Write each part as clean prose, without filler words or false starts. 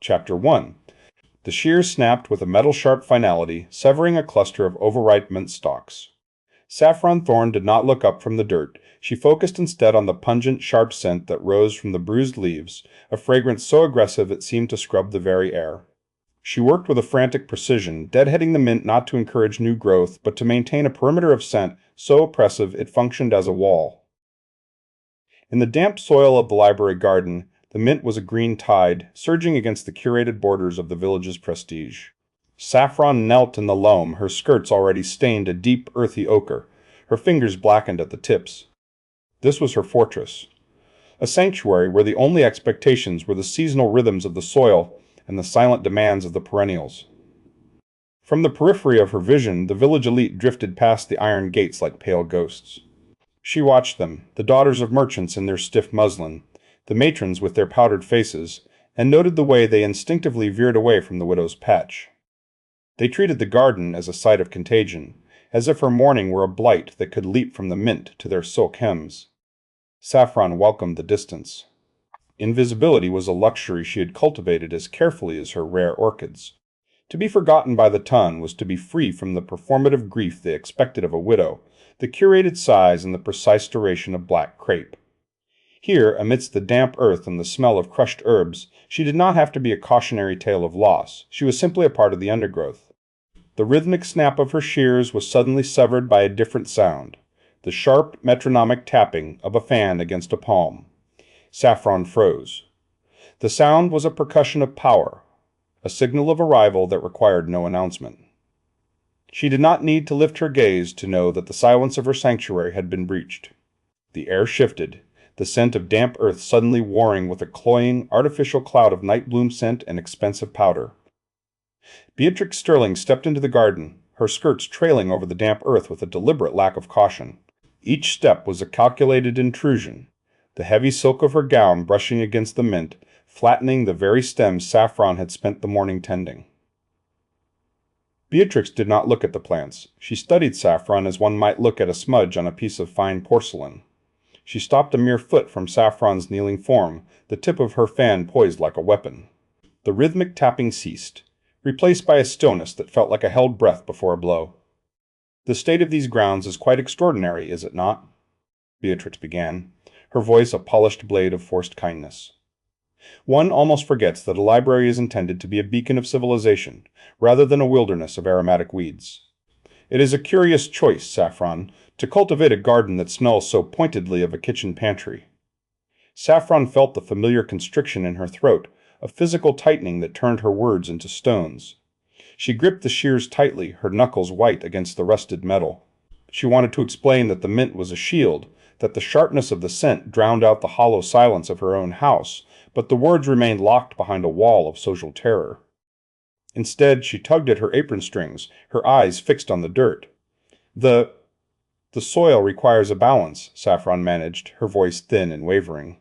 Chapter 1. The shears snapped with a metal-sharp finality, severing a cluster of overripe mint stalks. Saffron Thorn did not look up from the dirt. She focused instead on the pungent, sharp scent that rose from the bruised leaves, a fragrance so aggressive it seemed to scrub the very air. She worked with a frantic precision, deadheading the mint not to encourage new growth, but to maintain a perimeter of scent so oppressive it functioned as a wall. In the damp soil of the library garden, the mint was a green tide, surging against the curated borders of the village's prestige. Saffron knelt in the loam, her skirts already stained a deep, earthy ochre, her fingers blackened at the tips. This was her fortress, a sanctuary where the only expectations were the seasonal rhythms of the soil and the silent demands of the perennials. From the periphery of her vision, the village elite drifted past the iron gates like pale ghosts. She watched them, the daughters of merchants in their stiff muslin, the matrons with their powdered faces, and noted the way they instinctively veered away from the widow's patch. They treated the garden as a site of contagion, as if her mourning were a blight that could leap from the mint to their silk hems. Saffron welcomed the distance. Invisibility was a luxury she had cultivated as carefully as her rare orchids. To be forgotten by the ton was to be free from the performative grief they expected of a widow, the curated size and the precise duration of black crepe. Here, amidst the damp earth and the smell of crushed herbs, she did not have to be a cautionary tale of loss. She was simply a part of the undergrowth. The rhythmic snap of her shears was suddenly severed by a different sound, the sharp, metronomic tapping of a fan against a palm. Saffron froze. The sound was a percussion of power, a signal of arrival that required no announcement. She did not need to lift her gaze to know that the silence of her sanctuary had been breached. The air shifted, the scent of damp earth suddenly warring with a cloying, artificial cloud of night-bloom scent and expensive powder. Beatrix Sterling stepped into the garden, her skirts trailing over the damp earth with a deliberate lack of caution. Each step was a calculated intrusion, the heavy silk of her gown brushing against the mint, flattening the very stems Saffron had spent the morning tending. Beatrix did not look at the plants. She studied Saffron as one might look at a smudge on a piece of fine porcelain. She stopped a mere foot from Saffron's kneeling form, the tip of her fan poised like a weapon. The rhythmic tapping ceased, replaced by a stillness that felt like a held breath before a blow. "The state of these grounds is quite extraordinary, is it not?" Beatrix began, her voice a polished blade of forced kindness. "One almost forgets that a library is intended to be a beacon of civilization, rather than a wilderness of aromatic weeds. It is a curious choice, Saffron, to cultivate a garden that smells so pointedly of a kitchen pantry." Saffron felt the familiar constriction in her throat, a physical tightening that turned her words into stones. She gripped the shears tightly, her knuckles white against the rusted metal. She wanted to explain that the mint was a shield, that the sharpness of the scent drowned out the hollow silence of her own house, but the words remained locked behind a wall of social terror. Instead, she tugged at her apron strings, her eyes fixed on the dirt. The soil requires a balance," Saffron managed, her voice thin and wavering.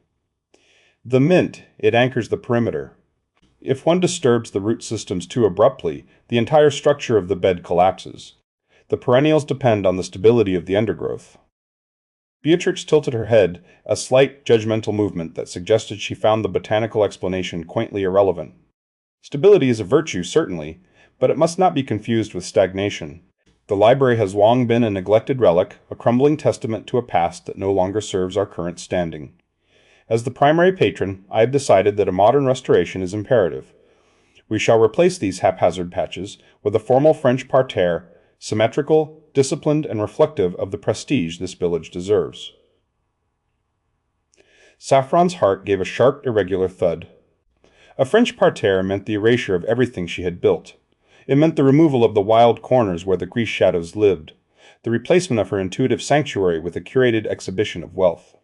"The mint, it anchors the perimeter. If one disturbs the root systems too abruptly, the entire structure of the bed collapses. The perennials depend on the stability of the undergrowth." Beatrix tilted her head, a slight, judgmental movement that suggested she found the botanical explanation quaintly irrelevant. Stability is a virtue, certainly, but it must not be confused with stagnation. The library has long been a neglected relic, a crumbling testament to a past that no longer serves our current standing. As the primary patron, I have decided that a modern restoration is imperative. We shall replace these haphazard patches with a formal French parterre, symmetrical, disciplined, and reflective of the prestige this village deserves. Saffron's heart gave a sharp, irregular thud. A French parterre meant the erasure of everything she had built. It meant the removal of the wild corners where the Grease shadows lived, the replacement of her intuitive sanctuary with a curated exhibition of wealth.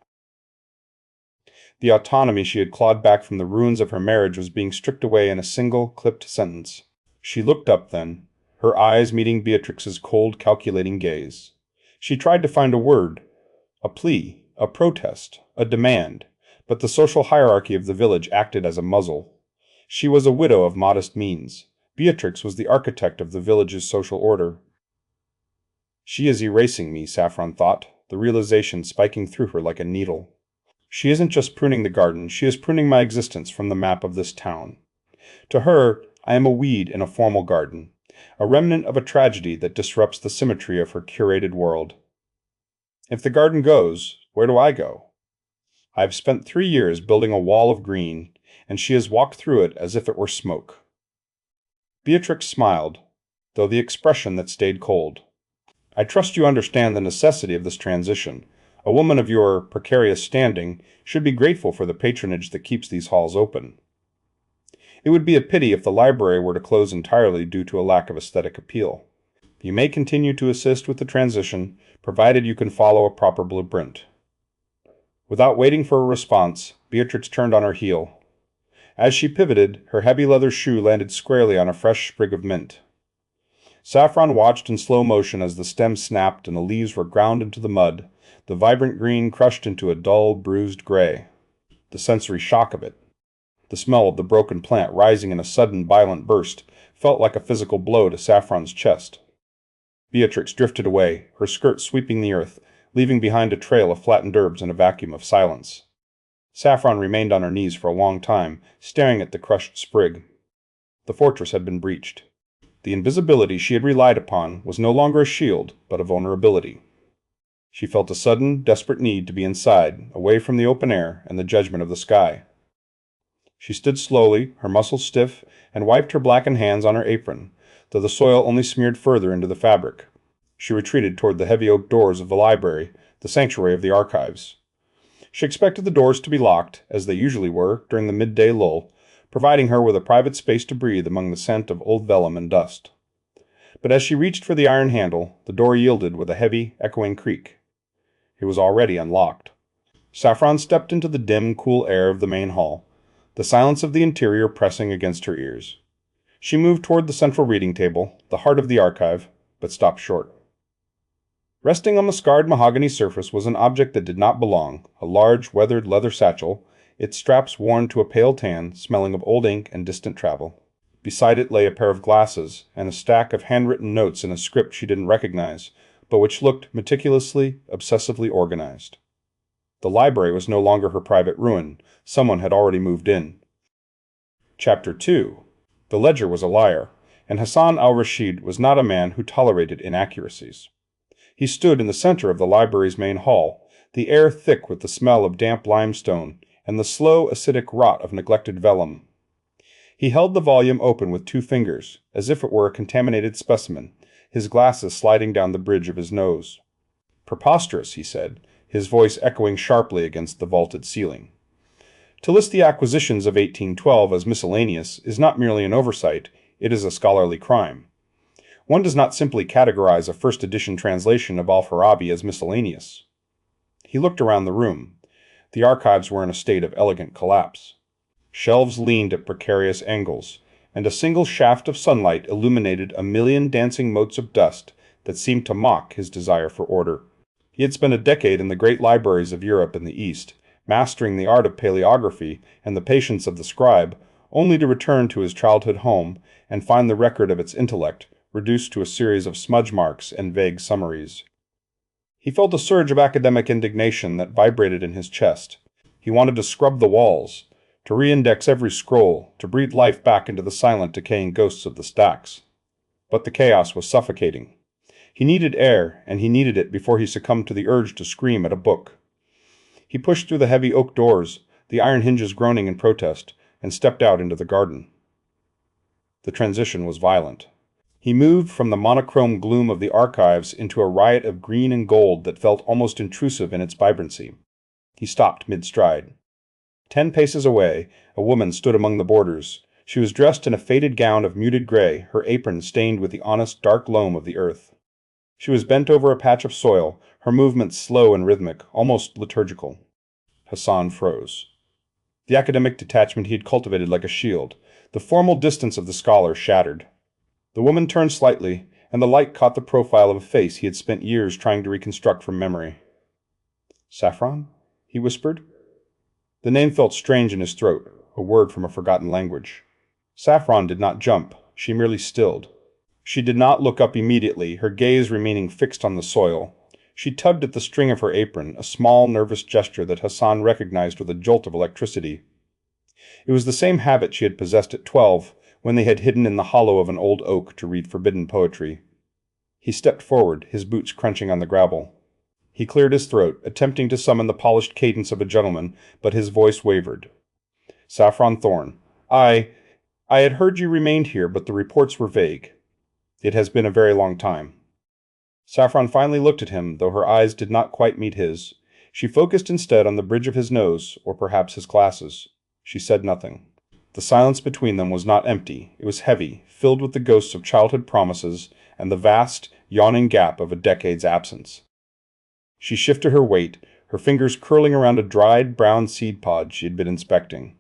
The autonomy she had clawed back from the ruins of her marriage was being stripped away in a single, clipped sentence. She looked up then, her eyes meeting Beatrix's cold, calculating gaze. She tried to find a word, a plea, a protest, a demand, but the social hierarchy of the village acted as a muzzle. She was a widow of modest means. Beatrix was the architect of the village's social order. She is erasing me, Saffron thought, the realization spiking through her like a needle. She isn't just pruning the garden, she is pruning my existence from the map of this town. To her, I am a weed in a formal garden, a remnant of a tragedy that disrupts the symmetry of her curated world. If the garden goes, where do I go? I have spent 3 years building a wall of green, and she has walked through it as if it were smoke. Beatrix smiled, though the expression that stayed cold. I trust you understand the necessity of this transition. A woman of your precarious standing should be grateful for the patronage that keeps these halls open. It would be a pity if the library were to close entirely due to a lack of aesthetic appeal. You may continue to assist with the transition, provided you can follow a proper blueprint. Without waiting for a response, Beatrix turned on her heel. As she pivoted, her heavy leather shoe landed squarely on a fresh sprig of mint. Saffron watched in slow motion as the stem snapped and the leaves were ground into the mud, the vibrant green crushed into a dull, bruised gray. The sensory shock of it, the smell of the broken plant rising in a sudden, violent burst, felt like a physical blow to Saffron's chest. Beatrix drifted away, her skirt sweeping the earth, leaving behind a trail of flattened herbs and a vacuum of silence. Saffron remained on her knees for a long time, staring at the crushed sprig. The fortress had been breached. The invisibility she had relied upon was no longer a shield, but a vulnerability. She felt a sudden, desperate need to be inside, away from the open air and the judgment of the sky. She stood slowly, her muscles stiff, and wiped her blackened hands on her apron, though the soil only smeared further into the fabric. She retreated toward the heavy oak doors of the library, the sanctuary of the archives. She expected the doors to be locked, as they usually were, during the midday lull, providing her with a private space to breathe among the scent of old vellum and dust. But as she reached for the iron handle, the door yielded with a heavy, echoing creak. It was already unlocked. Saffron stepped into the dim, cool air of the main hall, the silence of the interior pressing against her ears. She moved toward the central reading table, the heart of the archive, but stopped short. Resting on the scarred mahogany surface was an object that did not belong, a large, weathered leather satchel, its straps worn to a pale tan, smelling of old ink and distant travel. Beside it lay a pair of glasses, and a stack of handwritten notes in a script she didn't recognize, but which looked meticulously, obsessively organized. The library was no longer her private ruin. Someone had already moved in. Chapter 2. The ledger was a liar, and Hassan al-Rashid was not a man who tolerated inaccuracies. He stood in the center of the library's main hall, the air thick with the smell of damp limestone and the slow, acidic rot of neglected vellum. He held the volume open with 2 fingers, as if it were a contaminated specimen, his glasses sliding down the bridge of his nose. "Preposterous," he said, his voice echoing sharply against the vaulted ceiling. To list the acquisitions of 1812 as miscellaneous is not merely an oversight, it is a scholarly crime. One does not simply categorize a first-edition translation of Al-Farabi as miscellaneous. He looked around the room. The archives were in a state of elegant collapse. Shelves leaned at precarious angles, and a single shaft of sunlight illuminated a million dancing motes of dust that seemed to mock his desire for order. He had spent a decade in the great libraries of Europe and the East, mastering the art of paleography and the patience of the scribe, only to return to his childhood home and find the record of its intellect reduced to a series of smudge marks and vague summaries. He felt a surge of academic indignation that vibrated in his chest. He wanted to scrub the walls, to reindex every scroll, to breathe life back into the silent, decaying ghosts of the stacks. But the chaos was suffocating. He needed air, and he needed it before he succumbed to the urge to scream at a book. He pushed through the heavy oak doors, the iron hinges groaning in protest, and stepped out into the garden. The transition was violent. He moved from the monochrome gloom of the archives into a riot of green and gold that felt almost intrusive in its vibrancy. He stopped mid-stride. 10 paces away, a woman stood among the borders. She was dressed in a faded gown of muted gray, her apron stained with the honest dark loam of the earth. She was bent over a patch of soil, her movements slow and rhythmic, almost liturgical. Hassan froze. The academic detachment he had cultivated like a shield, the formal distance of the scholar shattered. The woman turned slightly, and the light caught the profile of a face he had spent years trying to reconstruct from memory. "Saffron?" he whispered. The name felt strange in his throat, a word from a forgotten language. Saffron did not jump, she merely stilled. She did not look up immediately, her gaze remaining fixed on the soil. She tugged at the string of her apron, a small, nervous gesture that Hassan recognized with a jolt of electricity. It was the same habit she had possessed at 12, when they had hidden in the hollow of an old oak to read forbidden poetry. He stepped forward, his boots crunching on the gravel. He cleared his throat, attempting to summon the polished cadence of a gentleman, but his voice wavered. Saffron Thorn, I had heard you remained here, but the reports were vague. It has been a very long time. Saffron finally looked at him, though her eyes did not quite meet his. She focused instead on the bridge of his nose, or perhaps his glasses. She said nothing. The silence between them was not empty. It was heavy, filled with the ghosts of childhood promises and the vast, yawning gap of a decade's absence. She shifted her weight, her fingers curling around a dried, brown seed pod she had been inspecting.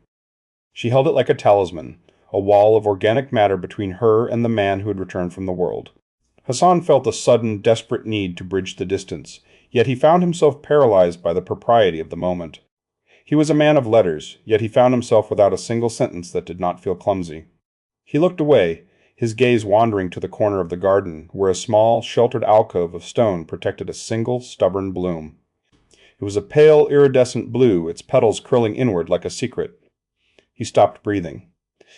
She held it like a talisman, a wall of organic matter between her and the man who had returned from the world. Hassan felt a sudden, desperate need to bridge the distance, yet he found himself paralyzed by the propriety of the moment. He was a man of letters, yet he found himself without a single sentence that did not feel clumsy. He looked away, his gaze wandering to the corner of the garden, where a small, sheltered alcove of stone protected a single, stubborn bloom. It was a pale, iridescent blue, its petals curling inward like a secret. He stopped breathing.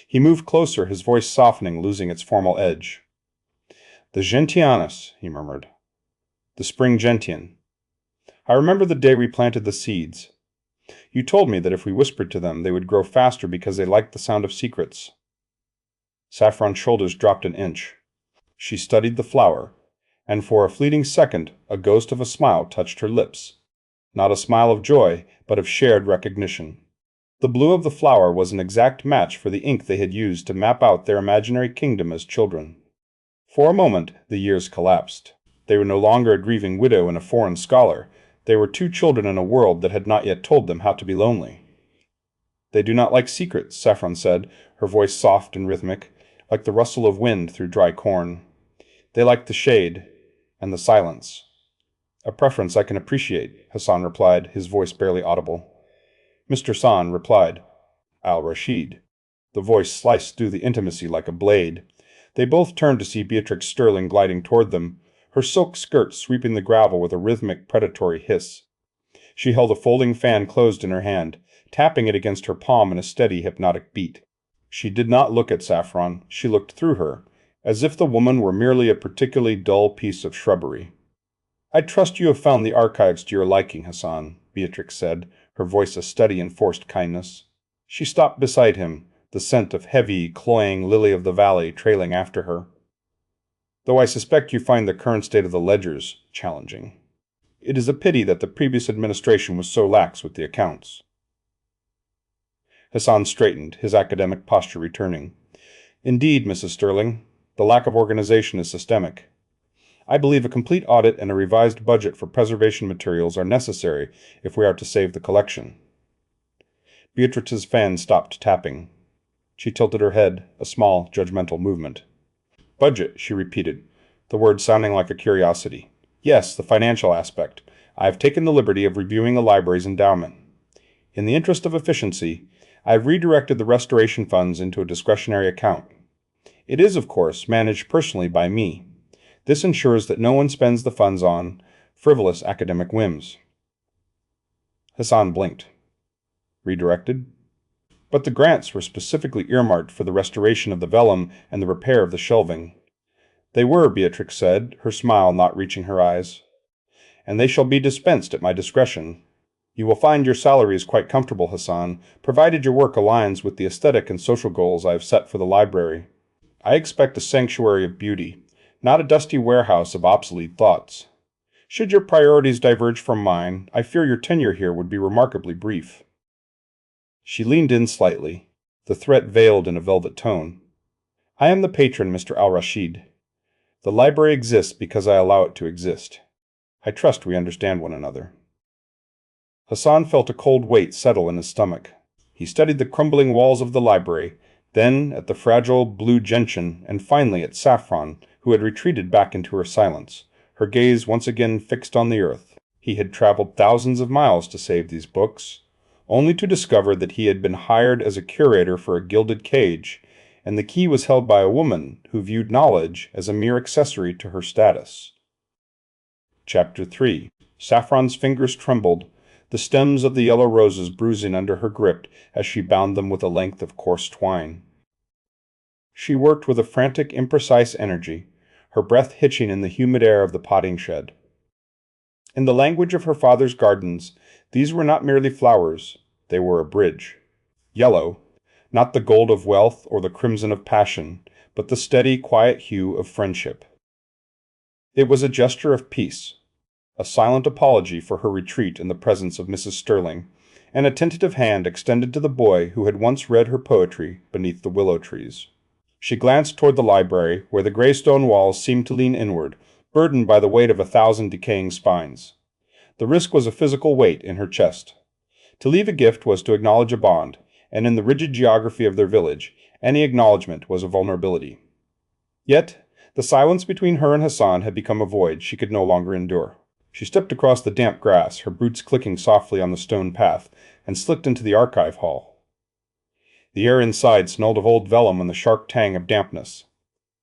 He moved closer, his voice softening, losing its formal edge. "The gentianus," he murmured. "The spring gentian. I remember the day we planted the seeds. You told me that if we whispered to them, they would grow faster because they liked the sound of secrets." Saffron's shoulders dropped an inch. She studied the flower, and for a fleeting second a ghost of a smile touched her lips. Not a smile of joy, but of shared recognition. The blue of the flower was an exact match for the ink they had used to map out their imaginary kingdom as children. For a moment, the years collapsed. They were no longer a grieving widow and a foreign scholar. They were two children in a world that had not yet told them how to be lonely. "They do not like secrets," Saffron said, her voice soft and rhythmic, like the rustle of wind through dry corn. "They like the shade and the silence." "A preference I can appreciate," Hassan replied, his voice barely audible. Mr. San replied, "Al-Rashid." The voice sliced through the intimacy like a blade. They both turned to see Beatrix Sterling gliding toward them, her silk skirt sweeping the gravel with a rhythmic, predatory hiss. She held a folding fan closed in her hand, tapping it against her palm in a steady, hypnotic beat. She did not look at Saffron, she looked through her, as if the woman were merely a particularly dull piece of shrubbery. "I trust you have found the archives to your liking, Hassan," Beatrix said, her voice a steady and forced kindness. She stopped beside him, the scent of heavy, cloying lily-of-the-valley trailing after her. "Though I suspect you find the current state of the ledgers challenging. It is a pity that the previous administration was so lax with the accounts." Hassan straightened, his academic posture returning. "Indeed, Mrs. Sterling, the lack of organization is systemic. I believe a complete audit and a revised budget for preservation materials are necessary if we are to save the collection." Beatrix's fan stopped tapping. She tilted her head, a small, judgmental movement. "Budget," she repeated, the word sounding like a curiosity. "Yes, the financial aspect. I have taken the liberty of reviewing the library's endowment. In the interest of efficiency, I have redirected the restoration funds into a discretionary account. It is, of course, managed personally by me. This ensures that no one spends the funds on frivolous academic whims." Hassan blinked. "Redirected?" "But the grants were specifically earmarked for the restoration of the vellum and the repair of the shelving." "They were," Beatrix said, her smile not reaching her eyes. "And they shall be dispensed at my discretion. You will find your salary is quite comfortable, Hassan, provided your work aligns with the aesthetic and social goals I have set for the library. I expect a sanctuary of beauty, not a dusty warehouse of obsolete thoughts. Should your priorities diverge from mine, I fear your tenure here would be remarkably brief." She leaned in slightly, the threat veiled in a velvet tone. "I am the patron, Mr. Al-Rashid. The library exists because I allow it to exist. I trust we understand one another." Hassan felt a cold weight settle in his stomach. He studied the crumbling walls of the library, then at the fragile blue gentian, and finally at Saffron, who had retreated back into her silence, her gaze once again fixed on the earth. He had traveled thousands of miles to save these books, only to discover that he had been hired as a curator for a gilded cage, and the key was held by a woman who viewed knowledge as a mere accessory to her status. Chapter 3. Saffron's fingers trembled. the stems of the yellow roses bruising under her grip as she bound them with a length of coarse twine. She worked with a frantic, imprecise energy, her breath hitching in the humid air of the potting shed. In the language of her father's gardens, these were not merely flowers, they were a bridge. Yellow, not the gold of wealth or the crimson of passion, but the steady, quiet hue of friendship. It was a gesture of peace, a silent apology for her retreat in the presence of Mrs. Sterling, and a tentative hand extended to the boy who had once read her poetry beneath the willow trees. She glanced toward the library, where the gray stone walls seemed to lean inward, burdened by the weight of 1,000 decaying spines. The risk was a physical weight in her chest. To leave a gift was to acknowledge a bond, and in the rigid geography of their village, any acknowledgment was a vulnerability. Yet, the silence between her and Hassan had become a void she could no longer endure. She stepped across the damp grass, her boots clicking softly on the stone path, and slipped into the archive hall. The air inside smelled of old vellum and the sharp tang of dampness.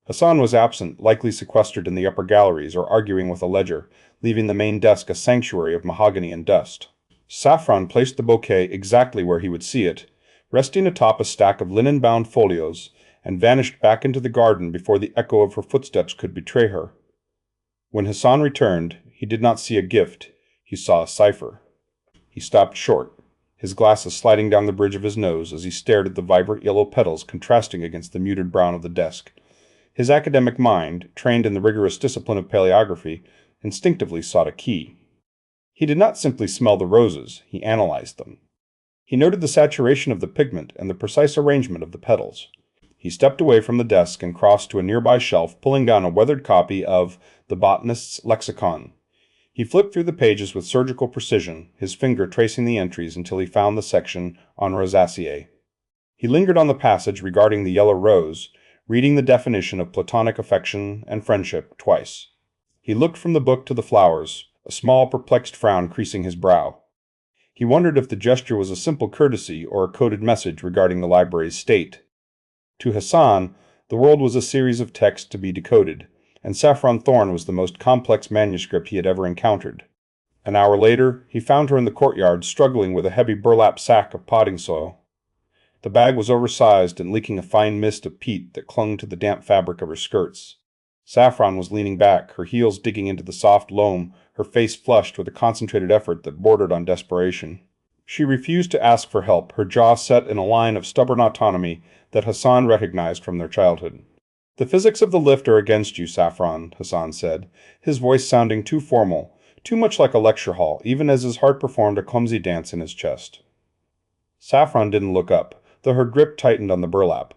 Hassan was absent, likely sequestered in the upper galleries or arguing with a ledger, leaving the main desk a sanctuary of mahogany and dust. Saffron placed the bouquet exactly where he would see it, resting atop a stack of linen-bound folios, and vanished back into the garden before the echo of her footsteps could betray her. When Hassan returned, he did not see a gift, he saw a cipher. He stopped short, his glasses sliding down the bridge of his nose as he stared at the vibrant yellow petals contrasting against the muted brown of the desk. His academic mind, trained in the rigorous discipline of paleography, instinctively sought a key. He did not simply smell the roses, he analyzed them. He noted the saturation of the pigment and the precise arrangement of the petals. He stepped away from the desk and crossed to a nearby shelf, pulling down a weathered copy of The Botanist's Lexicon. He flipped through the pages with surgical precision, his finger tracing the entries until he found the section on rosaceae. He lingered on the passage regarding the yellow rose, reading the definition of platonic affection and friendship twice. He looked from the book to the flowers, a small perplexed frown creasing his brow. He wondered if the gesture was a simple courtesy or a coded message regarding the library's state. To Hassan, the world was a series of texts to be decoded, and Saffron Thorn was the most complex manuscript he had ever encountered. An hour later, he found her in the courtyard struggling with a heavy burlap sack of potting soil. The bag was oversized and leaking a fine mist of peat that clung to the damp fabric of her skirts. Saffron was leaning back, her heels digging into the soft loam, her face flushed with a concentrated effort that bordered on desperation. She refused to ask for help, her jaw set in a line of stubborn autonomy that Hassan recognized from their childhood. "The physics of the lift are against you, Saffron," Hassan said, his voice sounding too formal, too much like a lecture hall, even as his heart performed a clumsy dance in his chest. Saffron didn't look up, though her grip tightened on the burlap.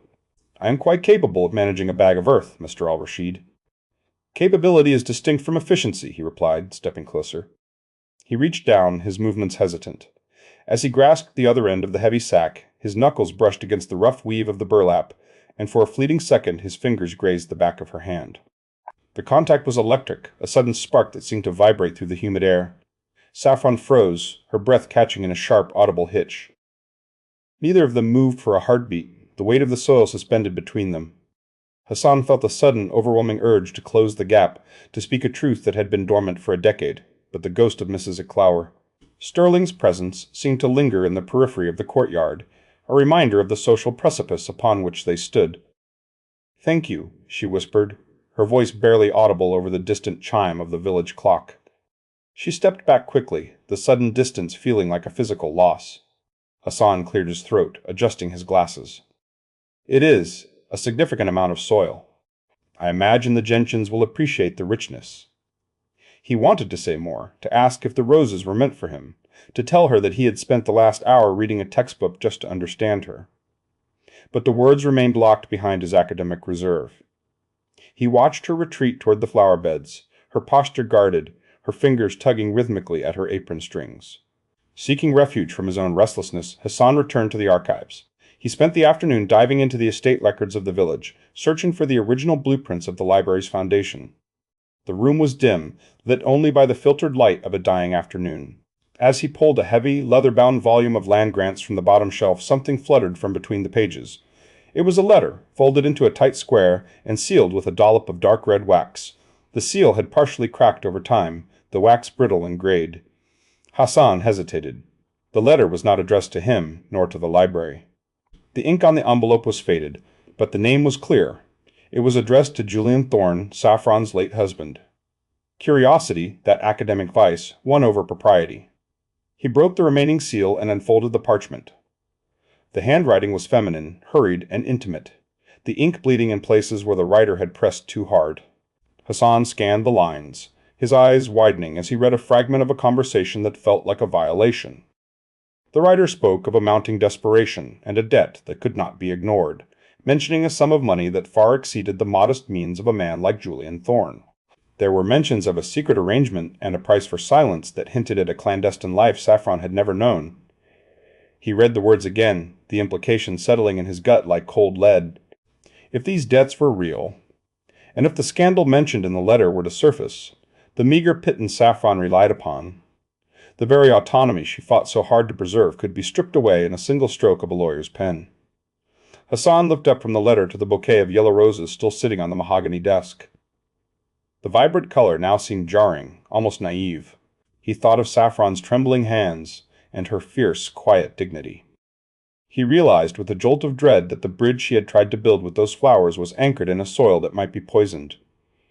"I am quite capable of managing a bag of earth, Mr. Al-Rashid." "Capability is distinct from efficiency," he replied, stepping closer. He reached down, his movements hesitant. As he grasped the other end of the heavy sack, his knuckles brushed against the rough weave of the burlap, and for a fleeting second his fingers grazed the back of her hand. The contact was electric, a sudden spark that seemed to vibrate through the humid air. Saffron froze, her breath catching in a sharp, audible hitch. Neither of them moved for a heartbeat, the weight of the soil suspended between them. Hassan felt a sudden, overwhelming urge to close the gap, to speak a truth that had been dormant for a decade, but the ghost of Mrs. Clara. Sterling's presence seemed to linger in the periphery of the courtyard, a reminder of the social precipice upon which they stood. "Thank you," she whispered, her voice barely audible over the distant chime of the village clock. She stepped back quickly, the sudden distance feeling like a physical loss. Hassan cleared his throat, adjusting his glasses. "It is a significant amount of soil. I imagine the gentians will appreciate the richness." He wanted to say more, to ask if the roses were meant for him, to tell her that he had spent the last hour reading a textbook just to understand her. But the words remained locked behind his academic reserve. He watched her retreat toward the flower beds, her posture guarded, her fingers tugging rhythmically at her apron strings. Seeking refuge from his own restlessness, Hassan returned to the archives. He spent the afternoon diving into the estate records of the village, searching for the original blueprints of the library's foundation. The room was dim, lit only by the filtered light of a dying afternoon. As he pulled a heavy, leather-bound volume of land grants from the bottom shelf, something fluttered from between the pages. It was a letter, folded into a tight square and sealed with a dollop of dark red wax. The seal had partially cracked over time, the wax brittle and grayed. Hassan hesitated. The letter was not addressed to him, nor to the library. The ink on the envelope was faded, but the name was clear. It was addressed to Julian Thorne, Saffron's late husband. Curiosity, that academic vice, won over propriety. He broke the remaining seal and unfolded the parchment. The handwriting was feminine, hurried, and intimate, the ink bleeding in places where the writer had pressed too hard. Hassan scanned the lines, his eyes widening as he read a fragment of a conversation that felt like a violation. The writer spoke of a mounting desperation and a debt that could not be ignored, mentioning a sum of money that far exceeded the modest means of a man like Julian Thorne. There were mentions of a secret arrangement and a price for silence that hinted at a clandestine life Saffron had never known. He read the words again, the implication settling in his gut like cold lead. If these debts were real, and if the scandal mentioned in the letter were to surface, the meager pittance Saffron relied upon, the very autonomy she fought so hard to preserve, could be stripped away in a single stroke of a lawyer's pen. Hassan looked up from the letter to the bouquet of yellow roses still sitting on the mahogany desk. The vibrant color now seemed jarring, almost naive. He thought of Saffron's trembling hands and her fierce, quiet dignity. He realized with a jolt of dread that the bridge she had tried to build with those flowers was anchored in a soil that might be poisoned.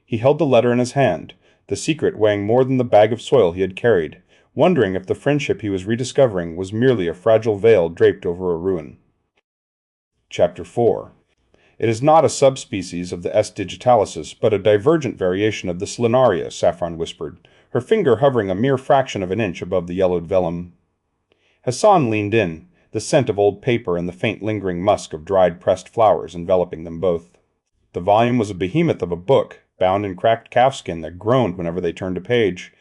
He held the letter in his hand, the secret weighing more than the bag of soil he had carried, wondering if the friendship he was rediscovering was merely a fragile veil draped over a ruin. Chapter 4. It is not a subspecies of the S. digitalis, but a divergent variation of the slinaria, Saffron whispered, her finger hovering a mere fraction of an inch above the yellowed vellum. Hassan leaned in, the scent of old paper and the faint lingering musk of dried pressed flowers enveloping them both. The volume was a behemoth of a book, bound in cracked calfskin that groaned whenever they turned a page.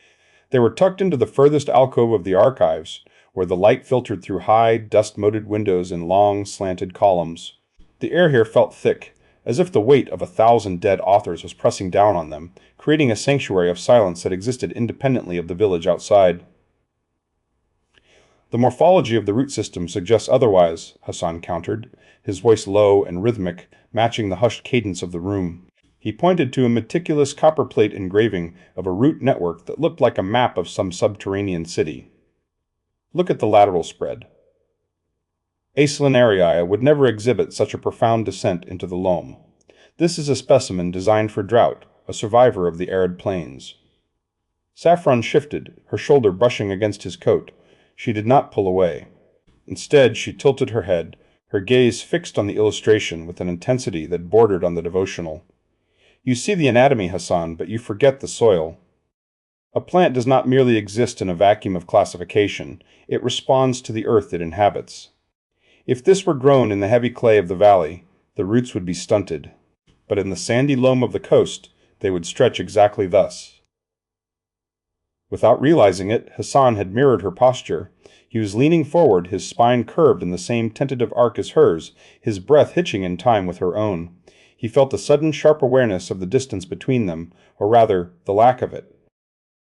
They were tucked into the furthest alcove of the archives, where the light filtered through high, dust-moted windows in long, slanted columns. The air here felt thick, as if the weight of 1,000 dead authors was pressing down on them, creating a sanctuary of silence that existed independently of the village outside. The morphology of the root system suggests otherwise, Hassan countered, his voice low and rhythmic, matching the hushed cadence of the room. He pointed to a meticulous copperplate engraving of a root network that looked like a map of some subterranean city. Look at the lateral spread. Acelinaria would never exhibit such a profound descent into the loam. This is a specimen designed for drought, a survivor of the arid plains. Saffron shifted, her shoulder brushing against his coat. She did not pull away. Instead, she tilted her head, her gaze fixed on the illustration with an intensity that bordered on the devotional. You see the anatomy, Hassan, but you forget the soil. A plant does not merely exist in a vacuum of classification, it responds to the earth it inhabits. If this were grown in the heavy clay of the valley, the roots would be stunted, but in the sandy loam of the coast, they would stretch exactly thus. Without realizing it, Hassan had mirrored her posture. He was leaning forward, his spine curved in the same tentative arc as hers, his breath hitching in time with her own. He felt a sudden sharp awareness of the distance between them, or rather, the lack of it.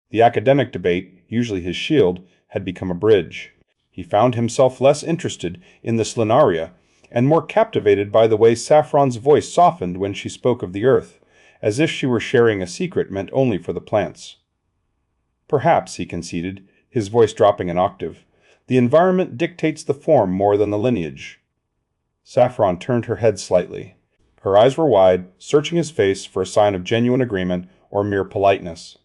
The academic debate, usually his shield, had become a bridge. He found himself less interested in the slinaria, and more captivated by the way Saffron's voice softened when she spoke of the earth, as if she were sharing a secret meant only for the plants. Perhaps, he conceded, his voice dropping an octave, the environment dictates the form more than the lineage. Saffron turned her head slightly. Her eyes were wide, searching his face for a sign of genuine agreement or mere politeness.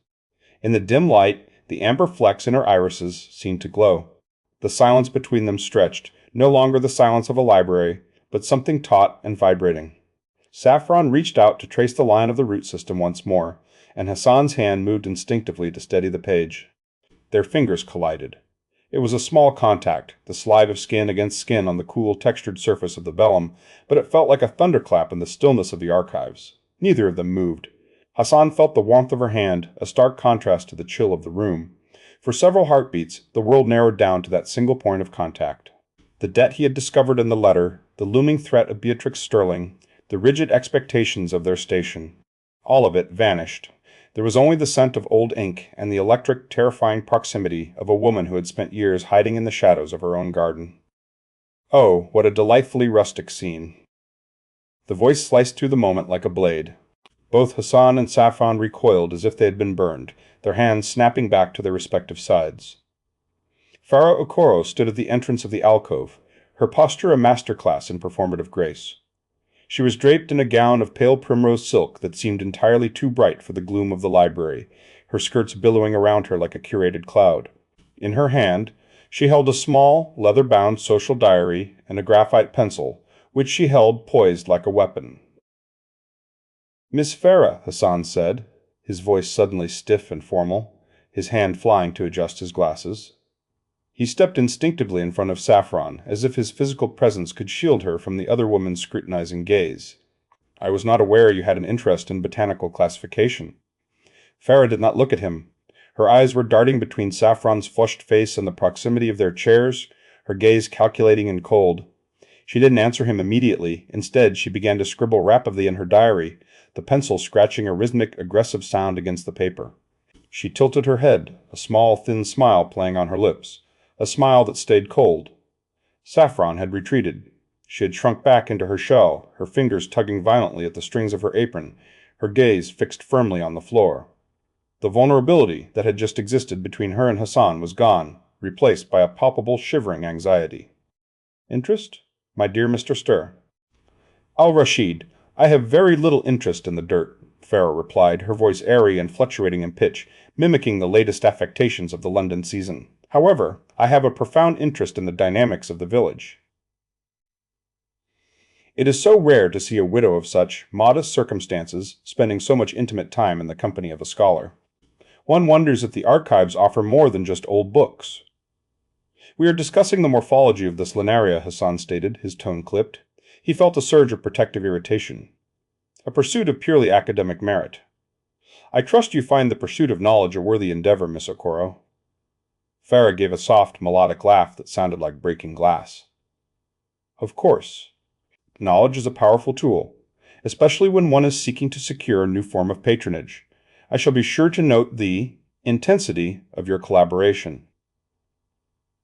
In the dim light, the amber flecks in her irises seemed to glow. The silence between them stretched, no longer the silence of a library, but something taut and vibrating. Saffron reached out to trace the line of the root system once more, and Hassan's hand moved instinctively to steady the page. Their fingers collided. It was a small contact, the slide of skin against skin on the cool, textured surface of the vellum, but it felt like a thunderclap in the stillness of the archives. Neither of them moved. Hassan felt the warmth of her hand, a stark contrast to the chill of the room. For several heartbeats, the world narrowed down to that single point of contact. The debt he had discovered in the letter, the looming threat of Beatrix Sterling, the rigid expectations of their station. All of it vanished. There was only the scent of old ink and the electric, terrifying proximity of a woman who had spent years hiding in the shadows of her own garden. Oh, what a delightfully rustic scene. The voice sliced through the moment like a blade. Both Hassan and Saffron recoiled as if they had been burned, their hands snapping back to their respective sides. Farah Okoro stood at the entrance of the alcove, her posture a masterclass in performative grace. She was draped in a gown of pale primrose silk that seemed entirely too bright for the gloom of the library, her skirts billowing around her like a curated cloud. In her hand, she held a small, leather-bound social diary and a graphite pencil, which she held poised like a weapon. "Miss Farah," Hassan said, his voice suddenly stiff and formal, his hand flying to adjust his glasses. He stepped instinctively in front of Saffron, as if his physical presence could shield her from the other woman's scrutinizing gaze. "I was not aware you had an interest in botanical classification." Farah did not look at him. Her eyes were darting between Saffron's flushed face and the proximity of their chairs, her gaze calculating and cold. She didn't answer him immediately. Instead, she began to scribble rapidly in her diary, the pencil scratching a rhythmic, aggressive sound against the paper. She tilted her head, a small, thin smile playing on her lips, a smile that stayed cold. Saffron had retreated. She had shrunk back into her shell, her fingers tugging violently at the strings of her apron, her gaze fixed firmly on the floor. The vulnerability that had just existed between her and Hassan was gone, replaced by a palpable, shivering anxiety. "Interest? My dear Mr. Stir." "Al-Rashid, I have very little interest in the dirt," Farah replied, her voice airy and fluctuating in pitch, mimicking the latest affectations of the London season. "However, I have a profound interest in the dynamics of the village. It is so rare to see a widow of such modest circumstances spending so much intimate time in the company of a scholar. One wonders if the archives offer more than just old books." "We are discussing the morphology of this linaria," Hassan stated, his tone clipped. He felt a surge of protective irritation. "A pursuit of purely academic merit." "I trust you find the pursuit of knowledge a worthy endeavor, Miss Okoro." Farah gave a soft, melodic laugh that sounded like breaking glass. "Of course. Knowledge is a powerful tool, especially when one is seeking to secure a new form of patronage. I shall be sure to note the intensity of your collaboration."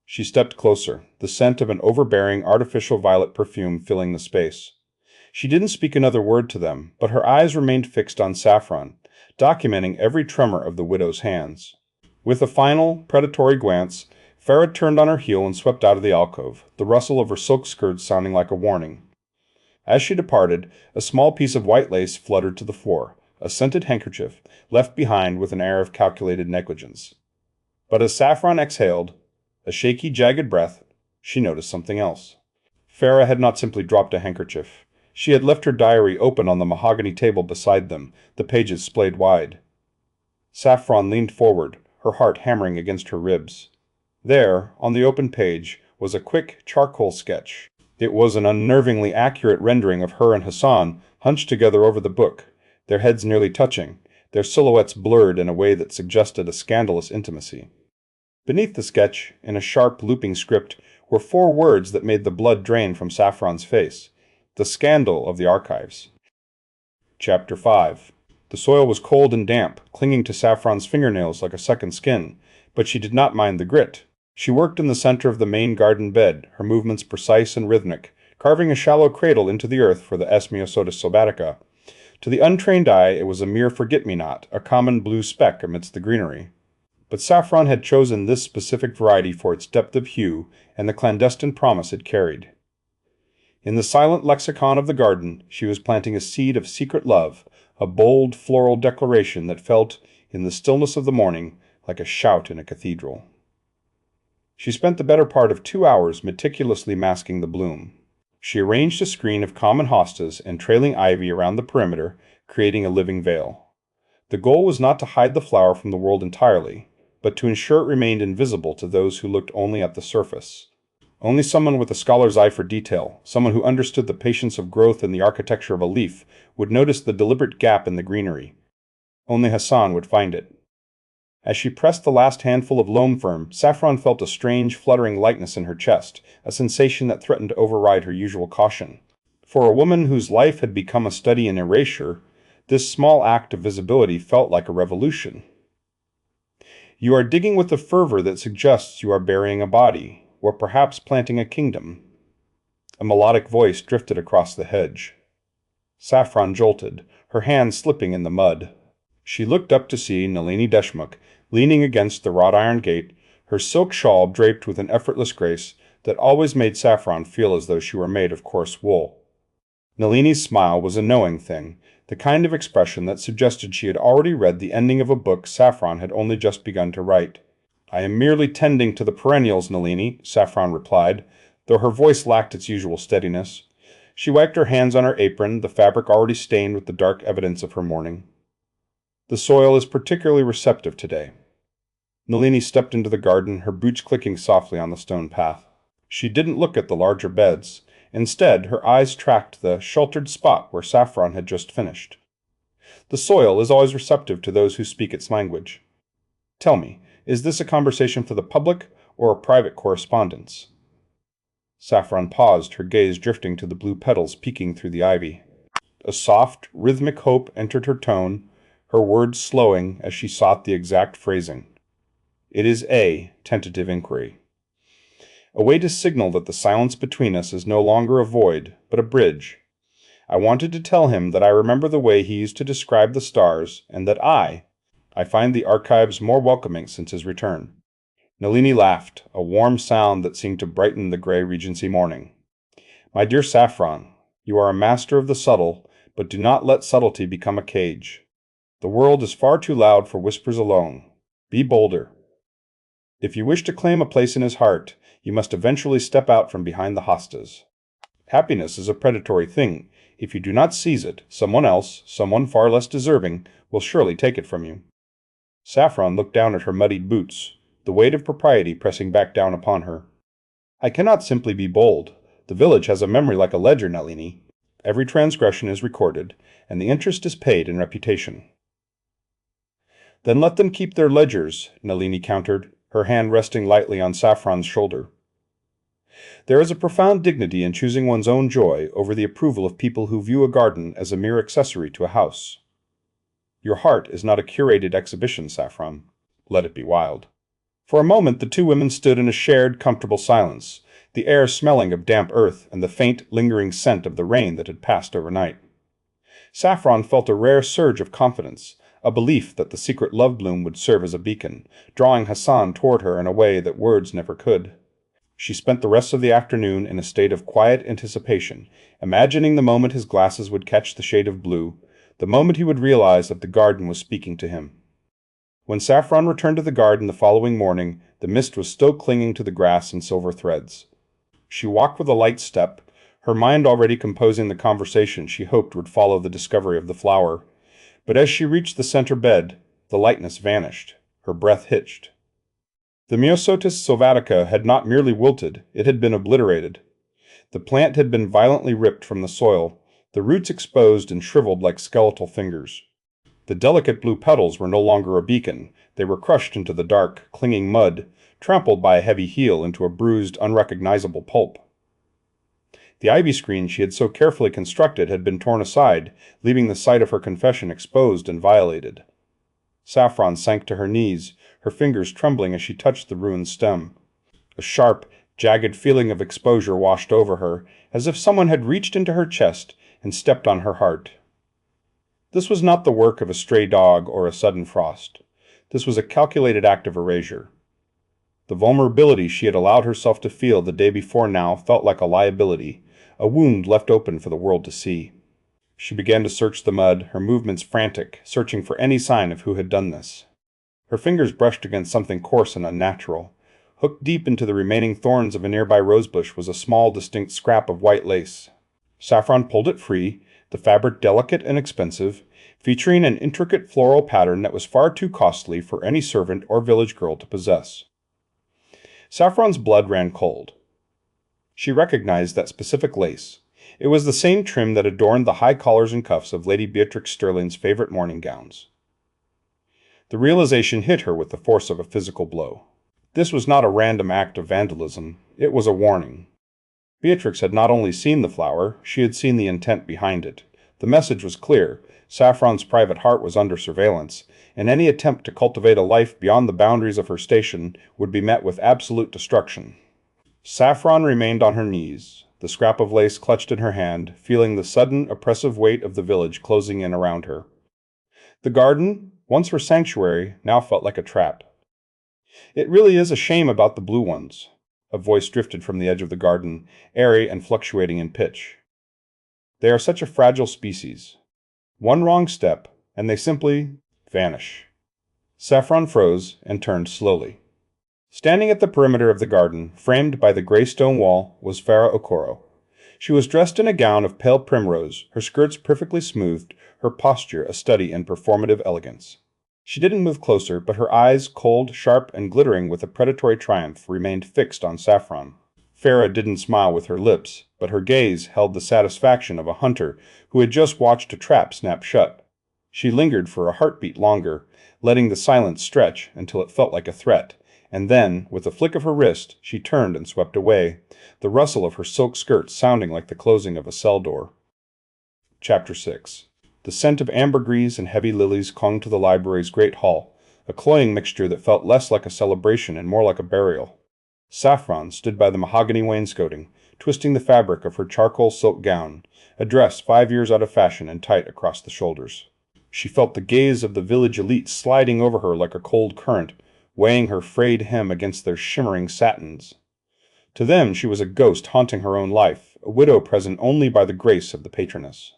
She stepped closer, the scent of an overbearing artificial violet perfume filling the space. She didn't speak another word to them, but her eyes remained fixed on Saffron, documenting every tremor of the widow's hands. With a final, predatory glance, Farah turned on her heel and swept out of the alcove, the rustle of her silk skirts sounding like a warning. As she departed, a small piece of white lace fluttered to the floor, a scented handkerchief, left behind with an air of calculated negligence. But as Saffron exhaled, a shaky, jagged breath, she noticed something else. Farah had not simply dropped a handkerchief. She had left her diary open on the mahogany table beside them, the pages splayed wide. Saffron leaned forward, her heart hammering against her ribs. There, on the open page, was a quick charcoal sketch. It was an unnervingly accurate rendering of her and Hassan hunched together over the book, their heads nearly touching, their silhouettes blurred in a way that suggested a scandalous intimacy. Beneath the sketch, in a sharp, looping script, were 4 words that made the blood drain from Saffron's face. The scandal of the archives. Chapter 5. The soil was cold and damp, clinging to Saffron's fingernails like a second skin, but she did not mind the grit. She worked in the center of the main garden bed, her movements precise and rhythmic, carving a shallow cradle into the earth for the Esmiosotis sylvatica. To the untrained eye, it was a mere forget-me-not, a common blue speck amidst the greenery. But Saffron had chosen this specific variety for its depth of hue and the clandestine promise it carried. In the silent lexicon of the garden, she was planting a seed of secret love, a bold floral declaration that felt, in the stillness of the morning, like a shout in a cathedral. She spent the better part of 2 hours meticulously masking the bloom. She arranged a screen of common hostas and trailing ivy around the perimeter, creating a living veil. The goal was not to hide the flower from the world entirely, but to ensure it remained invisible to those who looked only at the surface. Only someone with a scholar's eye for detail, someone who understood the patience of growth in the architecture of a leaf, would notice the deliberate gap in the greenery. Only Hassan would find it. As she pressed the last handful of loam firm, Saffron felt a strange, fluttering lightness in her chest, a sensation that threatened to override her usual caution. For a woman whose life had become a study in erasure, this small act of visibility felt like a revolution. "You are digging with a fervor that suggests you are burying a body, or perhaps planting a kingdom." A melodic voice drifted across the hedge. Saffron jolted, her hand slipping in the mud. She looked up to see Nalini Deshmukh leaning against the wrought-iron gate, her silk shawl draped with an effortless grace that always made Saffron feel as though she were made of coarse wool. Nalini's smile was a knowing thing, the kind of expression that suggested she had already read the ending of a book Saffron had only just begun to write. "I am merely tending to the perennials, Nalini," Saffron replied, though her voice lacked its usual steadiness. She wiped her hands on her apron, the fabric already stained with the dark evidence of her mourning. "The soil is particularly receptive today." Nalini stepped into the garden, her boots clicking softly on the stone path. She didn't look at the larger beds. Instead, her eyes tracked the sheltered spot where Saffron had just finished. "The soil is always receptive to those who speak its language. Tell me, is this a conversation for the public or a private correspondence?" Saffron paused, her gaze drifting to the blue petals peeking through the ivy. A soft, rhythmic hope entered her tone, her words slowing as she sought the exact phrasing. "It is a tentative inquiry. A way to signal that the silence between us is no longer a void, but a bridge. I wanted to tell him that I remember the way he used to describe the stars, and that I find the archives more welcoming since his return." Nalini laughed, a warm sound that seemed to brighten the gray Regency morning. "My dear Saffron, you are a master of the subtle, but do not let subtlety become a cage. The world is far too loud for whispers alone. Be bolder. If you wish to claim a place in his heart, you must eventually step out from behind the hostas. Happiness is a predatory thing. If you do not seize it, someone else, someone far less deserving, will surely take it from you." Saffron looked down at her muddied boots, the weight of propriety pressing back down upon her. "I cannot simply be bold. The village has a memory like a ledger, Nalini. Every transgression is recorded, and the interest is paid in reputation." "Then let them keep their ledgers," Nalini countered, her hand resting lightly on Saffron's shoulder. "There is a profound dignity in choosing one's own joy over the approval of people who view a garden as a mere accessory to a house. Your heart is not a curated exhibition, Saffron. Let it be wild." For a moment the two women stood in a shared, comfortable silence, the air smelling of damp earth and the faint, lingering scent of the rain that had passed overnight. Saffron felt a rare surge of confidence, a belief that the secret love bloom would serve as a beacon, drawing Hassan toward her in a way that words never could. She spent the rest of the afternoon in a state of quiet anticipation, imagining the moment his glasses would catch the shade of blue, the moment he would realize that the garden was speaking to him. When Saffron returned to the garden the following morning, the mist was still clinging to the grass in silver threads. She walked with a light step, her mind already composing the conversation she hoped would follow the discovery of the flower. But as she reached the center bed, the lightness vanished, her breath hitched. The Myosotis sylvatica had not merely wilted, it had been obliterated. The plant had been violently ripped from the soil, the roots exposed and shriveled like skeletal fingers. The delicate blue petals were no longer a beacon, they were crushed into the dark, clinging mud, trampled by a heavy heel into a bruised, unrecognizable pulp. The ivy screen she had so carefully constructed had been torn aside, leaving the site of her confession exposed and violated. Saffron sank to her knees, her fingers trembling as she touched the ruined stem. A sharp, jagged feeling of exposure washed over her, as if someone had reached into her chest and stepped on her heart. This was not the work of a stray dog or a sudden frost. This was a calculated act of erasure. The vulnerability she had allowed herself to feel the day before now felt like a liability, a wound left open for the world to see. She began to search the mud, her movements frantic, searching for any sign of who had done this. Her fingers brushed against something coarse and unnatural. Hooked deep into the remaining thorns of a nearby rosebush was a small, distinct scrap of white lace. Saffron pulled it free, the fabric delicate and expensive, featuring an intricate floral pattern that was far too costly for any servant or village girl to possess. Saffron's blood ran cold. She recognized that specific lace. It was the same trim that adorned the high collars and cuffs of Lady Beatrix Sterling's favorite morning gowns. The realization hit her with the force of a physical blow. This was not a random act of vandalism, it was a warning. Beatrix had not only seen the flower, she had seen the intent behind it. The message was clear. Saffron's private heart was under surveillance, and any attempt to cultivate a life beyond the boundaries of her station would be met with absolute destruction. Saffron remained on her knees, the scrap of lace clutched in her hand, feeling the sudden, oppressive weight of the village closing in around her. The garden, once her sanctuary, now felt like a trap. It really is a shame about the blue ones. A voice drifted from the edge of the garden, airy and fluctuating in pitch. They are such a fragile species. One wrong step, and they simply vanish. Saffron froze and turned slowly. Standing at the perimeter of the garden, framed by the gray stone wall, was Farah Okoro. She was dressed in a gown of pale primrose, her skirts perfectly smoothed, her posture a study in performative elegance. She didn't move closer, but her eyes, cold, sharp, and glittering with a predatory triumph, remained fixed on Saffron. Farah didn't smile with her lips, but her gaze held the satisfaction of a hunter who had just watched a trap snap shut. She lingered for a heartbeat longer, letting the silence stretch until it felt like a threat, and then, with a flick of her wrist, she turned and swept away, the rustle of her silk skirts sounding like the closing of a cell door. Chapter 6. The scent of ambergris and heavy lilies clung to the library's great hall, a cloying mixture that felt less like a celebration and more like a burial. Saffron stood by the mahogany wainscoting, twisting the fabric of her charcoal silk gown, a dress 5 years out of fashion and tight across the shoulders. She felt the gaze of the village elite sliding over her like a cold current, weighing her frayed hem against their shimmering satins. To them she was a ghost haunting her own life, a widow present only by the grace of the patroness.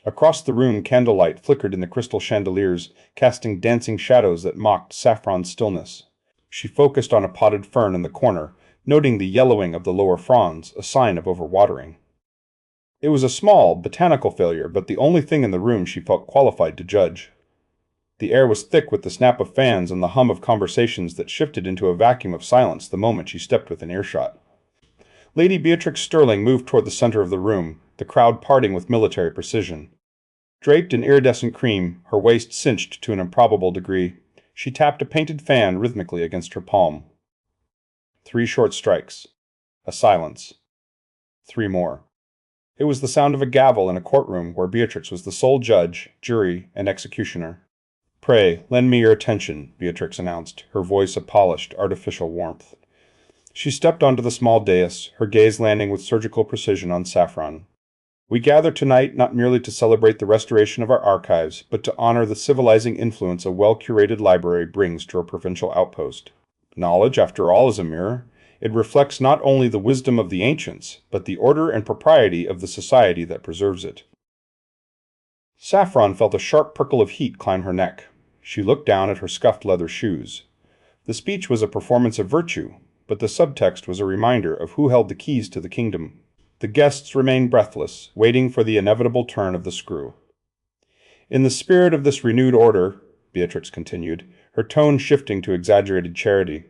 Across the room candlelight flickered in the crystal chandeliers, casting dancing shadows that mocked Saffron's stillness. She focused on a potted fern in the corner, noting the yellowing of the lower fronds, a sign of overwatering. It was a small, botanical failure, but the only thing in the room she felt qualified to judge. The air was thick with the snap of fans and the hum of conversations that shifted into a vacuum of silence the moment she stepped within earshot. Lady Beatrix Sterling moved toward the center of the room, the crowd parting with military precision. Draped in iridescent cream, her waist cinched to an improbable degree, she tapped a painted fan rhythmically against her palm. 3 short strikes. A silence. 3 more. It was the sound of a gavel in a courtroom where Beatrix was the sole judge, jury, and executioner. "Pray, lend me your attention," Beatrix announced, her voice a polished, artificial warmth. She stepped onto the small dais, her gaze landing with surgical precision on Saffron. "We gather tonight not merely to celebrate the restoration of our archives, but to honor the civilizing influence a well-curated library brings to a provincial outpost. Knowledge, after all, is a mirror. It reflects not only the wisdom of the ancients, but the order and propriety of the society that preserves it." Saffron felt a sharp prickle of heat climb her neck. She looked down at her scuffed leather shoes. The speech was a performance of virtue, but the subtext was a reminder of who held the keys to the kingdom. The guests remained breathless, waiting for the inevitable turn of the screw. "In the spirit of this renewed order," Beatrix continued, her tone shifting to exaggerated charity,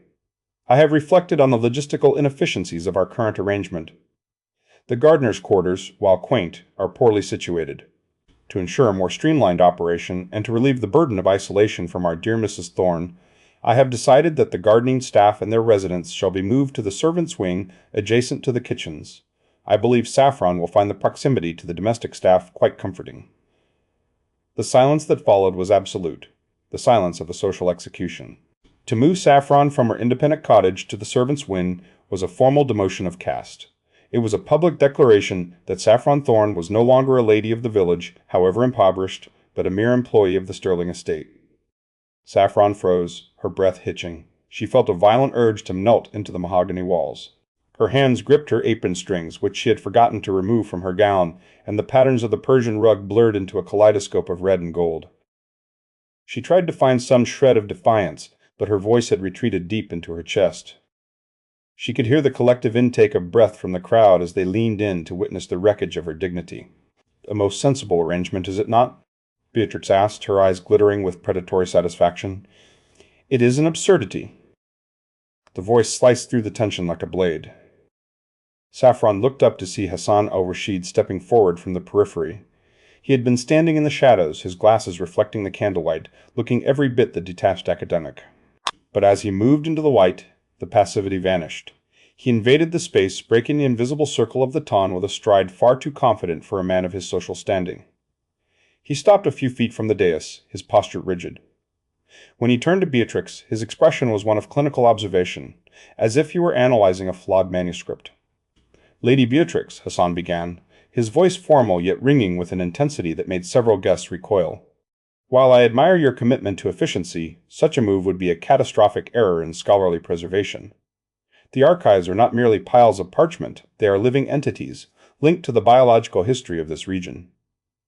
"I have reflected on the logistical inefficiencies of our current arrangement. The gardener's quarters, while quaint, are poorly situated. To ensure a more streamlined operation, and to relieve the burden of isolation from our dear Mrs. Thorne, I have decided that the gardening staff and their residents shall be moved to the servants' wing adjacent to the kitchens. I believe Saffron will find the proximity to the domestic staff quite comforting." The silence that followed was absolute, the silence of a social execution. To move Saffron from her independent cottage to the servants' wing was a formal demotion of caste. It was a public declaration that Saffron Thorne was no longer a lady of the village, however impoverished, but a mere employee of the Sterling estate. Saffron froze, her breath hitching. She felt a violent urge to melt into the mahogany walls. Her hands gripped her apron strings, which she had forgotten to remove from her gown, and the patterns of the Persian rug blurred into a kaleidoscope of red and gold. She tried to find some shred of defiance, but her voice had retreated deep into her chest. She could hear the collective intake of breath from the crowd as they leaned in to witness the wreckage of her dignity. "A most sensible arrangement, is it not?" Beatrix asked, her eyes glittering with predatory satisfaction. "It is an absurdity." The voice sliced through the tension like a blade. Saffron looked up to see Hassan al-Rashid stepping forward from the periphery. He had been standing in the shadows, his glasses reflecting the candlelight, looking every bit the detached academic. But as he moved into the light, the passivity vanished. He invaded the space, breaking the invisible circle of the ton with a stride far too confident for a man of his social standing. He stopped a few feet from the dais, his posture rigid. When he turned to Beatrix, his expression was one of clinical observation, as if he were analyzing a flawed manuscript. "Lady Beatrix," Hassan began, his voice formal yet ringing with an intensity that made several guests recoil. While I admire your commitment to efficiency, such a move would be a catastrophic error in scholarly preservation. The archives are not merely piles of parchment, they are living entities, linked to the biological history of this region.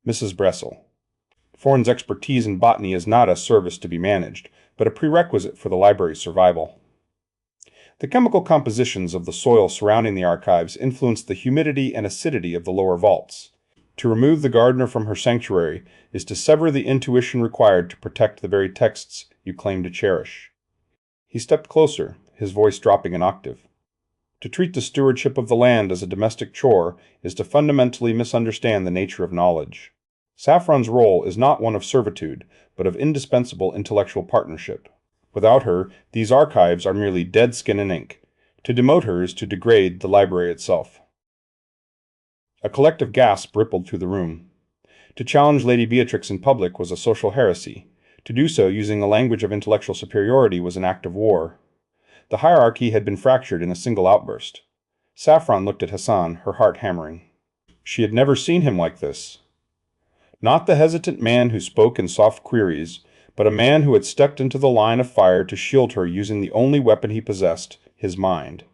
Mrs. Bressel. Thorne's expertise in botany is not a service to be managed, but a prerequisite for the library's survival. The chemical compositions of the soil surrounding the archives influence the humidity and acidity of the lower vaults. To remove the gardener from her sanctuary is to sever the intuition required to protect the very texts you claim to cherish. He stepped closer, his voice dropping an octave. To treat the stewardship of the land as a domestic chore is to fundamentally misunderstand the nature of knowledge. Saffron's role is not one of servitude, but of indispensable intellectual partnership. Without her, these archives are merely dead skin and ink. To demote her is to degrade the library itself. A collective gasp rippled through the room. To challenge Lady Beatrix in public was a social heresy. To do so using the language of intellectual superiority was an act of war. The hierarchy had been fractured in a single outburst. Saffron looked at Hassan, her heart hammering. She had never seen him like this. Not the hesitant man who spoke in soft queries, but a man who had stepped into the line of fire to shield her using the only weapon he possessed, his mind.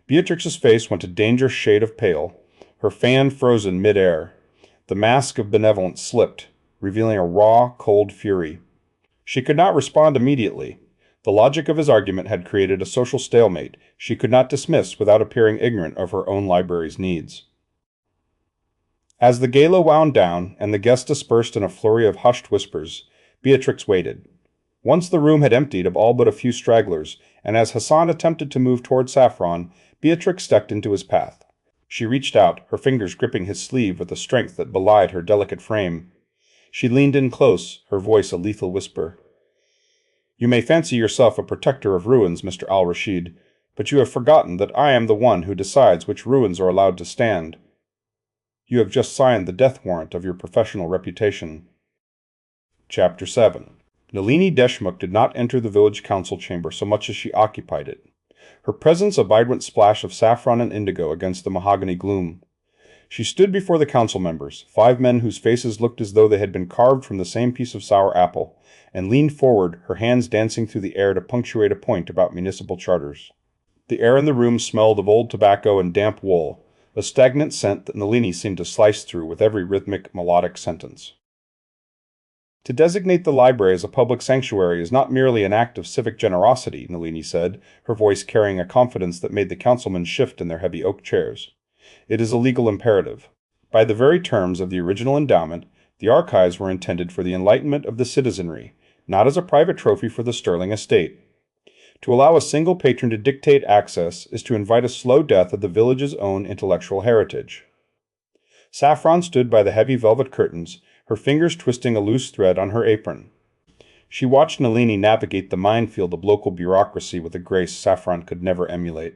Beatrix's face went a dangerous shade of pale, her fan frozen mid-air. The mask of benevolence slipped, revealing a raw, cold fury. She could not respond immediately. The logic of his argument had created a social stalemate she could not dismiss without appearing ignorant of her own library's needs. As the gala wound down, and the guests dispersed in a flurry of hushed whispers, Beatrix waited. Once the room had emptied of all but a few stragglers, and as Hassan attempted to move toward Saffron, Beatrix stepped into his path. She reached out, her fingers gripping his sleeve with a strength that belied her delicate frame. She leaned in close, her voice a lethal whisper. "You may fancy yourself a protector of ruins, Mr. Al-Rashid, but you have forgotten that I am the one who decides which ruins are allowed to stand. You have just signed the death warrant of your professional reputation." Chapter 7. Nalini Deshmukh did not enter the village council chamber so much as she occupied it. Her presence a vibrant splash of saffron and indigo against the mahogany gloom. She stood before the council members, 5 men whose faces looked as though they had been carved from the same piece of sour apple, and leaned forward, her hands dancing through the air to punctuate a point about municipal charters. The air in the room smelled of old tobacco and damp wool, a stagnant scent that Nalini seemed to slice through with every rhythmic, melodic sentence. To designate the library as a public sanctuary is not merely an act of civic generosity, Nalini said, her voice carrying a confidence that made the councilmen shift in their heavy oak chairs. It is a legal imperative. By the very terms of the original endowment, the archives were intended for the enlightenment of the citizenry, not as a private trophy for the Sterling estate. To allow a single patron to dictate access is to invite a slow death of the village's own intellectual heritage. Saffron stood by the heavy velvet curtains, her fingers twisting a loose thread on her apron. She watched Nalini navigate the minefield of local bureaucracy with a grace Saffron could never emulate.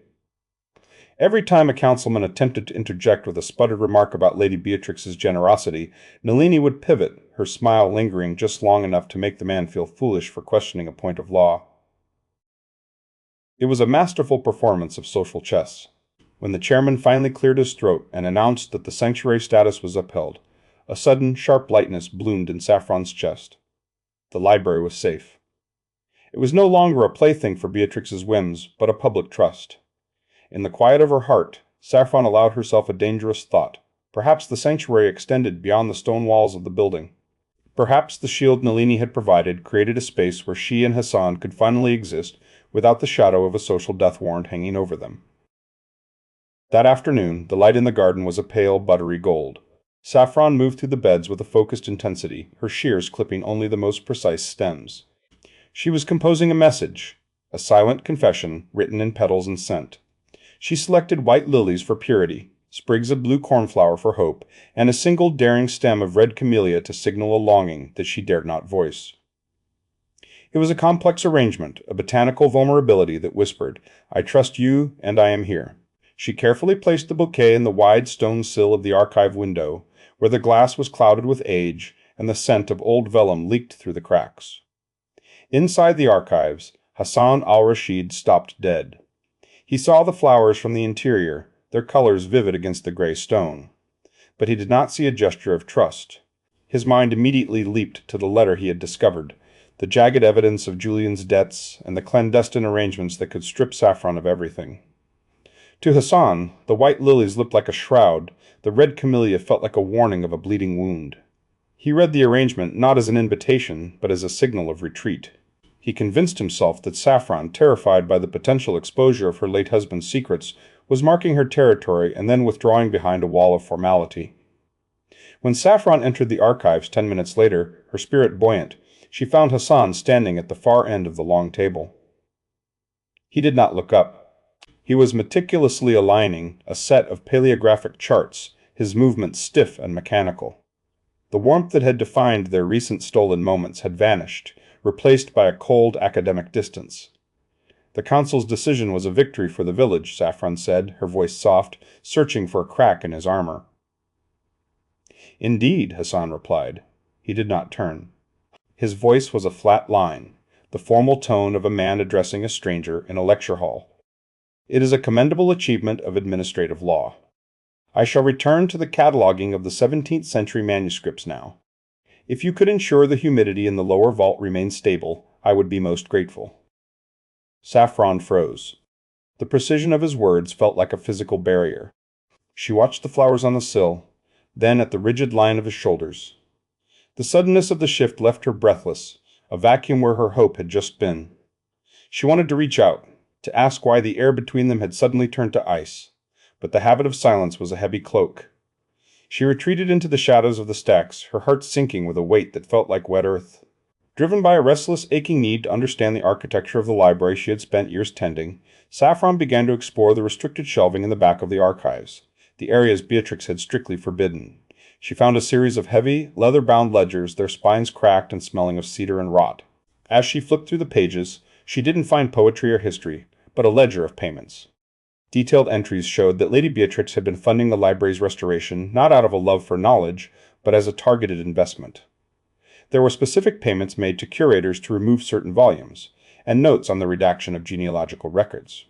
Every time a councilman attempted to interject with a sputtered remark about Lady Beatrix's generosity, Nalini would pivot, her smile lingering just long enough to make the man feel foolish for questioning a point of law. It was a masterful performance of social chess. When the chairman finally cleared his throat and announced that the sanctuary status was upheld, a sudden, sharp lightness bloomed in Saffron's chest. The library was safe. It was no longer a plaything for Beatrix's whims, but a public trust. In the quiet of her heart, Saffron allowed herself a dangerous thought. Perhaps the sanctuary extended beyond the stone walls of the building. Perhaps the shield Nalini had provided created a space where she and Hassan could finally exist without the shadow of a social death warrant hanging over them. That afternoon, the light in the garden was a pale, buttery gold. Saffron moved through the beds with a focused intensity, her shears clipping only the most precise stems. She was composing a message, a silent confession written in petals and scent. She selected white lilies for purity, sprigs of blue cornflower for hope, and a single daring stem of red camellia to signal a longing that she dared not voice. It was a complex arrangement, a botanical vulnerability that whispered, "I trust you, and I am here." She carefully placed the bouquet in the wide stone sill of the archive window, where the glass was clouded with age, and the scent of old vellum leaked through the cracks. Inside the archives, Hassan al-Rashid stopped dead. He saw the flowers from the interior, their colors vivid against the gray stone. But he did not see a gesture of trust. His mind immediately leaped to the letter he had discovered, the jagged evidence of Julian's debts, and the clandestine arrangements that could strip Saffron of everything. To Hassan, the white lilies looked like a shroud, the red camellia felt like a warning of a bleeding wound. He read the arrangement not as an invitation, but as a signal of retreat. He convinced himself that Saffron, terrified by the potential exposure of her late husband's secrets, was marking her territory and then withdrawing behind a wall of formality. When Saffron entered the archives 10 minutes later, her spirit buoyant, she found Hassan standing at the far end of the long table. He did not look up. He was meticulously aligning a set of paleographic charts, his movements stiff and mechanical. The warmth that had defined their recent stolen moments had vanished, replaced by a cold academic distance. The council's decision was a victory for the village, Saffron said, her voice soft, searching for a crack in his armor. Indeed, Hassan replied. He did not turn. His voice was a flat line, the formal tone of a man addressing a stranger in a lecture hall. It is a commendable achievement of administrative law. I shall return to the cataloging of the 17th century manuscripts now. If you could ensure the humidity in the lower vault remained stable, I would be most grateful. Saffron froze. The precision of his words felt like a physical barrier. She watched the flowers on the sill, then at the rigid line of his shoulders. The suddenness of the shift left her breathless, a vacuum where her hope had just been. She wanted to reach out, to ask why the air between them had suddenly turned to ice, but the habit of silence was a heavy cloak. She retreated into the shadows of the stacks, her heart sinking with a weight that felt like wet earth. Driven by a restless, aching need to understand the architecture of the library she had spent years tending, Saffron began to explore the restricted shelving in the back of the archives, the areas Beatrix had strictly forbidden. She found a series of heavy, leather-bound ledgers, their spines cracked and smelling of cedar and rot. As she flipped through the pages, she didn't find poetry or history, but a ledger of payments. Detailed entries showed that Lady Beatrix had been funding the library's restoration not out of a love for knowledge, but as a targeted investment. There were specific payments made to curators to remove certain volumes, and notes on the redaction of genealogical records.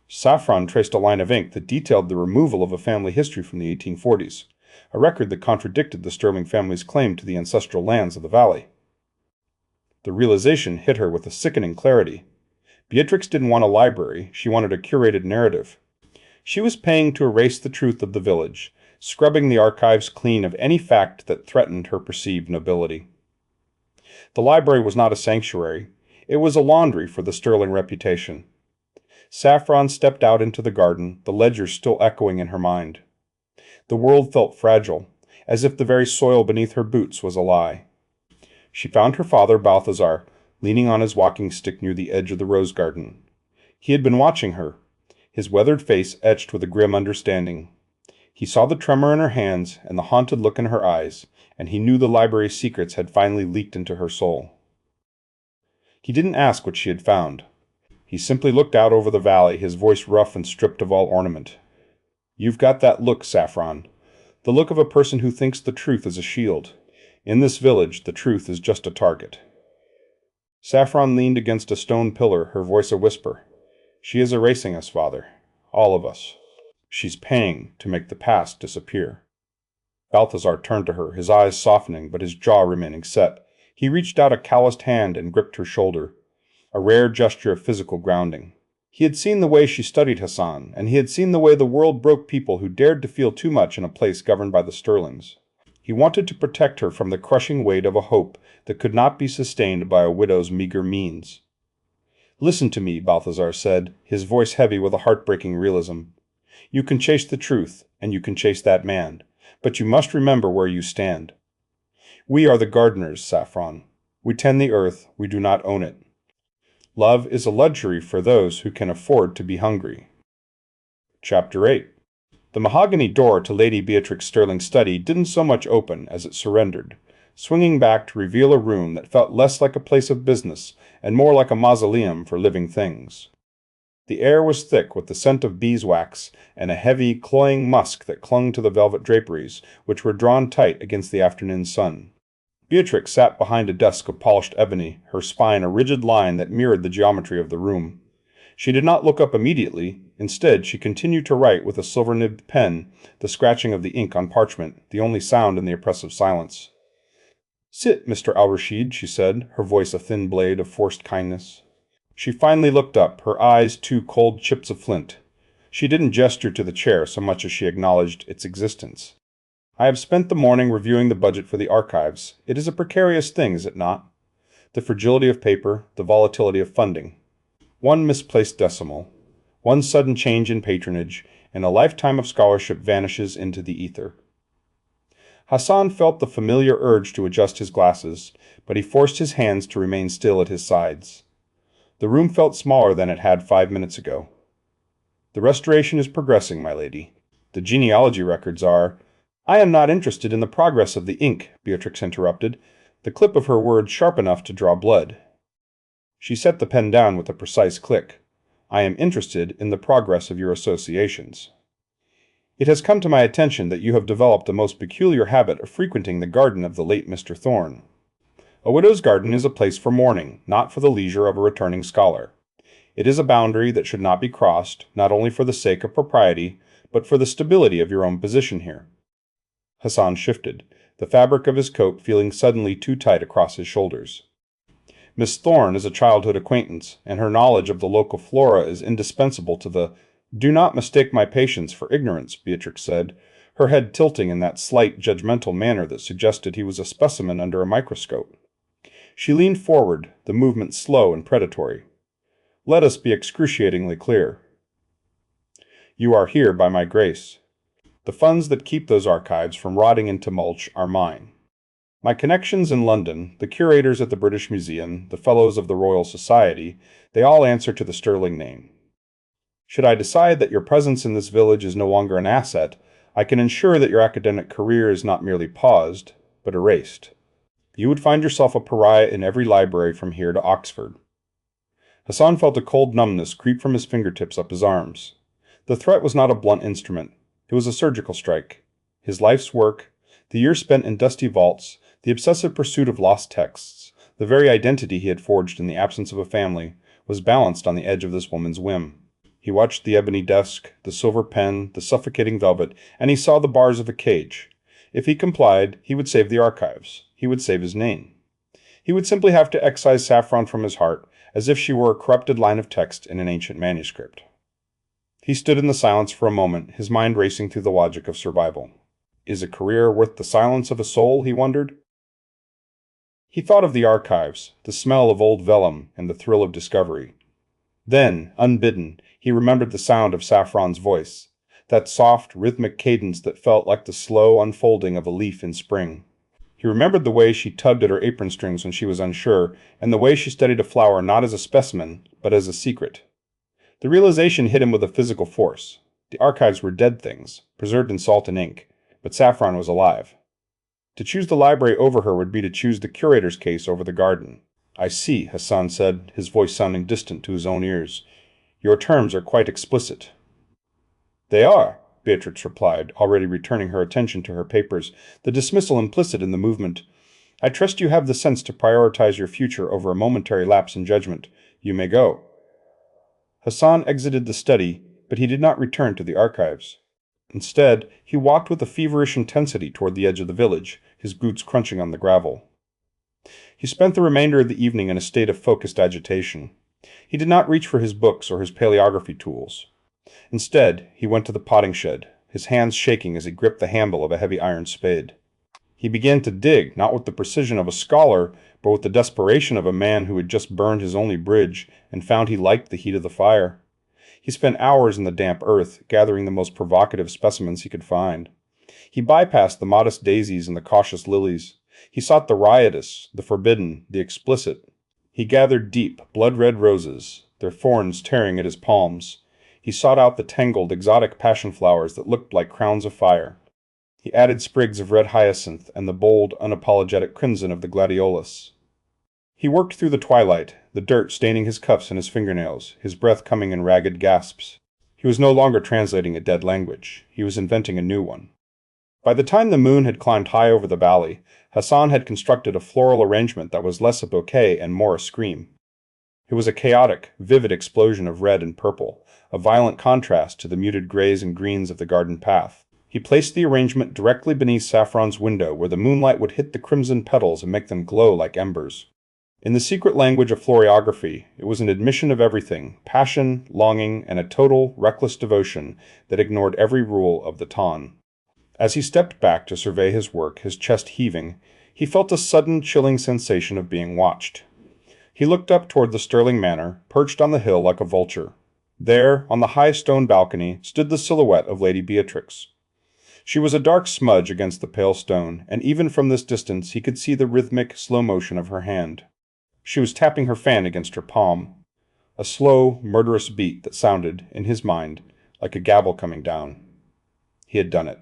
Saffron traced a line of ink that detailed the removal of a family history from the 1840s, a record that contradicted the Sterling family's claim to the ancestral lands of the valley. The realization hit her with a sickening clarity. Beatrix didn't want a library, she wanted a curated narrative. She was paying to erase the truth of the village, scrubbing the archives clean of any fact that threatened her perceived nobility. The library was not a sanctuary, it was a laundry for the Sterling reputation. Saffron stepped out into the garden, the ledgers still echoing in her mind. The world felt fragile, as if the very soil beneath her boots was a lie. She found her father, Balthazar, leaning on his walking stick near the edge of the rose garden. He had been watching her, his weathered face etched with a grim understanding. He saw the tremor in her hands and the haunted look in her eyes, and he knew the library's secrets had finally leaked into her soul. He didn't ask what she had found. He simply looked out over the valley, his voice rough and stripped of all ornament. "You've got that look, Saffron. The look of a person who thinks the truth is a shield. In this village, the truth is just a target." Saffron leaned against a stone pillar, her voice a whisper. "She is erasing us, Father. All of us. She's paying to make the past disappear." Balthazar turned to her, his eyes softening, but his jaw remaining set. He reached out a calloused hand and gripped her shoulder, a rare gesture of physical grounding. He had seen the way she studied Hassan, and he had seen the way the world broke people who dared to feel too much in a place governed by the Sterlings. He wanted to protect her from the crushing weight of a hope that could not be sustained by a widow's meager means. "Listen to me," Balthazar said, his voice heavy with a heartbreaking realism. "You can chase the truth, and you can chase that man, but you must remember where you stand. We are the gardeners, Saffron. We tend the earth, we do not own it. Love is a luxury for those who can afford to be hungry." Chapter 8. The mahogany door to Lady Beatrix Sterling's study didn't so much open as it surrendered, swinging back to reveal a room that felt less like a place of business and more like a mausoleum for living things. The air was thick with the scent of beeswax and a heavy, cloying musk that clung to the velvet draperies, which were drawn tight against the afternoon sun. Beatrix sat behind a desk of polished ebony, her spine a rigid line that mirrored the geometry of the room. She did not look up immediately. Instead, she continued to write with a silver-nibbed pen, the scratching of the ink on parchment, the only sound in the oppressive silence. "Sit, Mr. Al-Rashid," she said, her voice a thin blade of forced kindness. She finally looked up, her eyes two cold chips of flint. She didn't gesture to the chair so much as she acknowledged its existence. "I have spent the morning reviewing the budget for the archives. It is a precarious thing, is it not? The fragility of paper, the volatility of funding. One misplaced decimal, one sudden change in patronage, and a lifetime of scholarship vanishes into the ether." Hassan felt the familiar urge to adjust his glasses, but he forced his hands to remain still at his sides. The room felt smaller than it had 5 minutes ago. "The restoration is progressing, my lady. The genealogy records are—" "I am not interested in the progress of the ink," Beatrix interrupted, the clip of her words sharp enough to draw blood. She set the pen down with a precise click. "I am interested in the progress of your associations. It has come to my attention that you have developed a most peculiar habit of frequenting the garden of the late Mr. Thorne. A widow's garden is a place for mourning, not for the leisure of a returning scholar. It is a boundary that should not be crossed, not only for the sake of propriety, but for the stability of your own position here." Hassan shifted, the fabric of his coat feeling suddenly too tight across his shoulders. "Miss Thorne is a childhood acquaintance, and her knowledge of the local flora is indispensable to the—" "Do not mistake my patience for ignorance," Beatrix said, her head tilting in that slight, judgmental manner that suggested he was a specimen under a microscope. She leaned forward, the movement slow and predatory. "Let us be excruciatingly clear. You are here by my grace. The funds that keep those archives from rotting into mulch are mine. My connections in London, the curators at the British Museum, the Fellows of the Royal Society, they all answer to the sterling name. Should I decide that your presence in this village is no longer an asset, I can ensure that your academic career is not merely paused, but erased. You would find yourself a pariah in every library from here to Oxford." Hassan felt a cold numbness creep from his fingertips up his arms. The threat was not a blunt instrument. It was a surgical strike. His life's work, the years spent in dusty vaults, the obsessive pursuit of lost texts, the very identity he had forged in the absence of a family, was balanced on the edge of this woman's whim. He watched the ebony desk, the silver pen, the suffocating velvet, and he saw the bars of a cage. If he complied, he would save the archives. He would save his name. He would simply have to excise Saffron from his heart, as if she were a corrupted line of text in an ancient manuscript. He stood in the silence for a moment, his mind racing through the logic of survival. Is a career worth the silence of a soul, he wondered? He thought of the archives, the smell of old vellum, and the thrill of discovery. Then, unbidden, he remembered the sound of Saffron's voice, that soft, rhythmic cadence that felt like the slow unfolding of a leaf in spring. He remembered the way she tugged at her apron strings when she was unsure, and the way she studied a flower not as a specimen, but as a secret. The realization hit him with a physical force. The archives were dead things, preserved in salt and ink, but Saffron was alive. To choose the library over her would be to choose the curator's case over the garden. "I see," Hassan said, his voice sounding distant to his own ears. "Your terms are quite explicit." "They are," Beatrix replied, already returning her attention to her papers, the dismissal implicit in the movement. "I trust you have the sense to prioritize your future over a momentary lapse in judgment. You may go." Hassan exited the study, but he did not return to the archives. Instead, he walked with a feverish intensity toward the edge of the village, his boots crunching on the gravel. He spent the remainder of the evening in a state of focused agitation. He did not reach for his books or his paleography tools. Instead, he went to the potting shed, his hands shaking as he gripped the handle of a heavy iron spade. He began to dig, not with the precision of a scholar, but with the desperation of a man who had just burned his only bridge and found he liked the heat of the fire. He spent hours in the damp earth, gathering the most provocative specimens he could find. He bypassed the modest daisies and the cautious lilies. He sought the riotous, the forbidden, the explicit. He gathered deep, blood-red roses, their thorns tearing at his palms. He sought out the tangled, exotic passion flowers that looked like crowns of fire. He added sprigs of red hyacinth and the bold, unapologetic crimson of the gladiolus. He worked through the twilight, the dirt staining his cuffs and his fingernails, his breath coming in ragged gasps. He was no longer translating a dead language. He was inventing a new one. By the time the moon had climbed high over the valley, Hassan had constructed a floral arrangement that was less a bouquet and more a scream. It was a chaotic, vivid explosion of red and purple, a violent contrast to the muted grays and greens of the garden path. He placed the arrangement directly beneath Saffron's window, where the moonlight would hit the crimson petals and make them glow like embers. In the secret language of floriography, it was an admission of everything, passion, longing, and a total, reckless devotion that ignored every rule of the ton. As he stepped back to survey his work, his chest heaving, he felt a sudden chilling sensation of being watched. He looked up toward the Sterling Manor, perched on the hill like a vulture. There, on the high stone balcony, stood the silhouette of Lady Beatrix. She was a dark smudge against the pale stone, and even from this distance he could see the rhythmic, slow motion of her hand. She was tapping her fan against her palm, a slow, murderous beat that sounded, in his mind, like a gavel coming down. He had done it.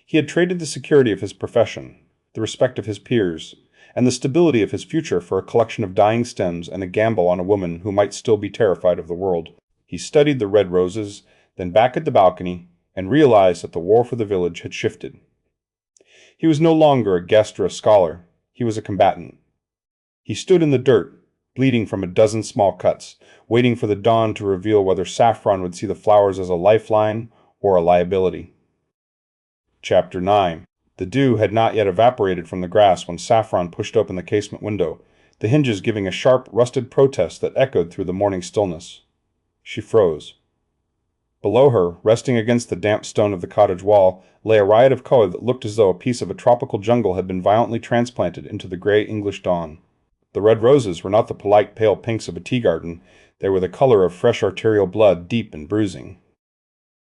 He had traded the security of his profession, the respect of his peers, and the stability of his future for a collection of dying stems and a gamble on a woman who might still be terrified of the world. He studied the red roses, then back at the balcony, and realized that the war for the village had shifted. He was no longer a guest or a scholar. He was a combatant. He stood in the dirt, bleeding from a dozen small cuts, waiting for the dawn to reveal whether Saffron would see the flowers as a lifeline or a liability. Chapter 9. The dew had not yet evaporated from the grass when Saffron pushed open the casement window, the hinges giving a sharp, rusted protest that echoed through the morning stillness. She froze. Below her, resting against the damp stone of the cottage wall, lay a riot of color that looked as though a piece of a tropical jungle had been violently transplanted into the gray English dawn. The red roses were not the polite pale pinks of a tea garden. They were the color of fresh arterial blood, deep and bruising.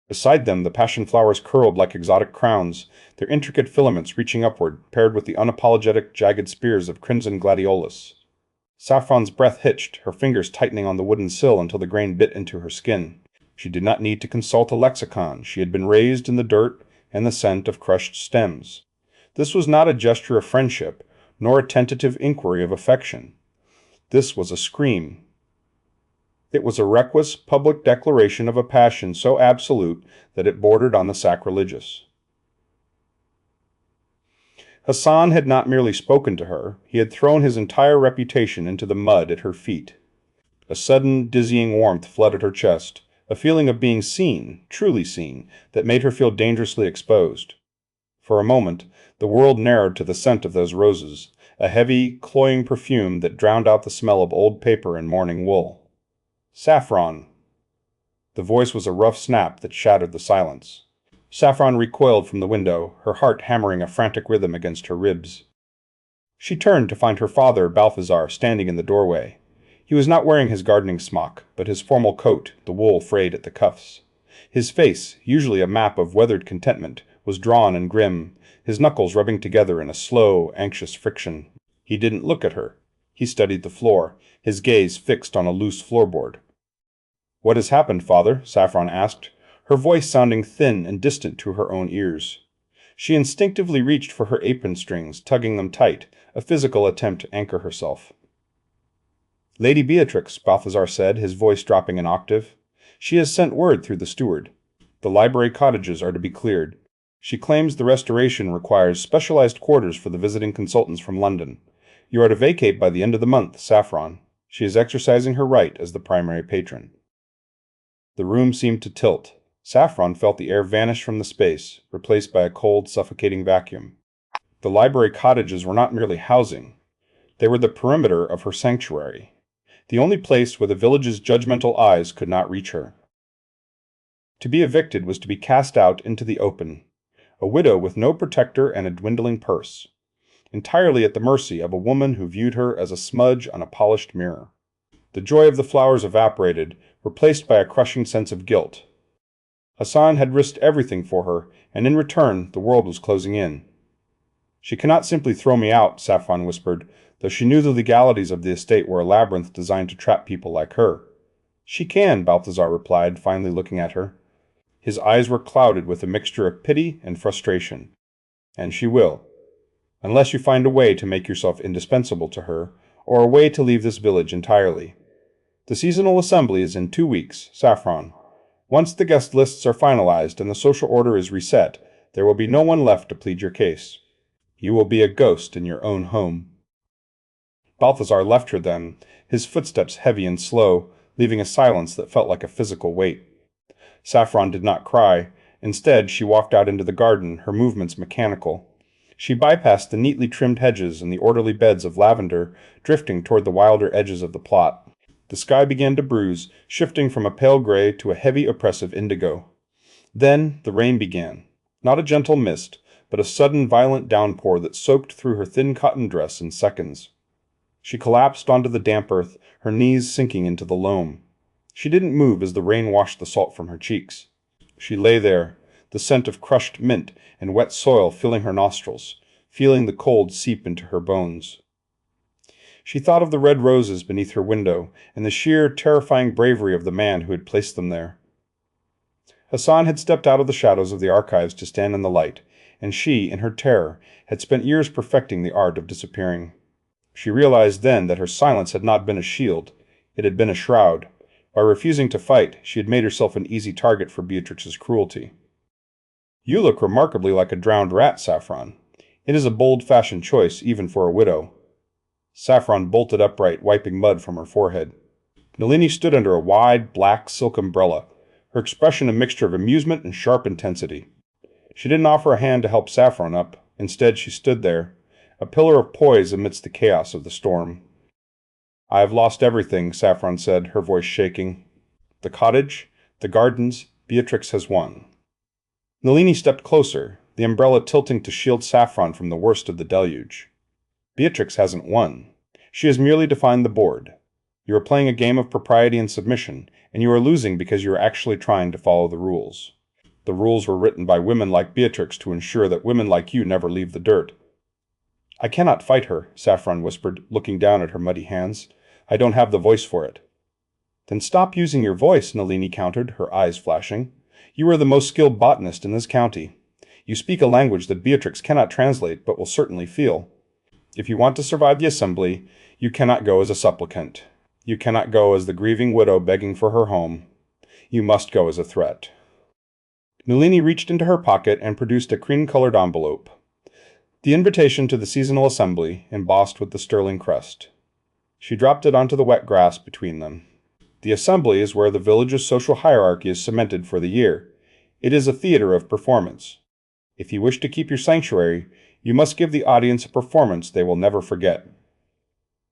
Beside them, the passion flowers curled like exotic crowns, their intricate filaments reaching upward, paired with the unapologetic, jagged spears of crimson gladiolus. Saffron's breath hitched, her fingers tightening on the wooden sill until the grain bit into her skin. She did not need to consult a lexicon. She had been raised in the dirt and the scent of crushed stems. This was not a gesture of friendship, nor a tentative inquiry of affection. This was a scream. It was a reckless, public declaration of a passion so absolute that it bordered on the sacrilegious. Hassan had not merely spoken to her, he had thrown his entire reputation into the mud at her feet. A sudden, dizzying warmth flooded her chest, a feeling of being seen, truly seen, that made her feel dangerously exposed. For a moment, the world narrowed to the scent of those roses, a heavy, cloying perfume that drowned out the smell of old paper and mourning wool. Saffron. The voice was a rough snap that shattered the silence. Saffron recoiled from the window, her heart hammering a frantic rhythm against her ribs. She turned to find her father, Balthazar, standing in the doorway. He was not wearing his gardening smock, but his formal coat, the wool frayed at the cuffs. His face, usually a map of weathered contentment, was drawn and grim, his knuckles rubbing together in a slow, anxious friction. He didn't look at her. He studied the floor, his gaze fixed on a loose floorboard. "What has happened, father?" Saffron asked, her voice sounding thin and distant to her own ears. She instinctively reached for her apron strings, tugging them tight, a physical attempt to anchor herself. "Lady Beatrix," Balthazar said, his voice dropping an octave. "She has sent word through the steward. The library cottages are to be cleared. She claims the restoration requires specialized quarters for the visiting consultants from London. You are to vacate by the end of the month, Saffron. She is exercising her right as the primary patron." The room seemed to tilt. Saffron felt the air vanish from the space, replaced by a cold, suffocating vacuum. The library cottages were not merely housing. They were the perimeter of her sanctuary, the only place where the village's judgmental eyes could not reach her. To be evicted was to be cast out into the open, a widow with no protector and a dwindling purse, entirely at the mercy of a woman who viewed her as a smudge on a polished mirror. The joy of the flowers evaporated, replaced by a crushing sense of guilt. Hassan had risked everything for her, and in return the world was closing in. "She cannot simply throw me out," Saffron whispered, though she knew the legalities of the estate were a labyrinth designed to trap people like her. "She can," Balthazar replied, finally looking at her. His eyes were clouded with a mixture of pity and frustration. "And she will. Unless you find a way to make yourself indispensable to her, or a way to leave this village entirely. The seasonal assembly is in 2 weeks, Saffron. Once the guest lists are finalized and the social order is reset, there will be no one left to plead your case. You will be a ghost in your own home." Balthazar left her then, his footsteps heavy and slow, leaving a silence that felt like a physical weight. Saffron did not cry. Instead, she walked out into the garden, her movements mechanical. She bypassed the neatly trimmed hedges and the orderly beds of lavender, drifting toward the wilder edges of the plot. The sky began to bruise, shifting from a pale gray to a heavy, oppressive indigo. Then the rain began. Not a gentle mist, but a sudden, violent downpour that soaked through her thin cotton dress in seconds. She collapsed onto the damp earth, her knees sinking into the loam. She didn't move as the rain washed the salt from her cheeks. She lay there, the scent of crushed mint and wet soil filling her nostrils, feeling the cold seep into her bones. She thought of the red roses beneath her window and the sheer, terrifying bravery of the man who had placed them there. Hassan had stepped out of the shadows of the archives to stand in the light, and she, in her terror, had spent years perfecting the art of disappearing. She realized then that her silence had not been a shield, it had been a shroud. By refusing to fight, she had made herself an easy target for Beatrix's cruelty. "You look remarkably like a drowned rat, Saffron. It is a bold-fashioned choice, even for a widow." Saffron bolted upright, wiping mud from her forehead. Nalini stood under a wide, black silk umbrella, her expression a mixture of amusement and sharp intensity. She didn't offer a hand to help Saffron up. Instead, she stood there, a pillar of poise amidst the chaos of the storm. "I have lost everything," Saffron said, her voice shaking. "The cottage, the gardens, Beatrix has won." Nalini stepped closer, the umbrella tilting to shield Saffron from the worst of the deluge. "Beatrix hasn't won. She has merely defined the board. You are playing a game of propriety and submission, and you are losing because you are actually trying to follow the rules. The rules were written by women like Beatrix to ensure that women like you never leave the dirt." "I cannot fight her," Saffron whispered, looking down at her muddy hands. "I don't have the voice for it." "Then stop using your voice," Nalini countered, her eyes flashing. "You are the most skilled botanist in this county. You speak a language that Beatrix cannot translate, but will certainly feel. If you want to survive the assembly, you cannot go as a supplicant. You cannot go as the grieving widow begging for her home. You must go as a threat." Nalini reached into her pocket and produced a cream-colored envelope. The invitation to the seasonal assembly, embossed with the sterling crest. She dropped it onto the wet grass between them. The assembly is where the village's social hierarchy is cemented for the year. It is a theater of performance. If you wish to keep your sanctuary, you must give the audience a performance they will never forget.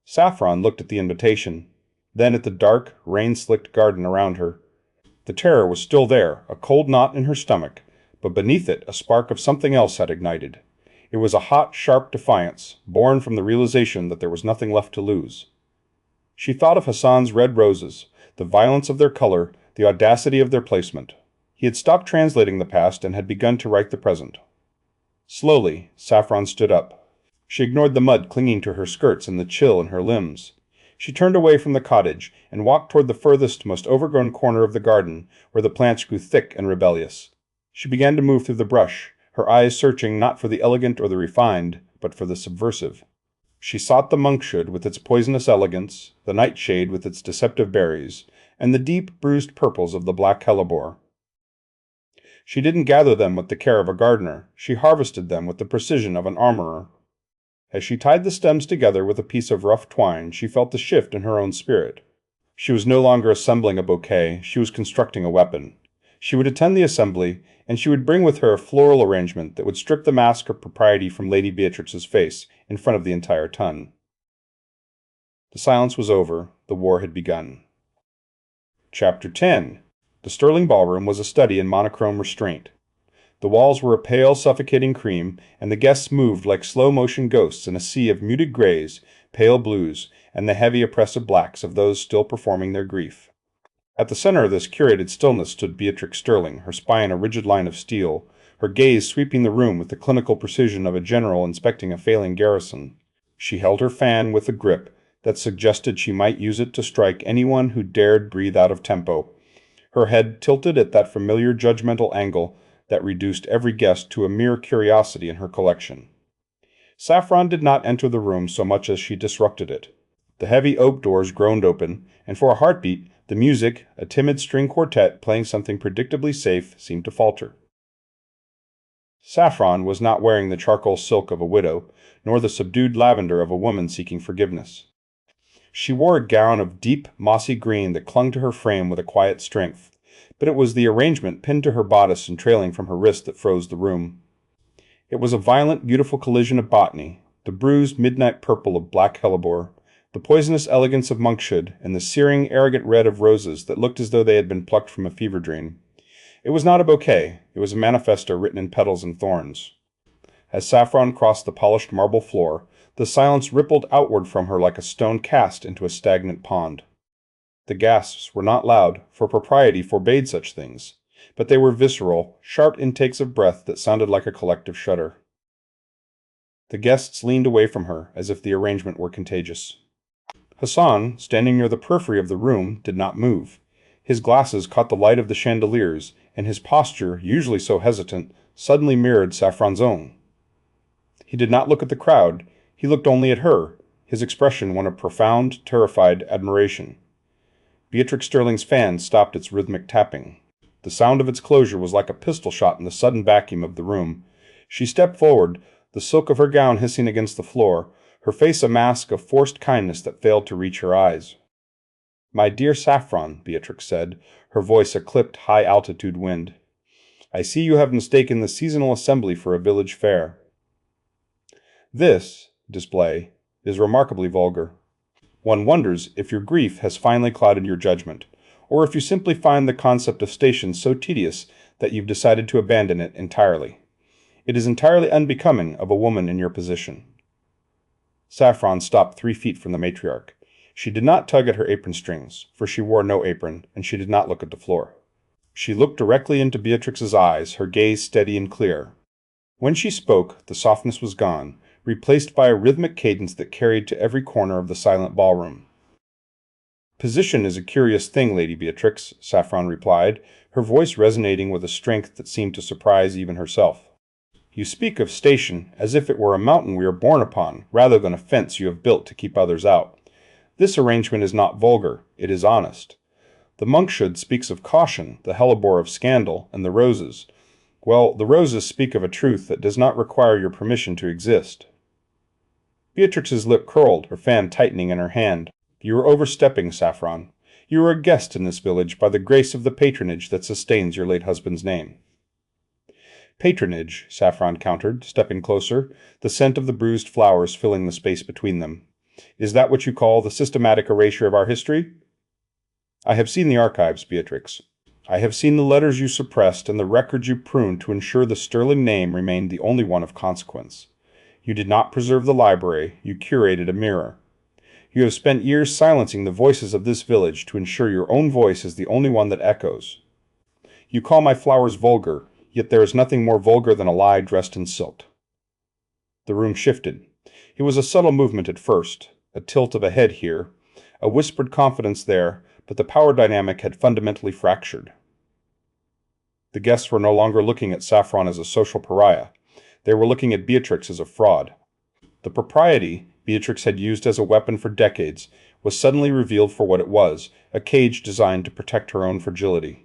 Saffron looked at the invitation, then at the dark, rain-slicked garden around her. The terror was still there, a cold knot in her stomach, but beneath it a spark of something else had ignited. It was a hot, sharp defiance, born from the realization that there was nothing left to lose. She thought of Hassan's red roses, the violence of their color, the audacity of their placement. He had stopped translating the past and had begun to write the present. Slowly, Saffron stood up. She ignored the mud clinging to her skirts and the chill in her limbs. She turned away from the cottage and walked toward the furthest, most overgrown corner of the garden, where the plants grew thick and rebellious. She began to move through the brush, her eyes searching not for the elegant or the refined, but for the subversive. She sought the monkshood with its poisonous elegance, the nightshade with its deceptive berries, and the deep, bruised purples of the black hellebore. She didn't gather them with the care of a gardener. She harvested them with the precision of an armorer. As she tied the stems together with a piece of rough twine, she felt the shift in her own spirit. She was no longer assembling a bouquet, she was constructing a weapon. She would attend the assembly, and she would bring with her a floral arrangement that would strip the mask of propriety from Lady Beatrix's face in front of the entire ton. The silence was over. The war had begun. Chapter 10. The Sterling Ballroom was a study in monochrome restraint. The walls were a pale, suffocating cream, and the guests moved like slow-motion ghosts in a sea of muted grays, pale blues, and the heavy, oppressive blacks of those still performing their grief. At the center of this curated stillness stood Beatrix Sterling, her spine a rigid line of steel, her gaze sweeping the room with the clinical precision of a general inspecting a failing garrison. She held her fan with a grip that suggested she might use it to strike anyone who dared breathe out of tempo, her head tilted at that familiar judgmental angle that reduced every guest to a mere curiosity in her collection. Saffron did not enter the room so much as she disrupted it. The heavy oak doors groaned open, and for a heartbeat, the music, a timid string quartet playing something predictably safe, seemed to falter. Saffron was not wearing the charcoal silk of a widow, nor the subdued lavender of a woman seeking forgiveness. She wore a gown of deep, mossy green that clung to her frame with a quiet strength, but it was the arrangement pinned to her bodice and trailing from her wrist that froze the room. It was a violent, beautiful collision of botany, the bruised midnight purple of black hellebore, the poisonous elegance of monkshood, and the searing, arrogant red of roses that looked as though they had been plucked from a fever dream. It was not a bouquet, it was a manifesto written in petals and thorns. As Saffron crossed the polished marble floor, the silence rippled outward from her like a stone cast into a stagnant pond. The gasps were not loud, for propriety forbade such things, but they were visceral, sharp intakes of breath that sounded like a collective shudder. The guests leaned away from her, as if the arrangement were contagious. Hassan, standing near the periphery of the room, did not move. His glasses caught the light of the chandeliers, and his posture, usually so hesitant, suddenly mirrored Saffron's own. He did not look at the crowd, he looked only at her, his expression one of profound, terrified admiration. Beatrix Sterling's fan stopped its rhythmic tapping. The sound of its closure was like a pistol shot in the sudden vacuum of the room. She stepped forward, the silk of her gown hissing against the floor, her face a mask of forced kindness that failed to reach her eyes. "My dear Saffron," Beatrix said, her voice a clipped, high-altitude wind, "I see you have mistaken the seasonal assembly for a village fair. This display is remarkably vulgar. One wonders if your grief has finally clouded your judgment, or if you simply find the concept of station so tedious that you've decided to abandon it entirely. It is entirely unbecoming of a woman in your position." Saffron stopped 3 feet from the matriarch. She did not tug at her apron strings, for she wore no apron, and she did not look at the floor. She looked directly into Beatrix's eyes, her gaze steady and clear. When she spoke, the softness was gone, replaced by a rhythmic cadence that carried to every corner of the silent ballroom. "Position is a curious thing, Lady Beatrix," Saffron replied, her voice resonating with a strength that seemed to surprise even herself. "You speak of station as if it were a mountain we are born upon, rather than a fence you have built to keep others out. This arrangement is not vulgar, it is honest. The monkshood speaks of caution, the hellebore of scandal, and the roses. Well, the roses speak of a truth that does not require your permission to exist." Beatrix's lip curled, her fan tightening in her hand. "You are overstepping, Saffron. You are a guest in this village by the grace of the patronage that sustains your late husband's name." "Patronage," Saffron countered, stepping closer, the scent of the bruised flowers filling the space between them. "Is that what you call the systematic erasure of our history?" "I have seen the archives, Beatrix. I have seen the letters you suppressed and the records you pruned to ensure the Sterling name remained the only one of consequence. You did not preserve the library, you curated a mirror. You have spent years silencing the voices of this village to ensure your own voice is the only one that echoes. You call my flowers vulgar, yet there is nothing more vulgar than a lie dressed in silk." The room shifted. It was a subtle movement at first, a tilt of a head here, a whispered confidence there, but the power dynamic had fundamentally fractured. The guests were no longer looking at Saffron as a social pariah. They were looking at Beatrix as a fraud. The propriety Beatrix had used as a weapon for decades was suddenly revealed for what it was, a cage designed to protect her own fragility.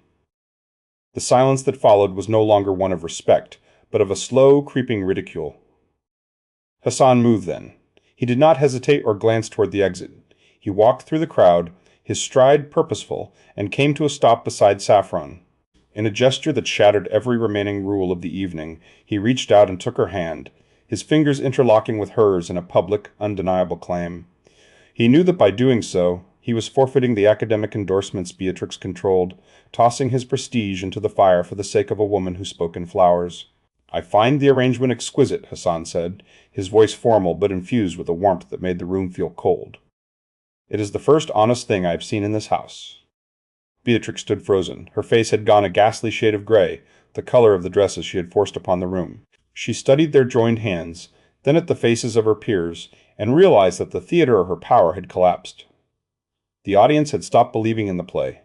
The silence that followed was no longer one of respect, but of a slow, creeping ridicule. Hassan moved then. He did not hesitate or glance toward the exit. He walked through the crowd, his stride purposeful, and came to a stop beside Saffron. In a gesture that shattered every remaining rule of the evening, he reached out and took her hand, his fingers interlocking with hers in a public, undeniable claim. He knew that by doing so, he was forfeiting the academic endorsements Beatrix controlled, tossing his prestige into the fire for the sake of a woman who spoke in flowers. "I find the arrangement exquisite," Hassan said, his voice formal but infused with a warmth that made the room feel cold. "It is the first honest thing I have seen in this house." Beatrix stood frozen. Her face had gone a ghastly shade of gray, the color of the dresses she had forced upon the room. She studied their joined hands, then at the faces of her peers, and realized that the theater of her power had collapsed. The audience had stopped believing in the play.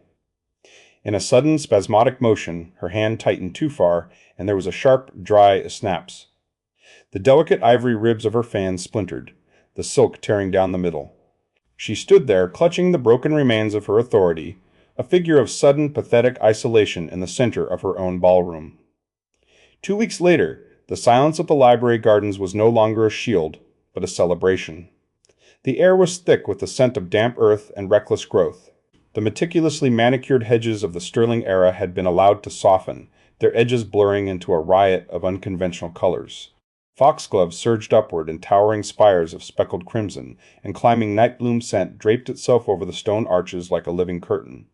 In a sudden, spasmodic motion, her hand tightened too far, and there was a sharp, dry snaps. The delicate ivory ribs of her fan splintered, the silk tearing down the middle. She stood there, clutching the broken remains of her authority, a figure of sudden, pathetic isolation in the center of her own ballroom. 2 weeks later, the silence of the library gardens was no longer a shield, but a celebration. The air was thick with the scent of damp earth and reckless growth. The meticulously manicured hedges of the Sterling era had been allowed to soften, their edges blurring into a riot of unconventional colors. Foxgloves surged upward in towering spires of speckled crimson, and climbing nightbloom scent draped itself over the stone arches like a living curtain.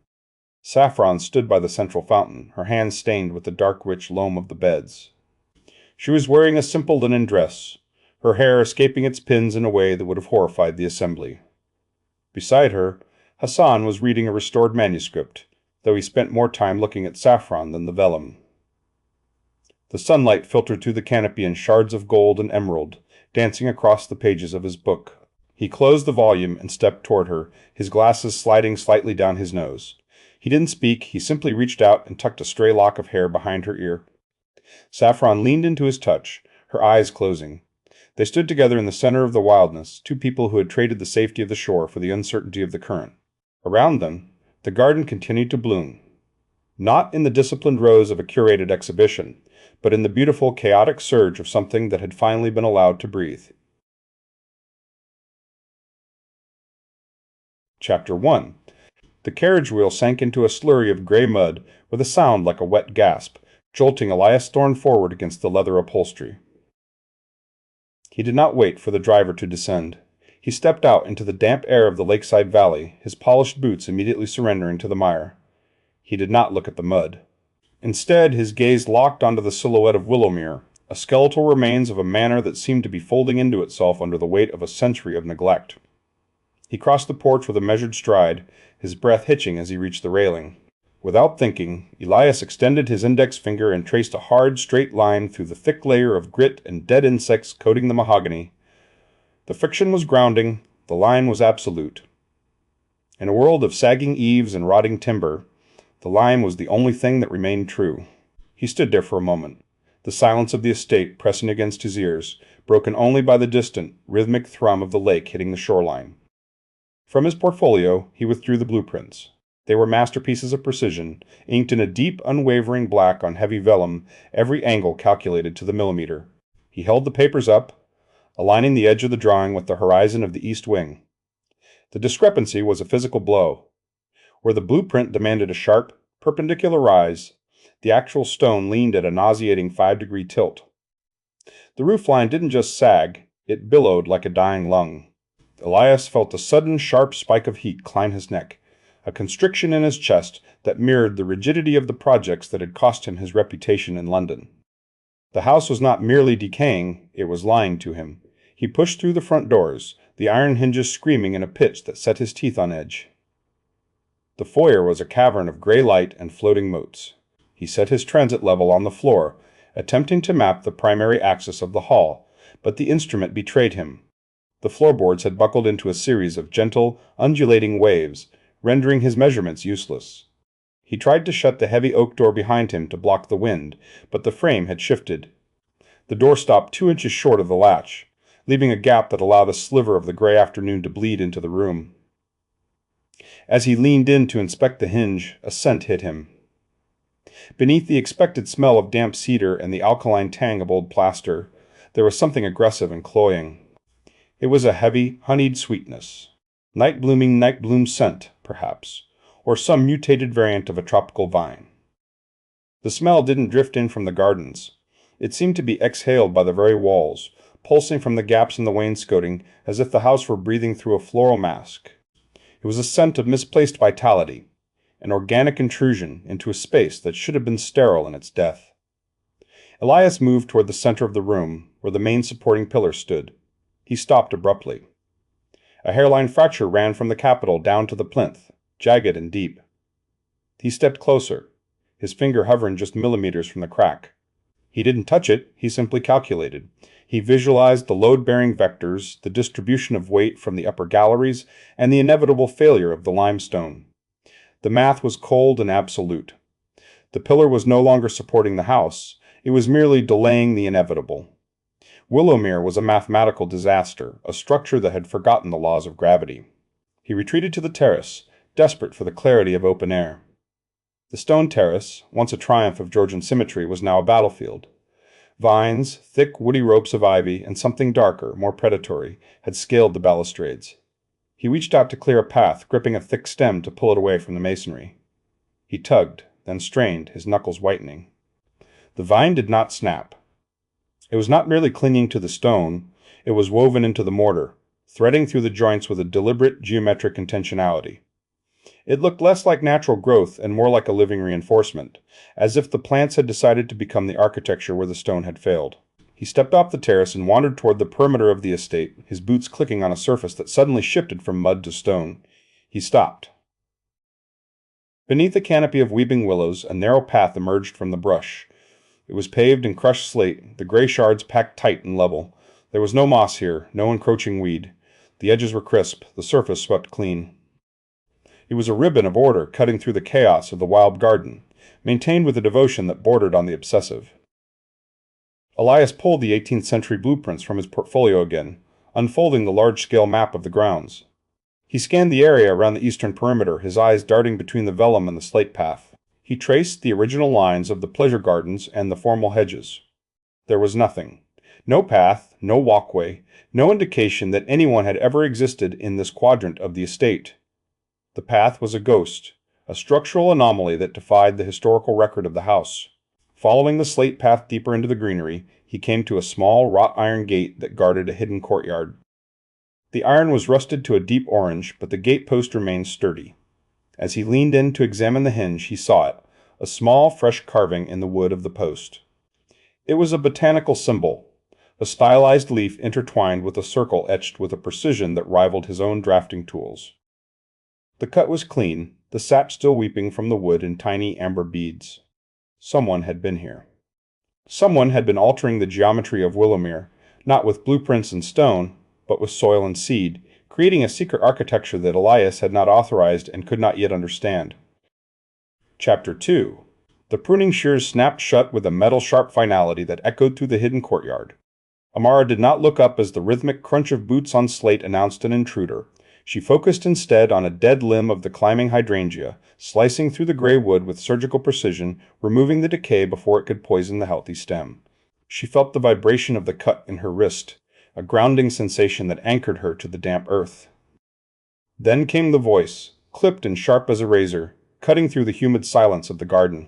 Saffron stood by the central fountain, her hands stained with the dark rich loam of the beds. She was wearing a simple linen dress, her hair escaping its pins in a way that would have horrified the assembly. Beside her, Hassan was reading a restored manuscript, though he spent more time looking at Saffron than the vellum. The sunlight filtered through the canopy in shards of gold and emerald, dancing across the pages of his book. He closed the volume and stepped toward her, his glasses sliding slightly down his nose. He didn't speak, he simply reached out and tucked a stray lock of hair behind her ear. Saffron leaned into his touch, her eyes closing. They stood together in the center of the wildness, two people who had traded the safety of the shore for the uncertainty of the current. Around them, the garden continued to bloom. Not in the disciplined rows of a curated exhibition, but in the beautiful, chaotic surge of something that had finally been allowed to breathe. Chapter 1. The carriage wheel sank into a slurry of gray mud with a sound like a wet gasp, jolting Elias Thorne forward against the leather upholstery. He did not wait for the driver to descend. He stepped out into the damp air of the lakeside valley, his polished boots immediately surrendering to the mire. He did not look at the mud. Instead, his gaze locked onto the silhouette of Willowmere, a skeletal remains of a manor that seemed to be folding into itself under the weight of a century of neglect. He crossed the porch with a measured stride, his breath hitching as he reached the railing. Without thinking, Elias extended his index finger and traced a hard, straight line through the thick layer of grit and dead insects coating the mahogany. The friction was grounding, the line was absolute. In a world of sagging eaves and rotting timber, the line was the only thing that remained true. He stood there for a moment, the silence of the estate pressing against his ears, broken only by the distant, rhythmic thrum of the lake hitting the shoreline. From his portfolio, he withdrew the blueprints. They were masterpieces of precision, inked in a deep, unwavering black on heavy vellum, every angle calculated to the millimeter. He held the papers up, aligning the edge of the drawing with the horizon of the east wing. The discrepancy was a physical blow. Where the blueprint demanded a sharp, perpendicular rise, the actual stone leaned at a nauseating 5-degree tilt. The roofline didn't just sag, it billowed like a dying lung. Elias felt a sudden, sharp spike of heat climb his neck, a constriction in his chest that mirrored the rigidity of the projects that had cost him his reputation in London. The house was not merely decaying, it was lying to him. He pushed through the front doors, the iron hinges screaming in a pitch that set his teeth on edge. The foyer was a cavern of gray light and floating motes. He set his transit level on the floor, attempting to map the primary axis of the hall, but the instrument betrayed him. The floorboards had buckled into a series of gentle, undulating waves, rendering his measurements useless. He tried to shut the heavy oak door behind him to block the wind, but the frame had shifted. The door stopped 2 inches short of the latch, leaving a gap that allowed a sliver of the gray afternoon to bleed into the room. As he leaned in to inspect the hinge, a scent hit him. Beneath the expected smell of damp cedar and the alkaline tang of old plaster, there was something aggressive and cloying. It was a heavy, honeyed sweetness. Night-blooming night-bloom scent, perhaps, or some mutated variant of a tropical vine. The smell didn't drift in from the gardens. It seemed to be exhaled by the very walls, pulsing from the gaps in the wainscoting as if the house were breathing through a floral mask. It was a scent of misplaced vitality, an organic intrusion into a space that should have been sterile in its death. Elias moved toward the center of the room, where the main supporting pillar stood. He stopped abruptly. A hairline fracture ran from the capital down to the plinth, jagged and deep. He stepped closer, his finger hovering just millimeters from the crack. He didn't touch it, he simply calculated. He visualized the load-bearing vectors, the distribution of weight from the upper galleries, and the inevitable failure of the limestone. The math was cold and absolute. The pillar was no longer supporting the house, it was merely delaying the inevitable. Willowmere was a mathematical disaster, a structure that had forgotten the laws of gravity. He retreated to the terrace, desperate for the clarity of open air. The stone terrace, once a triumph of Georgian symmetry, was now a battlefield. Vines, thick woody ropes of ivy, and something darker, more predatory, had scaled the balustrades. He reached out to clear a path, gripping a thick stem to pull it away from the masonry. He tugged, then strained, his knuckles whitening. The vine did not snap. It was not merely clinging to the stone, it was woven into the mortar, threading through the joints with a deliberate geometric intentionality. It looked less like natural growth and more like a living reinforcement, as if the plants had decided to become the architecture where the stone had failed. He stepped off the terrace and wandered toward the perimeter of the estate, his boots clicking on a surface that suddenly shifted from mud to stone. He stopped. Beneath a canopy of weeping willows, a narrow path emerged from the brush. It was paved in crushed slate, the gray shards packed tight and level. There was no moss here, no encroaching weed. The edges were crisp, the surface swept clean. It was a ribbon of order cutting through the chaos of the wild garden, maintained with a devotion that bordered on the obsessive. Elias pulled the 18th century blueprints from his portfolio again, unfolding the large-scale map of the grounds. He scanned the area around the eastern perimeter, his eyes darting between the vellum and the slate path. He traced the original lines of the pleasure gardens and the formal hedges. There was nothing. No path, no walkway, no indication that anyone had ever existed in this quadrant of the estate. The path was a ghost, a structural anomaly that defied the historical record of the house. Following the slate path deeper into the greenery, he came to a small wrought iron gate that guarded a hidden courtyard. The iron was rusted to a deep orange, but the gate post remained sturdy. As he leaned in to examine the hinge, he saw it, a small, fresh carving in the wood of the post. It was a botanical symbol, a stylized leaf intertwined with a circle etched with a precision that rivaled his own drafting tools. The cut was clean, the sap still weeping from the wood in tiny amber beads. Someone had been here. Someone had been altering the geometry of Willowmere, not with blueprints and stone, but with soil and seed, creating a secret architecture that Elias had not authorized and could not yet understand. Chapter 2. The pruning shears snapped shut with a metal-sharp finality that echoed through the hidden courtyard. Amara did not look up as the rhythmic crunch of boots on slate announced an intruder. She focused instead on a dead limb of the climbing hydrangea, slicing through the gray wood with surgical precision, removing the decay before it could poison the healthy stem. She felt the vibration of the cut in her wrist, a grounding sensation that anchored her to the damp earth. Then came the voice, clipped and sharp as a razor, cutting through the humid silence of the garden.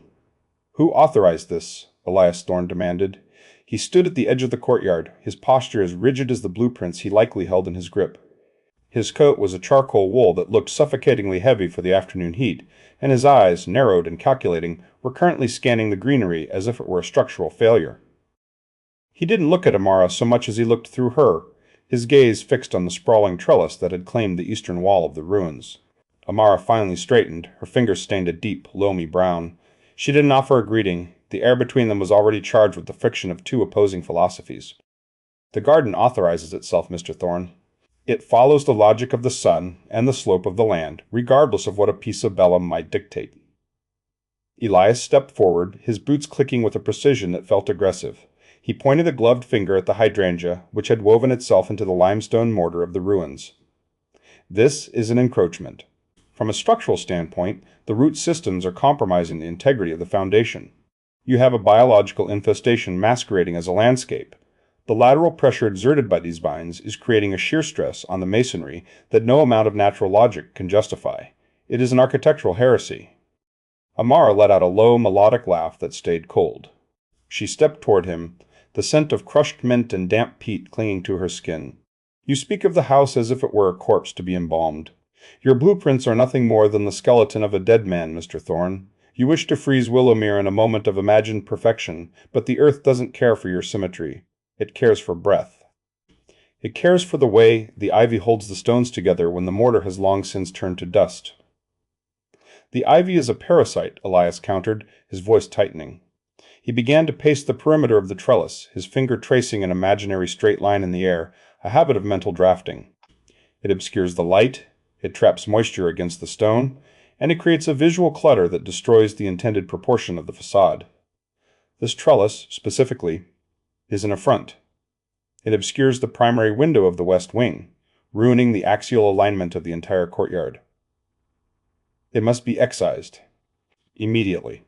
"Who authorized this?" Elias Thorne demanded. He stood at the edge of the courtyard, his posture as rigid as the blueprints he likely held in his grip. His coat was a charcoal wool that looked suffocatingly heavy for the afternoon heat, and his eyes, narrowed and calculating, were currently scanning the greenery as if it were a structural failure. He didn't look at Amara so much as he looked through her, his gaze fixed on the sprawling trellis that had claimed the eastern wall of the ruins. Amara finally straightened, her fingers stained a deep, loamy brown. She didn't offer a greeting. The air between them was already charged with the friction of two opposing philosophies. "The garden authorizes itself, Mr. Thorne. It follows the logic of the sun and the slope of the land, regardless of what a piece of vellum might dictate." Elias stepped forward, his boots clicking with a precision that felt aggressive. He pointed a gloved finger at the hydrangea, which had woven itself into the limestone mortar of the ruins. "This is an encroachment. From a structural standpoint, the root systems are compromising the integrity of the foundation. You have a biological infestation masquerading as a landscape. The lateral pressure exerted by these vines is creating a shear stress on the masonry that no amount of natural logic can justify. It is an architectural heresy." Amara let out a low, melodic laugh that stayed cold. She stepped toward him, the scent of crushed mint and damp peat clinging to her skin. "You speak of the house as if it were a corpse to be embalmed. Your blueprints are nothing more than the skeleton of a dead man, Mr. Thorne. You wish to freeze Willowmere in a moment of imagined perfection, but the earth doesn't care for your symmetry. It cares for breath. It cares for the way the ivy holds the stones together when the mortar has long since turned to dust." "The ivy is a parasite," Elias countered, his voice tightening. He began to pace the perimeter of the trellis, his finger tracing an imaginary straight line in the air, a habit of mental drafting. "It obscures the light, it traps moisture against the stone, and it creates a visual clutter that destroys the intended proportion of the facade. This trellis, specifically, is an affront. It obscures the primary window of the west wing, ruining the axial alignment of the entire courtyard. It must be excised. Immediately."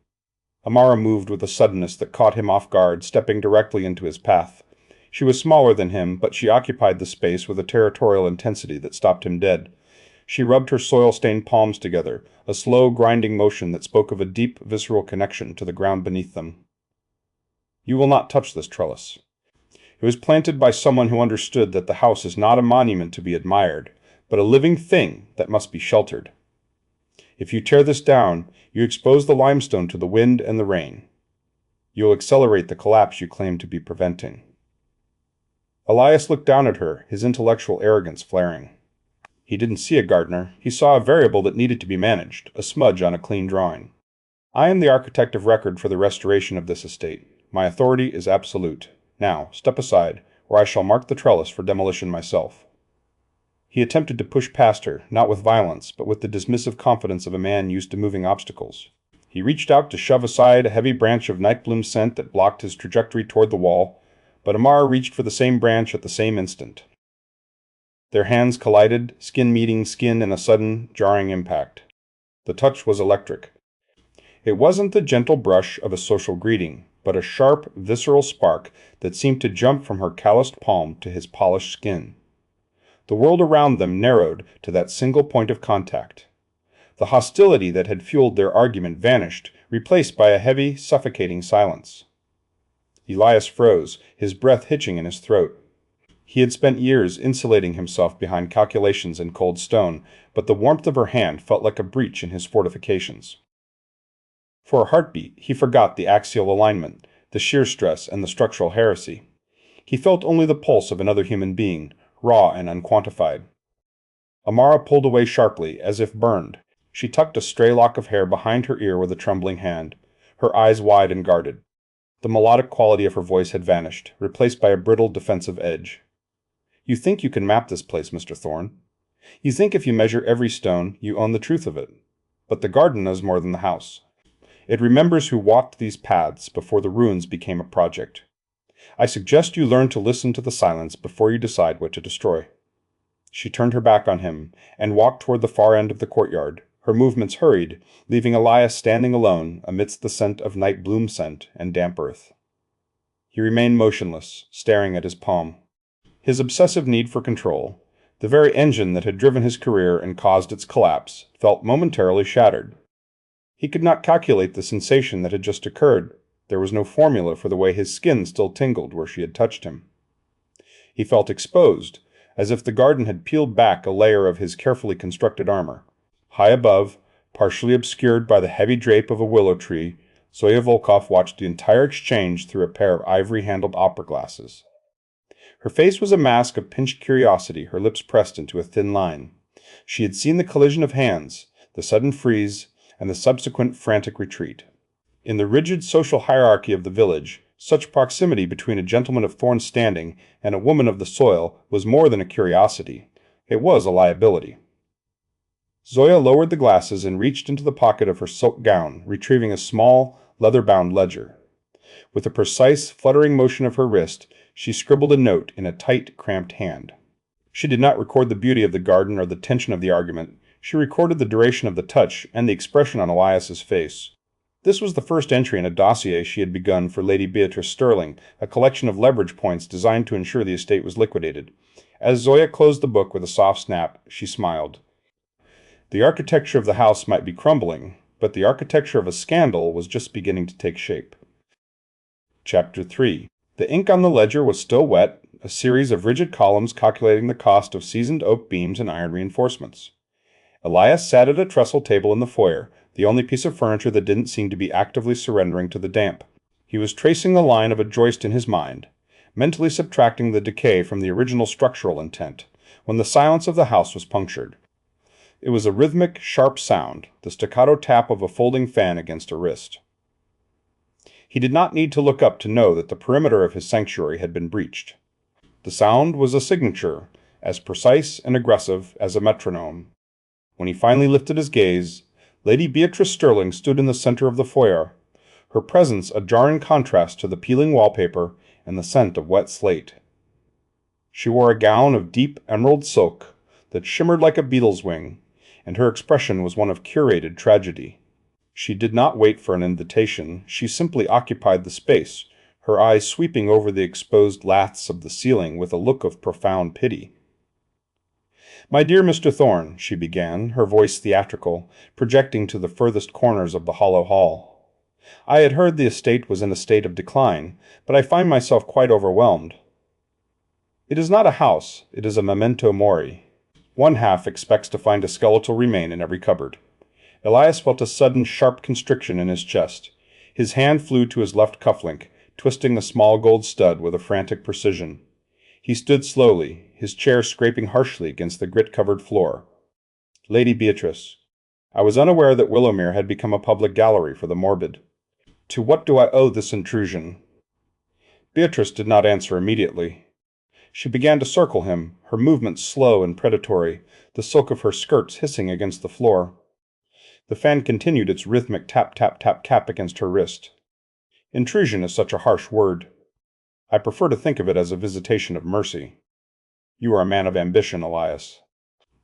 Amara moved with a suddenness that caught him off guard, stepping directly into his path. She was smaller than him, but she occupied the space with a territorial intensity that stopped him dead. She rubbed her soil-stained palms together, a slow, grinding motion that spoke of a deep, visceral connection to the ground beneath them. "You will not touch this trellis. It was planted by someone who understood that the house is not a monument to be admired, but a living thing that must be sheltered. If you tear this down, you expose the limestone to the wind and the rain. You will accelerate the collapse you claim to be preventing." Elias looked down at her, his intellectual arrogance flaring. He didn't see a gardener. He saw a variable that needed to be managed, a smudge on a clean drawing. "I am the architect of record for the restoration of this estate. My authority is absolute. Now, step aside, or I shall mark the trellis for demolition myself." He attempted to push past her, not with violence, but with the dismissive confidence of a man used to moving obstacles. He reached out to shove aside a heavy branch of nightbloom scent that blocked his trajectory toward the wall, but Amara reached for the same branch at the same instant. Their hands collided, skin meeting skin in a sudden, jarring impact. The touch was electric. It wasn't the gentle brush of a social greeting, but a sharp, visceral spark that seemed to jump from her calloused palm to his polished skin. The world around them narrowed to that single point of contact. The hostility that had fueled their argument vanished, replaced by a heavy, suffocating silence. Elias froze, his breath hitching in his throat. He had spent years insulating himself behind calculations in cold stone, but the warmth of her hand felt like a breach in his fortifications. For a heartbeat, he forgot the axial alignment, the shear stress, and the structural heresy. He felt only the pulse of another human being, raw and unquantified. Amara pulled away sharply, as if burned. She tucked a stray lock of hair behind her ear with a trembling hand, her eyes wide and guarded. The melodic quality of her voice had vanished, replaced by a brittle, defensive edge. "You think you can map this place, Mr. Thorne. You think if you measure every stone, you own the truth of it. But the garden knows more than the house. It remembers who walked these paths before the ruins became a project. I suggest you learn to listen to the silence before you decide what to destroy." She turned her back on him and walked toward the far end of the courtyard, her movements hurried, leaving Elias standing alone amidst the scent of night bloom scent and damp earth. He remained motionless, staring at his palm. His obsessive need for control, the very engine that had driven his career and caused its collapse, felt momentarily shattered. He could not calculate the sensation that had just occurred. There was no formula for the way his skin still tingled where she had touched him. He felt exposed, as if the garden had peeled back a layer of his carefully constructed armor. High above, partially obscured by the heavy drape of a willow tree, Zoya Volkov watched the entire exchange through a pair of ivory-handled opera glasses. Her face was a mask of pinched curiosity, her lips pressed into a thin line. She had seen the collision of hands, the sudden freeze, and the subsequent frantic retreat. In the rigid social hierarchy of the village, such proximity between a gentleman of Thorne's standing and a woman of the soil was more than a curiosity. It was a liability. Zoya lowered the glasses and reached into the pocket of her silk gown, retrieving a small, leather-bound ledger. With a precise, fluttering motion of her wrist, she scribbled a note in a tight, cramped hand. She did not record the beauty of the garden or the tension of the argument. She recorded the duration of the touch and the expression on Elias's face. This was the first entry in a dossier she had begun for Lady Beatrice Sterling, a collection of leverage points designed to ensure the estate was liquidated. As Zoya closed the book with a soft snap, she smiled. The architecture of the house might be crumbling, but the architecture of a scandal was just beginning to take shape. Chapter 3. The ink on the ledger was still wet, a series of rigid columns calculating the cost of seasoned oak beams and iron reinforcements. Elias sat at a trestle table in the foyer, the only piece of furniture that didn't seem to be actively surrendering to the damp. He was tracing the line of a joist in his mind, mentally subtracting the decay from the original structural intent, when the silence of the house was punctured. It was a rhythmic, sharp sound, the staccato tap of a folding fan against a wrist. He did not need to look up to know that the perimeter of his sanctuary had been breached. The sound was a signature, as precise and aggressive as a metronome. When he finally lifted his gaze, Lady Beatrice Sterling stood in the center of the foyer, her presence a jarring contrast to the peeling wallpaper and the scent of wet slate. She wore a gown of deep emerald silk that shimmered like a beetle's wing, and her expression was one of curated tragedy. She did not wait for an invitation, she simply occupied the space, her eyes sweeping over the exposed laths of the ceiling with a look of profound pity. "My dear Mr. Thorne," she began, her voice theatrical, projecting to the furthest corners of the hollow hall. "I had heard the estate was in a state of decline, but I find myself quite overwhelmed. It is not a house, it is a memento mori. One half expects to find a skeletal remain in every cupboard." Elias felt a sudden sharp constriction in his chest. His hand flew to his left cufflink, twisting the small gold stud with a frantic precision. He stood slowly, his chair scraping harshly against the grit-covered floor. "Lady Beatrice, I was unaware that Willowmere had become a public gallery for the morbid. To what do I owe this intrusion?" Beatrice did not answer immediately. She began to circle him, her movements slow and predatory, the silk of her skirts hissing against the floor. The fan continued its rhythmic tap-tap-tap-tap against her wrist. Intrusion is such a harsh word. I prefer to think of it as a visitation of mercy. You are a man of ambition, Elias.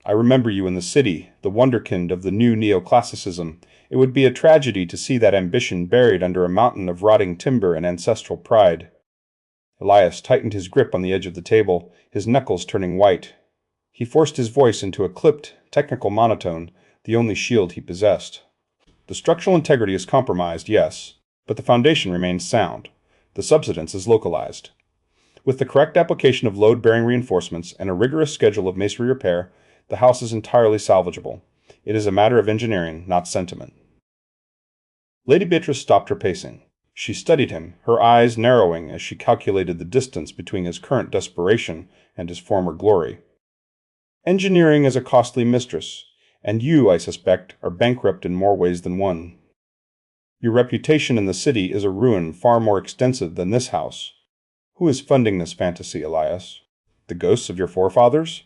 I remember you in the city, the wonderkind of the new neoclassicism. It would be a tragedy to see that ambition buried under a mountain of rotting timber and ancestral pride. Elias tightened his grip on the edge of the table, his knuckles turning white. He forced his voice into a clipped, technical monotone, the only shield he possessed. The structural integrity is compromised, yes, but the foundation remains sound. The subsidence is localized. With the correct application of load-bearing reinforcements and a rigorous schedule of masonry repair, the house is entirely salvageable. It is a matter of engineering, not sentiment. Lady Beatrice stopped her pacing. She studied him, her eyes narrowing as she calculated the distance between his current desperation and his former glory. Engineering is a costly mistress, and you, I suspect, are bankrupt in more ways than one. Your reputation in the city is a ruin far more extensive than this house. Who is funding this fantasy, Elias? The ghosts of your forefathers?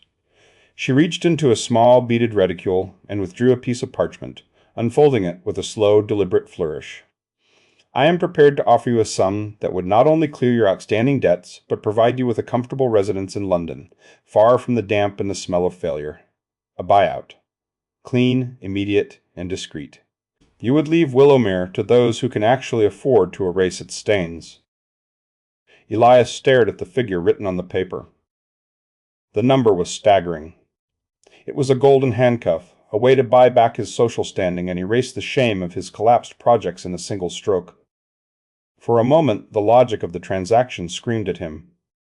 She reached into a small beaded reticule and withdrew a piece of parchment, unfolding it with a slow, deliberate flourish. I am prepared to offer you a sum that would not only clear your outstanding debts, but provide you with a comfortable residence in London, far from the damp and the smell of failure. A buyout. Clean, immediate, and discreet. You would leave Willowmere to those who can actually afford to erase its stains. Elias stared at the figure written on the paper. The number was staggering. It was a golden handcuff, a way to buy back his social standing and erase the shame of his collapsed projects in a single stroke. For a moment, the logic of the transaction screamed at him.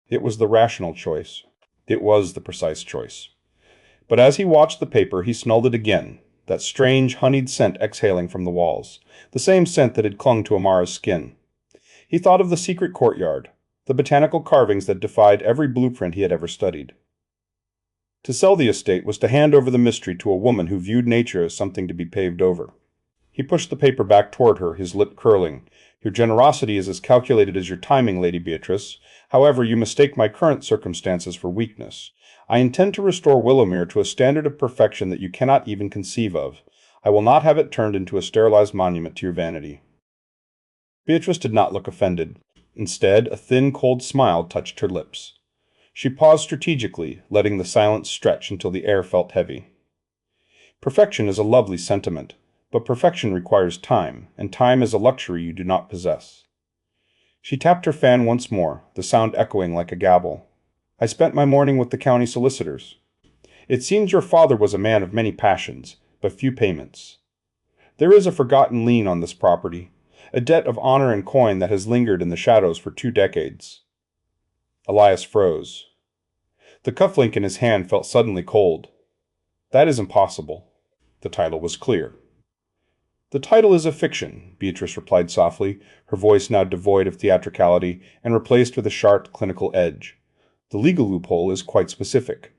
It was the rational choice. It was the precise choice. But as he watched the paper, he smelled it again, that strange, honeyed scent exhaling from the walls, the same scent that had clung to Amara's skin. He thought of the secret courtyard, the botanical carvings that defied every blueprint he had ever studied. To sell the estate was to hand over the mystery to a woman who viewed nature as something to be paved over. He pushed the paper back toward her, his lip curling. Your generosity is as calculated as your timing, Lady Beatrice. However, you mistake my current circumstances for weakness. I intend to restore Willowmere to a standard of perfection that you cannot even conceive of. I will not have it turned into a sterilized monument to your vanity. Beatrice did not look offended. Instead, a thin, cold smile touched her lips. She paused strategically, letting the silence stretch until the air felt heavy. Perfection is a lovely sentiment, but perfection requires time, and time is a luxury you do not possess. She tapped her fan once more, the sound echoing like a gabble. I spent my morning with the county solicitors. It seems your father was a man of many passions, but few payments. There is a forgotten lien on this property, a debt of honor and coin that has lingered in the shadows for 2 decades. Elias froze. The cufflink in his hand felt suddenly cold. That is impossible. The title was clear. The title is a fiction, Beatrice replied softly, her voice now devoid of theatricality and replaced with a sharp, clinical edge. The legal loophole is quite specific.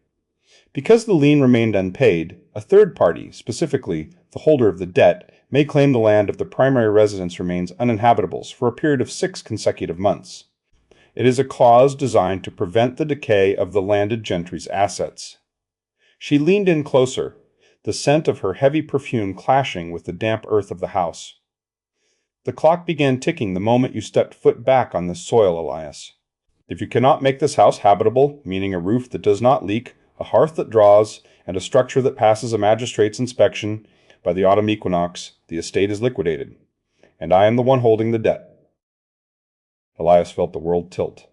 Because the lien remained unpaid, a third party, specifically the holder of the debt, may claim the land if the primary residence remains uninhabitable for a period of 6 consecutive months. It is a clause designed to prevent the decay of the landed gentry's assets. She leaned in closer, the scent of her heavy perfume clashing with the damp earth of the house. The clock began ticking the moment you stepped foot back on this soil, Elias. If you cannot make this house habitable, meaning a roof that does not leak, a hearth that draws, and a structure that passes a magistrate's inspection, by the autumn equinox, the estate is liquidated, and I am the one holding the debt. Elias felt the world tilt.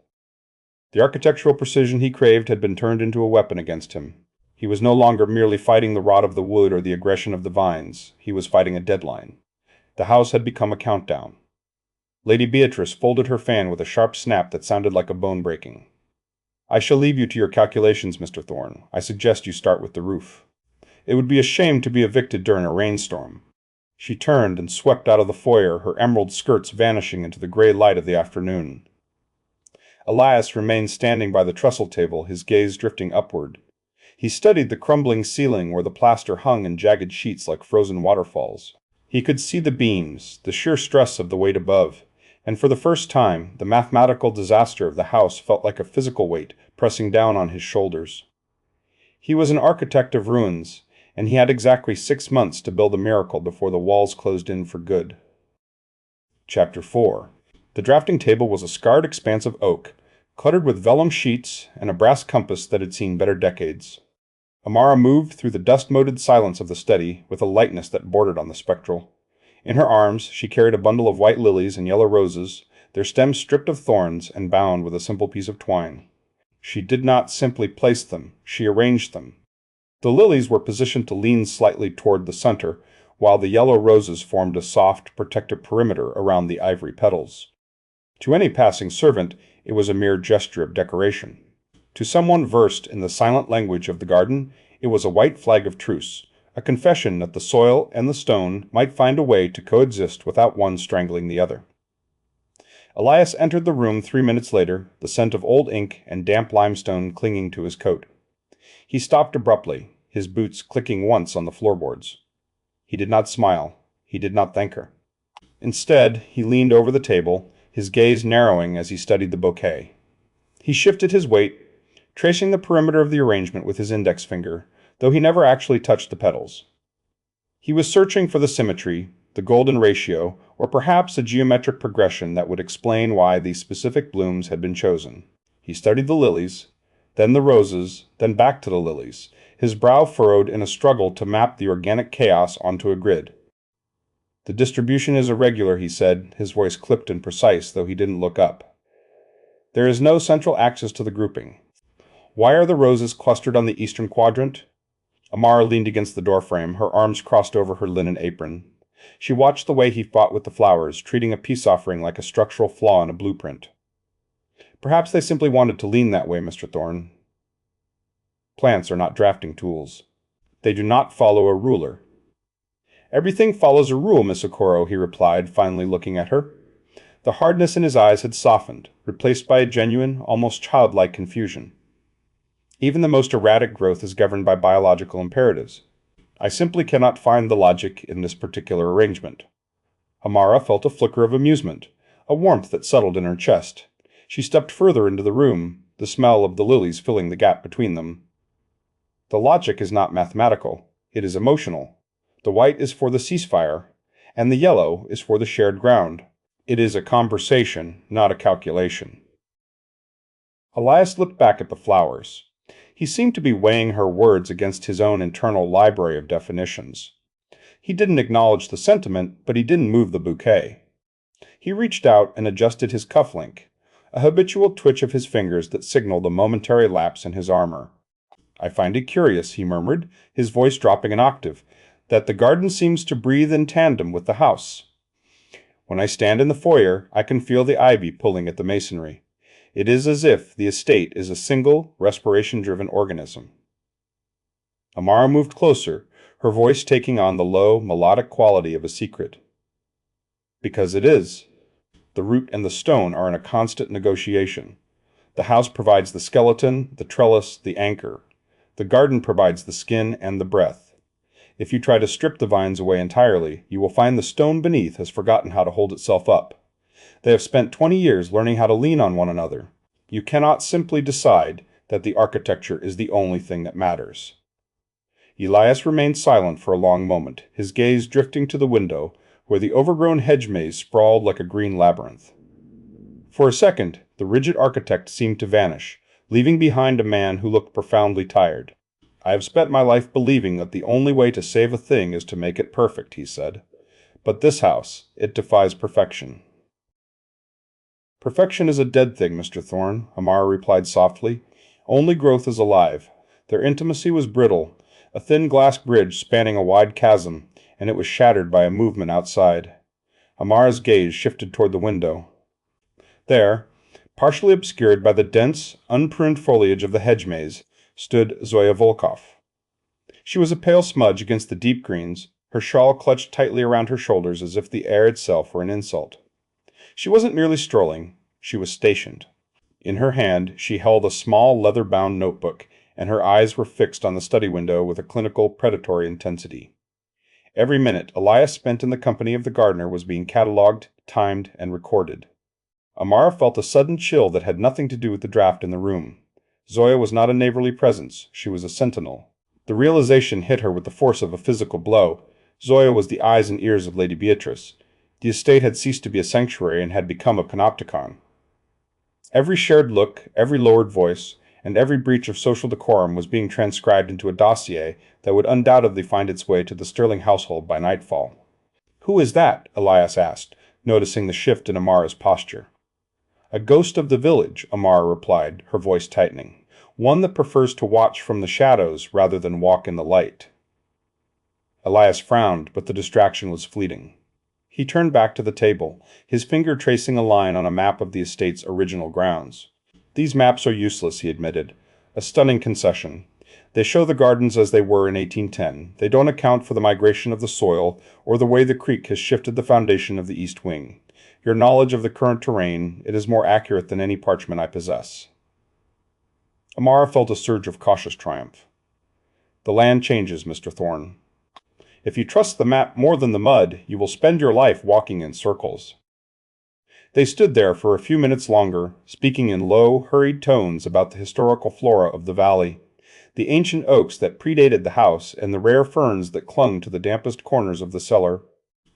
The architectural precision he craved had been turned into a weapon against him. He was no longer merely fighting the rot of the wood or the aggression of the vines. He was fighting a deadline. The house had become a countdown. Lady Beatrice folded her fan with a sharp snap that sounded like a bone breaking. "I shall leave you to your calculations, Mr. Thorne. I suggest you start with the roof. It would be a shame to be evicted during a rainstorm." She turned and swept out of the foyer, her emerald skirts vanishing into the gray light of the afternoon. Elias remained standing by the trestle table, his gaze drifting upward. He studied the crumbling ceiling where the plaster hung in jagged sheets like frozen waterfalls. He could see the beams, the sheer stress of the weight above, and for the first time, the mathematical disaster of the house felt like a physical weight pressing down on his shoulders. He was an architect of ruins, and he had exactly 6 months to build a miracle before the walls closed in for good. Chapter 4. The drafting table was a scarred expanse of oak, cluttered with vellum sheets and a brass compass that had seen better decades. Amara moved through the dust-moted silence of the study with a lightness that bordered on the spectral. In her arms, she carried a bundle of white lilies and yellow roses, their stems stripped of thorns and bound with a simple piece of twine. She did not simply place them, she arranged them. The lilies were positioned to lean slightly toward the center, while the yellow roses formed a soft, protective perimeter around the ivory petals. To any passing servant, it was a mere gesture of decoration. To someone versed in the silent language of the garden, it was a white flag of truce, a confession that the soil and the stone might find a way to coexist without one strangling the other. Elias entered the room 3 minutes later, the scent of old ink and damp limestone clinging to his coat. He stopped abruptly, his boots clicking once on the floorboards. He did not smile. He did not thank her. Instead, he leaned over the table, his gaze narrowing as he studied the bouquet. He shifted his weight, tracing the perimeter of the arrangement with his index finger, though he never actually touched the petals. He was searching for the symmetry, the golden ratio, or perhaps a geometric progression that would explain why these specific blooms had been chosen. He studied the lilies, then the roses, then back to the lilies, his brow furrowed in a struggle to map the organic chaos onto a grid. "The distribution is irregular," he said, his voice clipped and precise, though he didn't look up. "There is no central axis to the grouping. Why are the roses clustered on the eastern quadrant?" Amara leaned against the doorframe, her arms crossed over her linen apron. She watched the way he fought with the flowers, treating a peace offering like a structural flaw in a blueprint. "Perhaps they simply wanted to lean that way, Mr. Thorne. Plants are not drafting tools. They do not follow a ruler." "Everything follows a rule, Miss Okoro," he replied, finally looking at her. The hardness in his eyes had softened, replaced by a genuine, almost childlike confusion. "Even the most erratic growth is governed by biological imperatives. I simply cannot find the logic in this particular arrangement." Amara felt a flicker of amusement, a warmth that settled in her chest. She stepped further into the room, the smell of the lilies filling the gap between them. "The logic is not mathematical. It is emotional. The white is for the ceasefire, and the yellow is for the shared ground. It is a conversation, not a calculation." Elias looked back at the flowers. He seemed to be weighing her words against his own internal library of definitions. He didn't acknowledge the sentiment, but he didn't move the bouquet. He reached out and adjusted his cufflink, a habitual twitch of his fingers that signaled a momentary lapse in his armor. "I find it curious," he murmured, his voice dropping an octave, "that the garden seems to breathe in tandem with the house. When I stand in the foyer, I can feel the ivy pulling at the masonry. It is as if the estate is a single, respiration-driven organism." Amara moved closer, her voice taking on the low, melodic quality of a secret. "Because it is. The root and the stone are in a constant negotiation. The house provides the skeleton, the trellis, the anchor. The garden provides the skin and the breath. If you try to strip the vines away entirely, you will find the stone beneath has forgotten how to hold itself up. They have spent 20 years learning how to lean on one another. You cannot simply decide that the architecture is the only thing that matters." Elias remained silent for a long moment, his gaze drifting to the window, where the overgrown hedge maze sprawled like a green labyrinth. For a second, the rigid architect seemed to vanish, leaving behind a man who looked profoundly tired. "I have spent my life believing that the only way to save a thing is to make it perfect," he said. "But this house, it defies perfection." "Perfection is a dead thing, Mr. Thorne," Amara replied softly. "Only growth is alive. Their intimacy was brittle, a thin glass bridge spanning a wide chasm, and it was shattered by a movement outside. Amara's gaze shifted toward the window. There, partially obscured by the dense, unpruned foliage of the hedge maze, stood Zoya Volkov. She was a pale smudge against the deep greens, her shawl clutched tightly around her shoulders as if the air itself were an insult. She wasn't merely strolling, she was stationed. In her hand she held a small leather-bound notebook, and her eyes were fixed on the study window with a clinical, predatory intensity. Every minute Elias spent in the company of the gardener was being catalogued, timed, and recorded. Amara felt a sudden chill that had nothing to do with the draft in the room. Zoya was not a neighborly presence, she was a sentinel. The realization hit her with the force of a physical blow. Zoya was the eyes and ears of Lady Beatrice. The estate had ceased to be a sanctuary and had become a panopticon. Every shared look, every lowered voice, and every breach of social decorum was being transcribed into a dossier that would undoubtedly find its way to the Sterling household by nightfall. "Who is that?" Elias asked, noticing the shift in Amara's posture. "A ghost of the village," Amara replied, her voice tightening. "One that prefers to watch from the shadows rather than walk in the light." Elias frowned, but the distraction was fleeting. He turned back to the table, his finger tracing a line on a map of the estate's original grounds. "These maps are useless," he admitted. "A stunning concession. They show the gardens as they were in 1810. They don't account for the migration of the soil or the way the creek has shifted the foundation of the east wing. Your knowledge of the current terrain, it is more accurate than any parchment I possess." Amara felt a surge of cautious triumph. "The land changes, Mr. Thorne. If you trust the map more than the mud, you will spend your life walking in circles." They stood there for a few minutes longer, speaking in low, hurried tones about the historical flora of the valley, the ancient oaks that predated the house and the rare ferns that clung to the dampest corners of the cellar.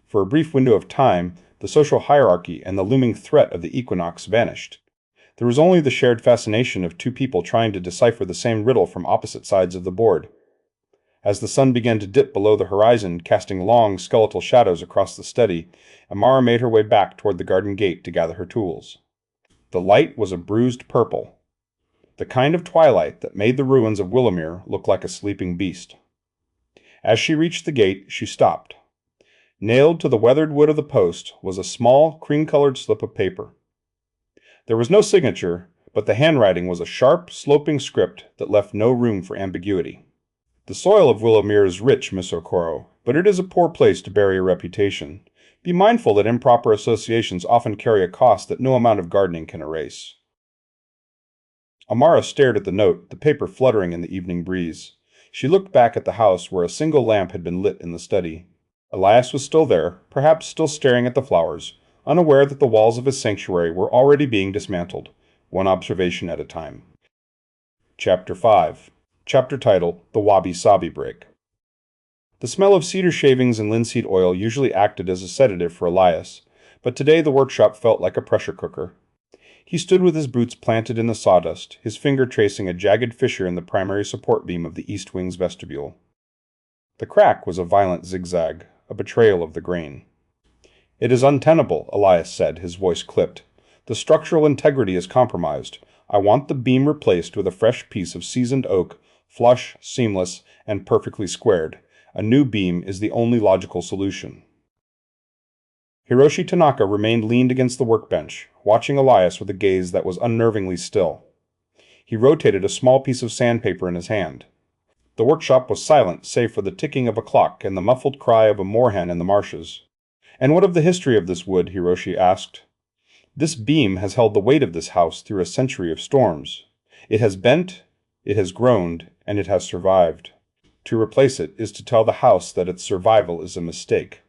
For a brief window of time, the social hierarchy and the looming threat of the equinox vanished. There was only the shared fascination of two people trying to decipher the same riddle from opposite sides of the board. As the sun began to dip below the horizon, casting long, skeletal shadows across the study, Amara made her way back toward the garden gate to gather her tools. The light was a bruised purple, the kind of twilight that made the ruins of Willowmere look like a sleeping beast. As she reached the gate, she stopped. Nailed to the weathered wood of the post was a small, cream-colored slip of paper. There was no signature, but the handwriting was a sharp, sloping script that left no room for ambiguity. "The soil of Willowmere is rich, Miss Okoro, but it is a poor place to bury a reputation. Be mindful that improper associations often carry a cost that no amount of gardening can erase." Amara stared at the note, the paper fluttering in the evening breeze. She looked back at the house where a single lamp had been lit in the study. Elias was still there, perhaps still staring at the flowers, unaware that the walls of his sanctuary were already being dismantled, one observation at a time. Chapter 5. Chapter title, The Wabi Sabi Break. The smell of cedar shavings and linseed oil usually acted as a sedative for Elias, but today the workshop felt like a pressure cooker. He stood with his boots planted in the sawdust, his finger tracing a jagged fissure in the primary support beam of the east wing's vestibule. The crack was a violent zigzag, a betrayal of the grain. "It is untenable," Elias said, his voice clipped. "The structural integrity is compromised. I want the beam replaced with a fresh piece of seasoned oak, flush, seamless, and perfectly squared. A new beam is the only logical solution." Hiroshi Tanaka remained leaned against the workbench, watching Elias with a gaze that was unnervingly still. He rotated a small piece of sandpaper in his hand. The workshop was silent save for the ticking of a clock and the muffled cry of a moorhen in the marshes. "And what of the history of this wood?" Hiroshi asked. "This beam has held the weight of this house through a century of storms. It has bent, it has groaned, and it has survived. To replace it is to tell the house that its survival is a mistake."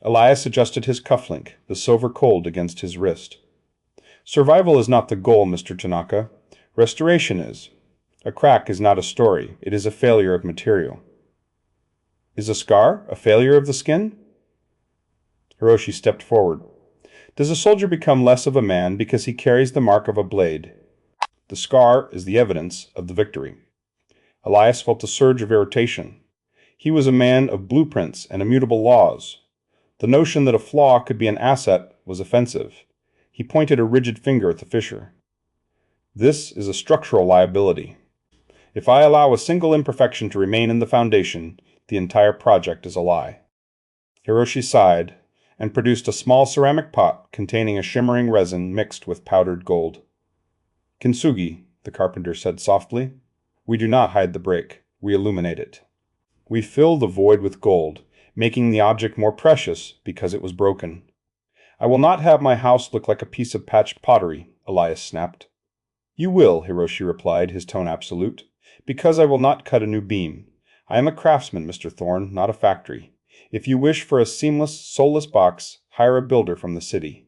Elias adjusted his cufflink, the silver cold against his wrist. "Survival is not the goal, Mr. Tanaka. Restoration is. A crack is not a story, it is a failure of material." "Is a scar a failure of the skin?" Hiroshi stepped forward. "Does a soldier become less of a man because he carries the mark of a blade? The scar is the evidence of the victory." Elias felt a surge of irritation. He was a man of blueprints and immutable laws. The notion that a flaw could be an asset was offensive. He pointed a rigid finger at the fissure. "This is a structural liability." If I allow a single imperfection to remain in the foundation, the entire project is a lie." Hiroshi sighed and produced a small ceramic pot containing a shimmering resin mixed with powdered gold. "Kintsugi," the carpenter said softly, "we do not hide the break, we illuminate it. We fill the void with gold, making the object more precious because it was broken." "I will not have my house look like a piece of patched pottery," Elias snapped. "You will," Hiroshi replied, his tone absolute, "because I will not cut a new beam. I am a craftsman, Mr. Thorne, not a factory. If you wish for a seamless, soulless box, hire a builder from the city.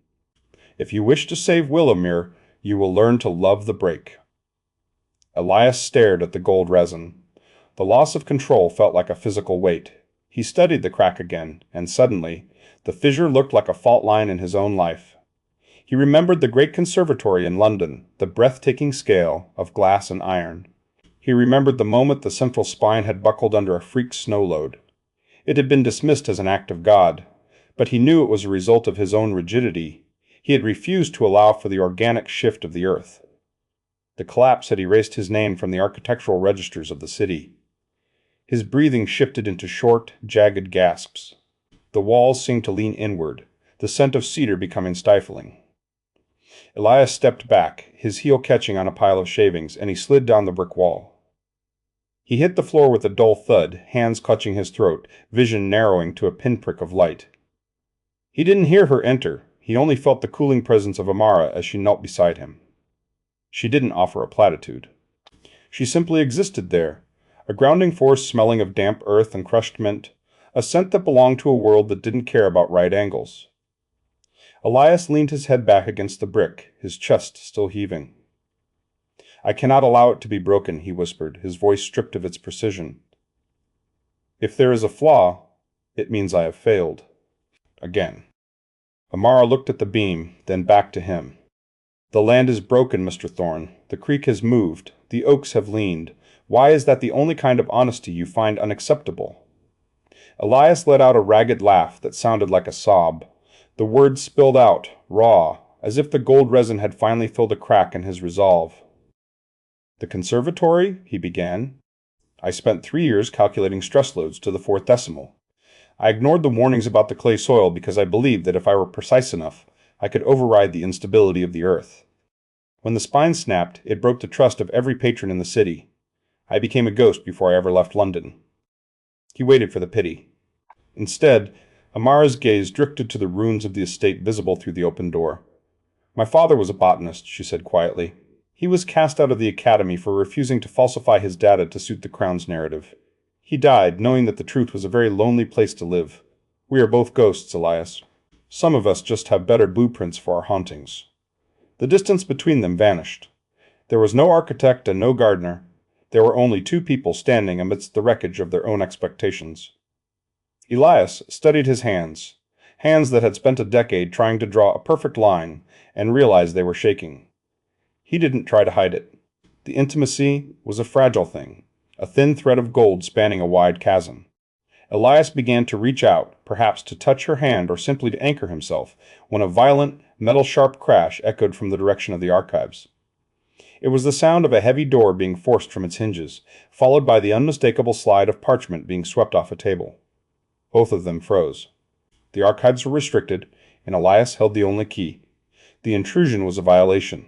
If you wish to save Willowmere, you will learn to love the break." Elias stared at the gold resin. The loss of control felt like a physical weight. He studied the crack again, and suddenly, the fissure looked like a fault line in his own life. He remembered the great conservatory in London, the breathtaking scale of glass and iron. He remembered the moment the central spine had buckled under a freak snow load. It had been dismissed as an act of God, but he knew it was a result of his own rigidity. He had refused to allow for the organic shift of the earth. The collapse had erased his name from the architectural registers of the city. His breathing shifted into short, jagged gasps. The walls seemed to lean inward, the scent of cedar becoming stifling. Elias stepped back, his heel catching on a pile of shavings, and he slid down the brick wall. He hit the floor with a dull thud, hands clutching his throat, vision narrowing to a pinprick of light. He didn't hear her enter. He only felt the cooling presence of Amara as she knelt beside him. She didn't offer a platitude. She simply existed there, a grounding force smelling of damp earth and crushed mint, a scent that belonged to a world that didn't care about right angles. Elias leaned his head back against the brick, his chest still heaving. "I cannot allow it to be broken," he whispered, his voice stripped of its precision. "If there is a flaw, it means I have failed." Again. Amara looked at the beam, then back to him. "The land is broken, Mr. Thorne. The creek has moved. The oaks have leaned. Why is that the only kind of honesty you find unacceptable?" Elias let out a ragged laugh that sounded like a sob. The words spilled out, raw, as if the gold resin had finally filled a crack in his resolve. "The conservatory?" he began. "I spent 3 years calculating stress loads to the 4th decimal. I ignored the warnings about the clay soil because I believed that if I were precise enough, I could override the instability of the earth. When the spine snapped, it broke the trust of every patron in the city. I became a ghost before I ever left London." He waited for the pity. Instead, Amara's gaze drifted to the ruins of the estate visible through the open door. "My father was a botanist," she said quietly. "He was cast out of the academy for refusing to falsify his data to suit the Crown's narrative. He died, knowing that the truth was a very lonely place to live. We are both ghosts, Elias. Some of us just have better blueprints for our hauntings." The distance between them vanished. There was no architect and no gardener. There were only two people standing amidst the wreckage of their own expectations. Elias studied his hands that had spent a decade trying to draw a perfect line, and realized they were shaking. He didn't try to hide it. The intimacy was a fragile thing, a thin thread of gold spanning a wide chasm. Elias began to reach out, perhaps to touch her hand or simply to anchor himself, when a violent, metal-sharp crash echoed from the direction of the archives. It was the sound of a heavy door being forced from its hinges, followed by the unmistakable slide of parchment being swept off a table. Both of them froze. The archives were restricted, and Elias held the only key. The intrusion was a violation.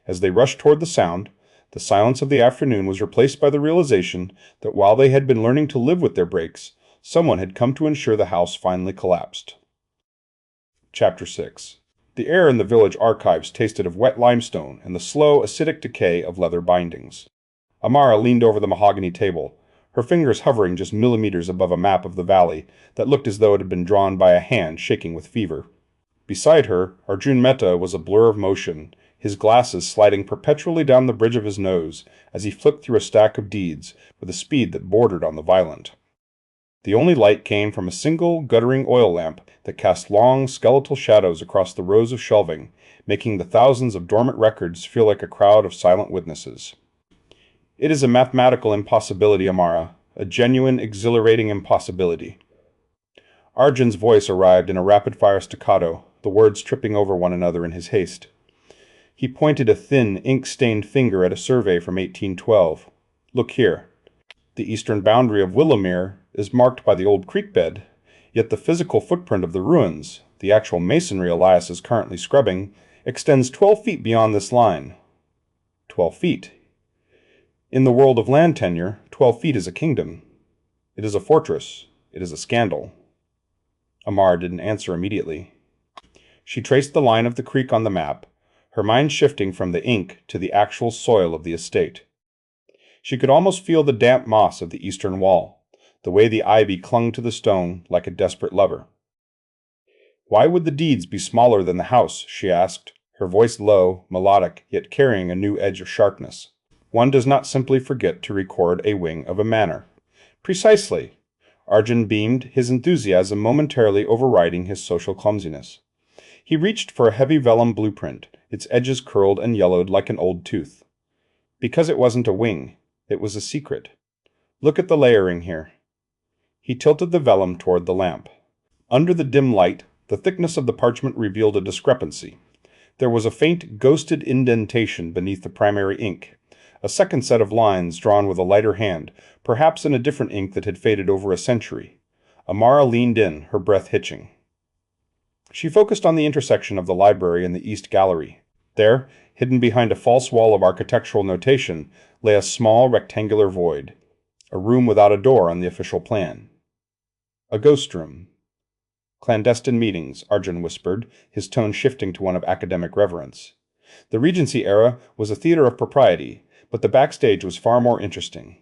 As they rushed toward the sound, the silence of the afternoon was replaced by the realization that while they had been learning to live with their breaks, someone had come to ensure the house finally collapsed. Chapter 6. The air in the village archives tasted of wet limestone and the slow, acidic decay of leather bindings. Amara leaned over the mahogany table, her fingers hovering just millimeters above a map of the valley that looked as though it had been drawn by a hand shaking with fever. Beside her, Arjun Mehta was a blur of motion, his glasses sliding perpetually down the bridge of his nose as he flipped through a stack of deeds with a speed that bordered on the violent. The only light came from a single, guttering oil lamp that cast long, skeletal shadows across the rows of shelving, making the thousands of dormant records feel like a crowd of silent witnesses. "It is a mathematical impossibility, Amara, a genuine, exhilarating impossibility." Arjun's voice arrived in a rapid-fire staccato, the words tripping over one another in his haste. He pointed a thin, ink-stained finger at a survey from 1812. Look here. The eastern boundary of Willowmere is marked by the old creek bed, yet the physical footprint of the ruins, the actual masonry Elias is currently scrubbing, extends 12 feet beyond this line. 12 feet. In the world of land tenure, 12 feet is a kingdom. It is a fortress. It is a scandal. Amara didn't answer immediately. She traced the line of the creek on the map, her mind shifting from the ink to the actual soil of the estate. She could almost feel the damp moss of the eastern wall, the way the ivy clung to the stone like a desperate lover. Why would the deeds be smaller than the house, she asked, her voice low, melodic, yet carrying a new edge of sharpness. One does not simply forget to record a wing of a manor. Precisely. Arjun beamed, his enthusiasm momentarily overriding his social clumsiness. He reached for a heavy vellum blueprint, its edges curled and yellowed like an old tooth. Because it wasn't a wing, it was a secret. Look at the layering here. He tilted the vellum toward the lamp. Under the dim light, the thickness of the parchment revealed a discrepancy. There was a faint, ghosted indentation beneath the primary ink, a second set of lines drawn with a lighter hand, perhaps in a different ink that had faded over a century. Amara leaned in, her breath hitching. She focused on the intersection of the library and the east gallery. There, hidden behind a false wall of architectural notation, lay a small rectangular void, a room without a door on the official plan. A ghost room. Clandestine meetings, Arjun whispered, his tone shifting to one of academic reverence. The Regency era was a theater of propriety, but the backstage was far more interesting.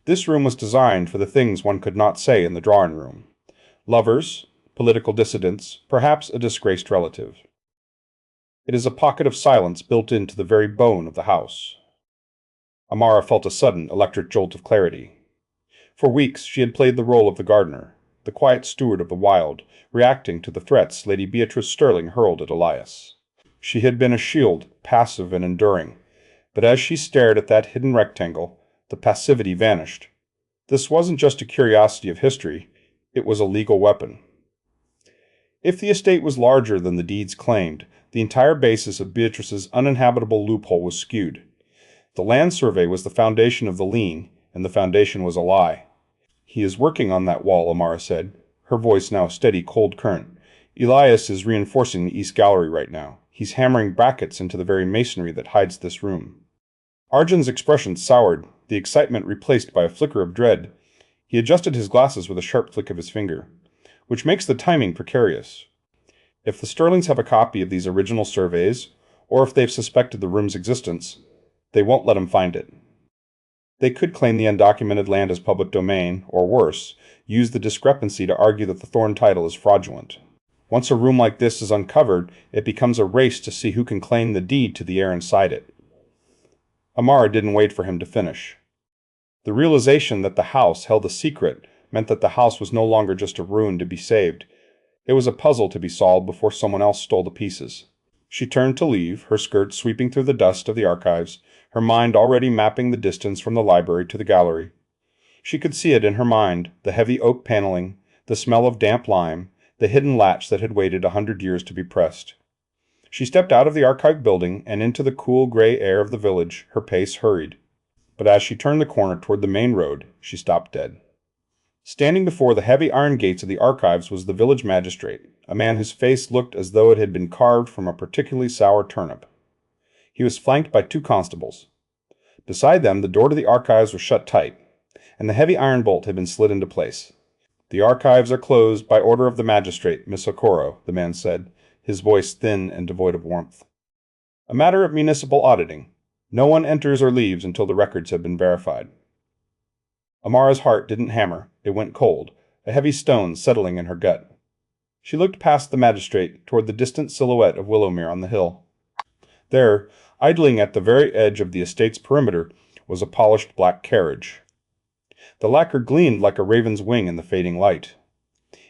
This room was designed for the things one could not say in the drawing room. Lovers, political dissidents, perhaps a disgraced relative. It is a pocket of silence built into the very bone of the house. Amara felt a sudden, electric jolt of clarity. For weeks she had played the role of the gardener, the quiet steward of the wild, reacting to the threats Lady Beatrice Sterling hurled at Elias. She had been a shield, passive and enduring, but as she stared at that hidden rectangle, the passivity vanished. This wasn't just a curiosity of history, it was a legal weapon. If the estate was larger than the deeds claimed, the entire basis of Beatrice's uninhabitable loophole was skewed. The land survey was the foundation of the lien, and the foundation was a lie. He is working on that wall, Amara said, her voice now a steady, cold current. Elias is reinforcing the east gallery right now. He's hammering brackets into the very masonry that hides this room. Arjun's expression soured, the excitement replaced by a flicker of dread. He adjusted his glasses with a sharp flick of his finger, which makes the timing precarious. If the Sterlings have a copy of these original surveys, or if they've suspected the room's existence, they won't let him find it. They could claim the undocumented land as public domain, or worse, use the discrepancy to argue that the Thorne title is fraudulent. Once a room like this is uncovered, it becomes a race to see who can claim the deed to the air inside it. Amara didn't wait for him to finish. The realization that the house held a secret meant that the house was no longer just a ruin to be saved. It was a puzzle to be solved before someone else stole the pieces. She turned to leave, her skirt sweeping through the dust of the archives, her mind already mapping the distance from the library to the gallery. She could see it in her mind, the heavy oak paneling, the smell of damp lime, the hidden latch that had waited 100 years to be pressed. She stepped out of the archive building and into the cool gray air of the village, her pace hurried. But as she turned the corner toward the main road, she stopped dead. Standing before the heavy iron gates of the archives was the village magistrate, a man whose face looked as though it had been carved from a particularly sour turnip. He was flanked by 2 constables. Beside them, the door to the archives was shut tight, and the heavy iron bolt had been slid into place. "The archives are closed by order of the magistrate, Miss Okoro," the man said, his voice thin and devoid of warmth. "A matter of municipal auditing. No one enters or leaves until the records have been verified." Amara's heart didn't hammer, it went cold, a heavy stone settling in her gut. She looked past the magistrate toward the distant silhouette of Willowmere on the hill. There, idling at the very edge of the estate's perimeter, was a polished black carriage. The lacquer gleamed like a raven's wing in the fading light.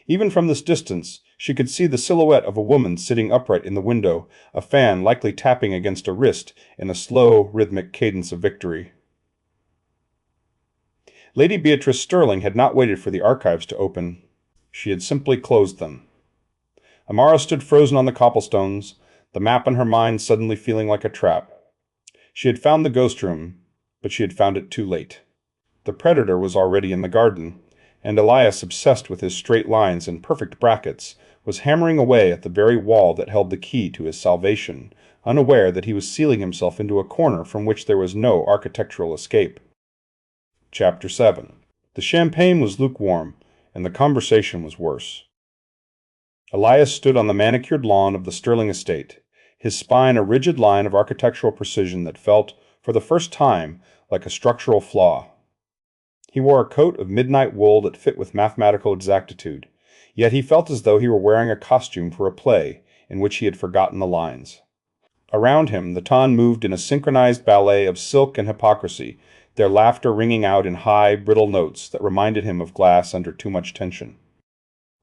Even from this distance, she could see the silhouette of a woman sitting upright in the window, a fan likely tapping against a wrist in a slow, rhythmic cadence of victory. Lady Beatrice Sterling had not waited for the archives to open. She had simply closed them. Amara stood frozen on the cobblestones, the map in her mind suddenly feeling like a trap. She had found the ghost room, but she had found it too late. The predator was already in the garden, and Elias, obsessed with his straight lines and perfect brackets, was hammering away at the very wall that held the key to his salvation, unaware that he was sealing himself into a corner from which there was no architectural escape. Chapter 7. The champagne was lukewarm, and the conversation was worse. Elias stood on the manicured lawn of the Sterling estate, his spine a rigid line of architectural precision that felt, for the first time, like a structural flaw. He wore a coat of midnight wool that fit with mathematical exactitude, yet he felt as though he were wearing a costume for a play in which he had forgotten the lines. Around him, the ton moved in a synchronized ballet of silk and hypocrisy, their laughter ringing out in high, brittle notes that reminded him of glass under too much tension.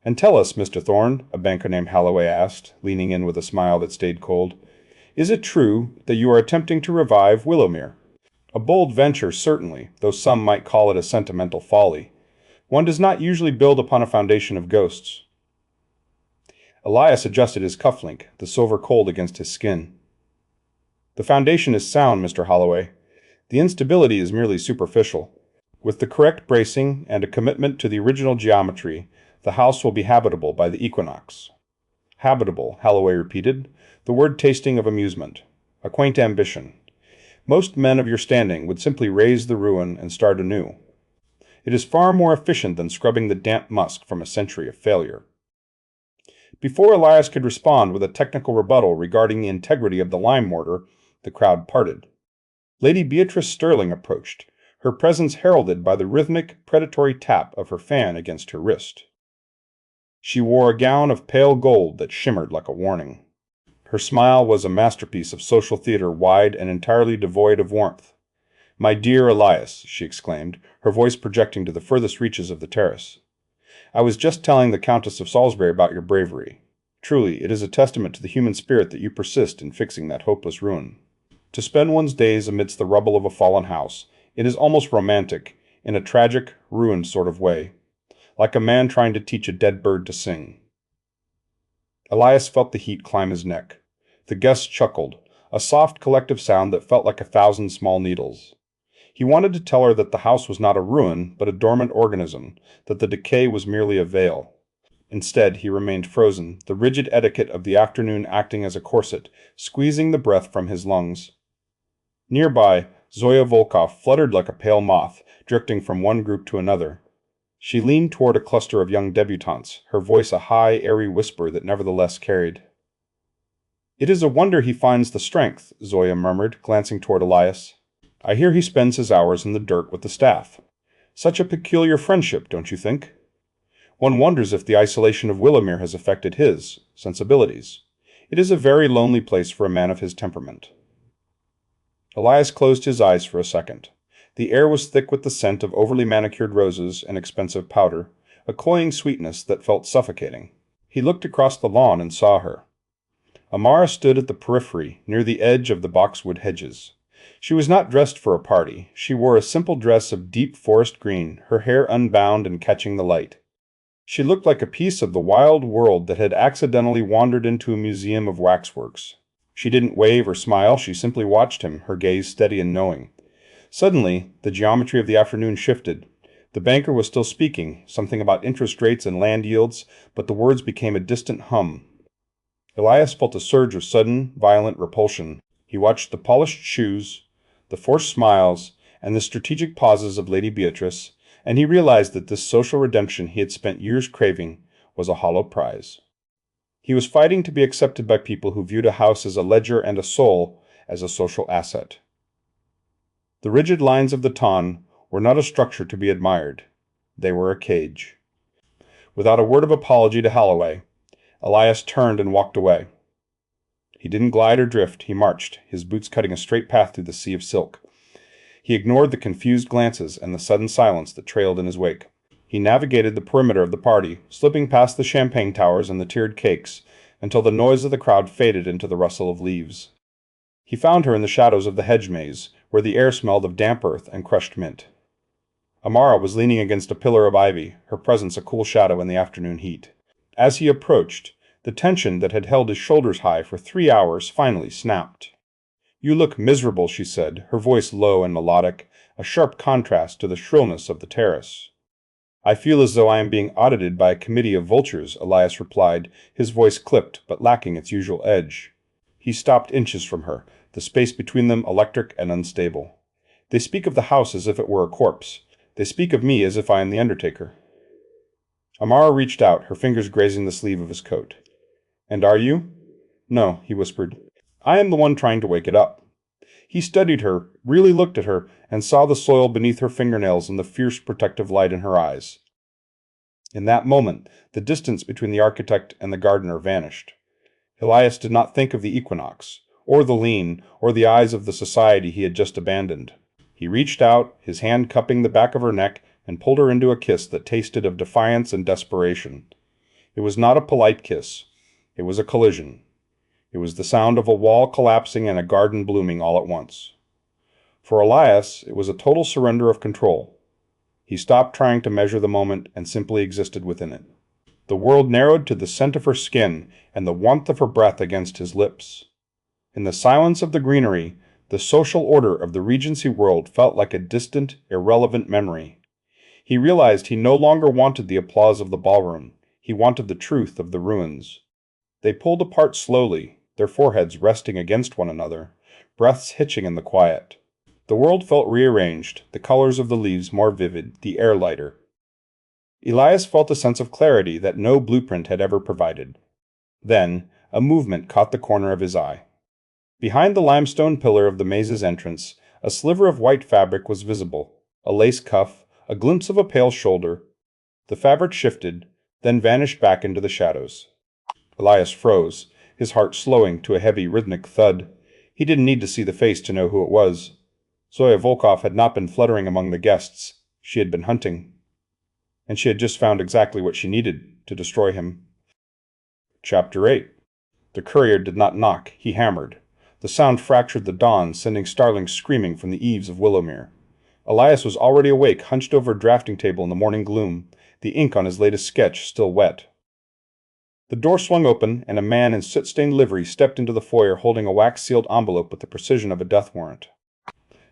"And tell us, Mr. Thorne," a banker named Holloway asked, leaning in with a smile that stayed cold, "is it true that you are attempting to revive Willowmere? A bold venture, certainly, though some might call it a sentimental folly. One does not usually build upon a foundation of ghosts." Elias adjusted his cufflink, the silver cold against his skin. "The foundation is sound, Mr. Holloway. The instability is merely superficial. With the correct bracing and a commitment to the original geometry, the house will be habitable by the equinox." "Habitable," Holloway repeated, the word tasting of amusement. "A quaint ambition. Most men of your standing would simply raze the ruin and start anew. It is far more efficient than scrubbing the damp musk from a century of failure." Before Elias could respond with a technical rebuttal regarding the integrity of the lime mortar, the crowd parted. Lady Beatrice Sterling approached, her presence heralded by the rhythmic, predatory tap of her fan against her wrist. She wore a gown of pale gold that shimmered like a warning. Her smile was a masterpiece of social theater, wide and entirely devoid of warmth. "My dear Elias," she exclaimed, her voice projecting to the furthest reaches of the terrace, "I was just telling the Countess of Salisbury about your bravery. Truly, it is a testament to the human spirit that you persist in fixing that hopeless ruin. To spend one's days amidst the rubble of a fallen house, it is almost romantic, in a tragic, ruined sort of way, like a man trying to teach a dead bird to sing." Elias felt the heat climb his neck. The guests chuckled, a soft collective sound that felt like 1,000 small needles. He wanted to tell her that the house was not a ruin, but a dormant organism, that the decay was merely a veil. Instead, he remained frozen, the rigid etiquette of the afternoon acting as a corset, squeezing the breath from his lungs. Nearby, Zoya Volkov fluttered like a pale moth, drifting from one group to another. She leaned toward a cluster of young debutantes, her voice a high, airy whisper that nevertheless carried. "It is a wonder he finds the strength," Zoya murmured, glancing toward Elias. "I hear he spends his hours in the dirt with the staff. Such a peculiar friendship, don't you think? One wonders if the isolation of Willowmere has affected his sensibilities. It is a very lonely place for a man of his temperament." Elias closed his eyes for a second. The air was thick with the scent of overly manicured roses and expensive powder, a cloying sweetness that felt suffocating. He looked across the lawn and saw her. Amara stood at the periphery, near the edge of the boxwood hedges. She was not dressed for a party. She wore a simple dress of deep forest green, her hair unbound and catching the light. She looked like a piece of the wild world that had accidentally wandered into a museum of waxworks. She didn't wave or smile, she simply watched him, her gaze steady and knowing. Suddenly, the geometry of the afternoon shifted. The banker was still speaking, something about interest rates and land yields, but the words became a distant hum. Elias felt a surge of sudden, violent repulsion. He watched the polished shoes, the forced smiles, and the strategic pauses of Lady Beatrice, and he realized that this social redemption he had spent years craving was a hollow prize. He was fighting to be accepted by people who viewed a house as a ledger and a soul as a social asset. The rigid lines of the ton were not a structure to be admired. They were a cage. Without a word of apology to Holloway, Elias turned and walked away. He didn't glide or drift, he marched, his boots cutting a straight path through the sea of silk. He ignored the confused glances and the sudden silence that trailed in his wake. He navigated the perimeter of the party, slipping past the champagne towers and the tiered cakes, until the noise of the crowd faded into the rustle of leaves. He found her in the shadows of the hedge maze, where the air smelled of damp earth and crushed mint. Amara was leaning against a pillar of ivy, her presence a cool shadow in the afternoon heat. As he approached, the tension that had held his shoulders high for 3 hours finally snapped. "You look miserable," she said, her voice low and melodic, a sharp contrast to the shrillness of the terrace. "I feel as though I am being audited by a committee of vultures," Elias replied, his voice clipped but lacking its usual edge. He stopped inches from her, the space between them electric and unstable. "They speak of the house as if it were a corpse. They speak of me as if I am the undertaker." Amara reached out, her fingers grazing the sleeve of his coat. "And are you?" "No," he whispered. "I am the one trying to wake it up." He studied her, really looked at her, and saw the soil beneath her fingernails and the fierce protective light in her eyes. In that moment, the distance between the architect and the gardener vanished. Elias did not think of the equinox, or the lean, or the eyes of the society he had just abandoned. He reached out, his hand cupping the back of her neck, and pulled her into a kiss that tasted of defiance and desperation. It was not a polite kiss. It was a collision. It was the sound of a wall collapsing and a garden blooming all at once. For Elias, it was a total surrender of control. He stopped trying to measure the moment and simply existed within it. The world narrowed to the scent of her skin and the warmth of her breath against his lips. In the silence of the greenery, the social order of the Regency world felt like a distant, irrelevant memory. He realized he no longer wanted the applause of the ballroom. He wanted the truth of the ruins. They pulled apart slowly, their foreheads resting against one another, breaths hitching in the quiet. The world felt rearranged, the colors of the leaves more vivid, the air lighter. Elias felt a sense of clarity that no blueprint had ever provided. Then, a movement caught the corner of his eye. Behind the limestone pillar of the maze's entrance, a sliver of white fabric was visible, a lace cuff, a glimpse of a pale shoulder. The fabric shifted, then vanished back into the shadows. Elias froze, his heart slowing to a heavy, rhythmic thud. He didn't need to see the face to know who it was. Zoya Volkov had not been fluttering among the guests. She had been hunting. And she had just found exactly what she needed to destroy him. Chapter 8. The courier did not knock, he hammered. The sound fractured the dawn, sending starlings screaming from the eaves of Willowmere. Elias was already awake, hunched over a drafting table in the morning gloom, the ink on his latest sketch still wet. The door swung open, and a man in soot-stained livery stepped into the foyer holding a wax-sealed envelope with the precision of a death warrant.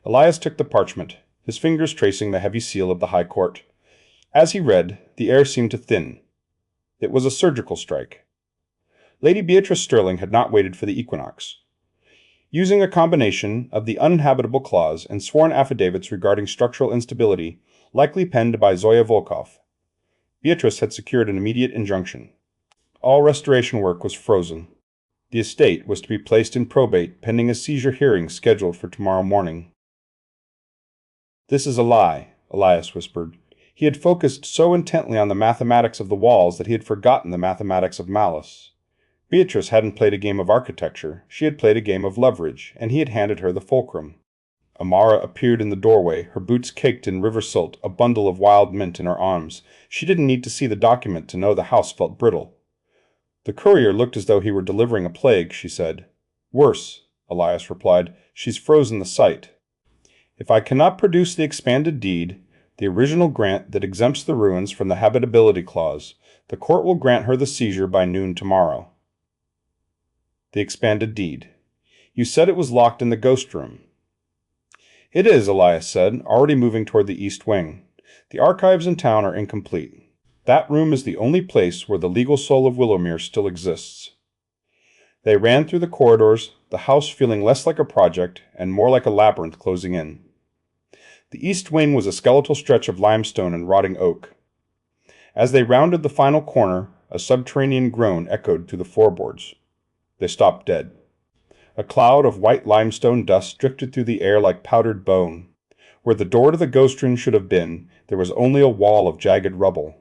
Elias took the parchment, his fingers tracing the heavy seal of the High Court. As he read, the air seemed to thin. It was a surgical strike. Lady Beatrice Sterling had not waited for the equinox. Using a combination of the uninhabitable clause and sworn affidavits regarding structural instability, likely penned by Zoya Volkov, Beatrice had secured an immediate injunction. All restoration work was frozen. The estate was to be placed in probate pending a seizure hearing scheduled for tomorrow morning. "This is a lie," Elias whispered. He had focused so intently on the mathematics of the walls that he had forgotten the mathematics of malice. Beatrice hadn't played a game of architecture, she had played a game of leverage, and he had handed her the fulcrum. Amara appeared in the doorway, her boots caked in river silt, a bundle of wild mint in her arms. She didn't need to see the document to know the house felt brittle. "The courier looked as though he were delivering a plague," she said. "Worse," Elias replied. "She's frozen the site. If I cannot produce the expanded deed, the original grant that exempts the ruins from the habitability clause, the court will grant her the seizure by noon tomorrow." The expanded deed. "You said it was locked in the ghost room." "It is," Elias said, already moving toward the east wing. "The archives in town are incomplete. That room is the only place where the legal soul of Willowmere still exists." They ran through the corridors, the house feeling less like a project and more like a labyrinth closing in. The east wing was a skeletal stretch of limestone and rotting oak. As they rounded the final corner, a subterranean groan echoed through the floorboards. They stopped dead. A cloud of white limestone dust drifted through the air like powdered bone. Where the door to the ghost room should have been, there was only a wall of jagged rubble.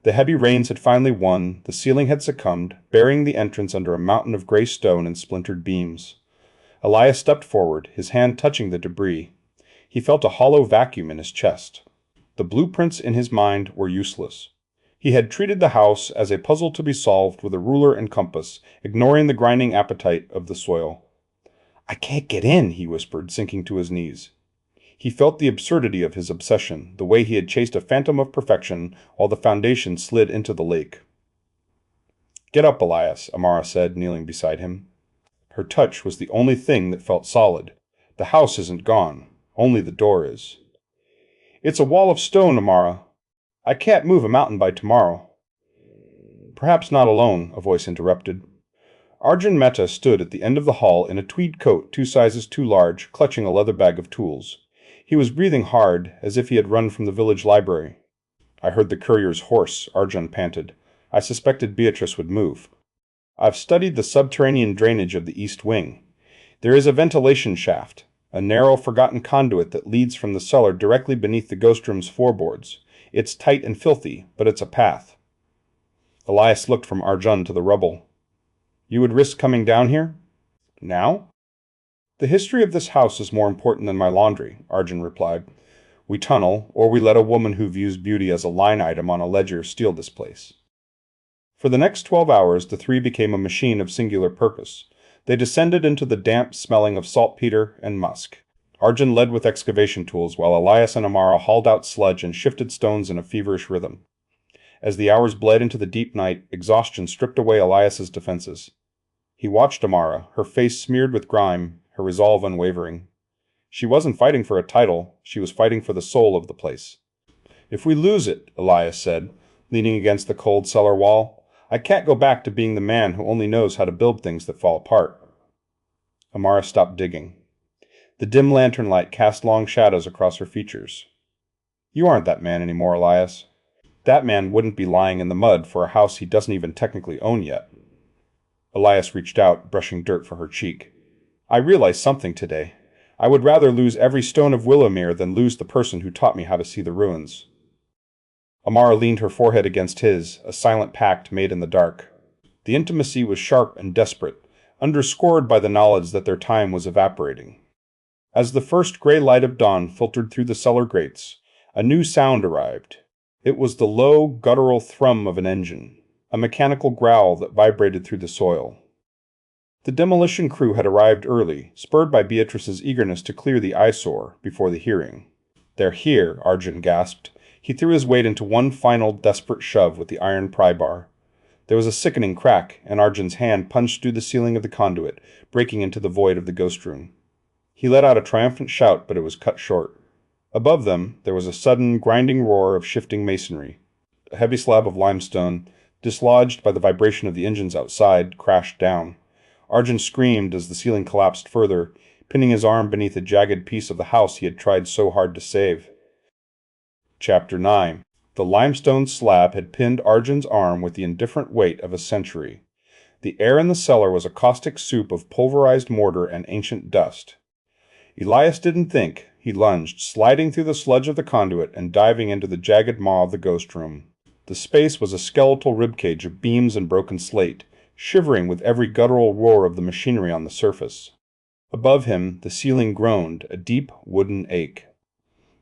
The heavy rains had finally won, the ceiling had succumbed, burying the entrance under a mountain of gray stone and splintered beams. Elias stepped forward, his hand touching the debris. He felt a hollow vacuum in his chest. The blueprints in his mind were useless. He had treated the house as a puzzle to be solved with a ruler and compass, ignoring the grinding appetite of the soil. "I can't get in," he whispered, sinking to his knees. He felt the absurdity of his obsession, the way he had chased a phantom of perfection while the foundation slid into the lake. "Get up, Elias," Amara said, kneeling beside him. Her touch was the only thing that felt solid. "The house isn't gone. Only the door is. It's a wall of stone, Amara. I can't move a mountain by tomorrow. Perhaps not alone, a voice interrupted. Arjun Mehta stood at the end of the hall in a tweed coat 2 sizes too large, clutching a leather bag of tools. He was breathing hard, as if he had run from the village library. I heard the courier's horse, Arjun panted. I suspected Beatrice would move. I've studied the subterranean drainage of the east wing. There is a ventilation shaft, a narrow, forgotten conduit that leads from the cellar directly beneath the ghost room's floorboards. It's tight and filthy, but it's a path. Elias looked from Arjun to the rubble. You would risk coming down here? Now? The history of this house is more important than my laundry, Arjun replied. We tunnel, or we let a woman who views beauty as a line item on a ledger steal this place. For the next 12 hours, the three became a machine of singular purpose. They descended into the damp smelling of saltpeter and musk. Arjun led with excavation tools, while Elias and Amara hauled out sludge and shifted stones in a feverish rhythm. As the hours bled into the deep night, exhaustion stripped away Elias's defenses. He watched Amara, her face smeared with grime, her resolve unwavering. She wasn't fighting for a title, she was fighting for the soul of the place. If we lose it, Elias said, leaning against the cold cellar wall, I can't go back to being the man who only knows how to build things that fall apart. Amara stopped digging. The dim lantern light cast long shadows across her features. You aren't that man anymore, Elias. That man wouldn't be lying in the mud for a house he doesn't even technically own yet. Elias reached out, brushing dirt from her cheek. I realized something today. I would rather lose every stone of Willowmere than lose the person who taught me how to see the ruins. Amara leaned her forehead against his, a silent pact made in the dark. The intimacy was sharp and desperate, underscored by the knowledge that their time was evaporating. As the first gray light of dawn filtered through the cellar grates, a new sound arrived. It was the low, guttural thrum of an engine, a mechanical growl that vibrated through the soil. The demolition crew had arrived early, spurred by Beatrice's eagerness to clear the eyesore before the hearing. They're here, Arjun gasped. He threw his weight into one final, desperate shove with the iron pry bar. There was a sickening crack, and Arjun's hand punched through the ceiling of the conduit, breaking into the void of the ghost room. He let out a triumphant shout, but it was cut short. Above them, there was a sudden, grinding roar of shifting masonry. A heavy slab of limestone, dislodged by the vibration of the engines outside, crashed down. Arjun screamed as the ceiling collapsed further, pinning his arm beneath a jagged piece of the house he had tried so hard to save. Chapter 9. The limestone slab had pinned Arjun's arm with the indifferent weight of a century. The air in the cellar was a caustic soup of pulverized mortar and ancient dust. Elias didn't think. He lunged, sliding through the sludge of the conduit and diving into the jagged maw of the ghost room. The space was a skeletal ribcage of beams and broken slate, shivering with every guttural roar of the machinery on the surface. Above him, the ceiling groaned, a deep, wooden ache.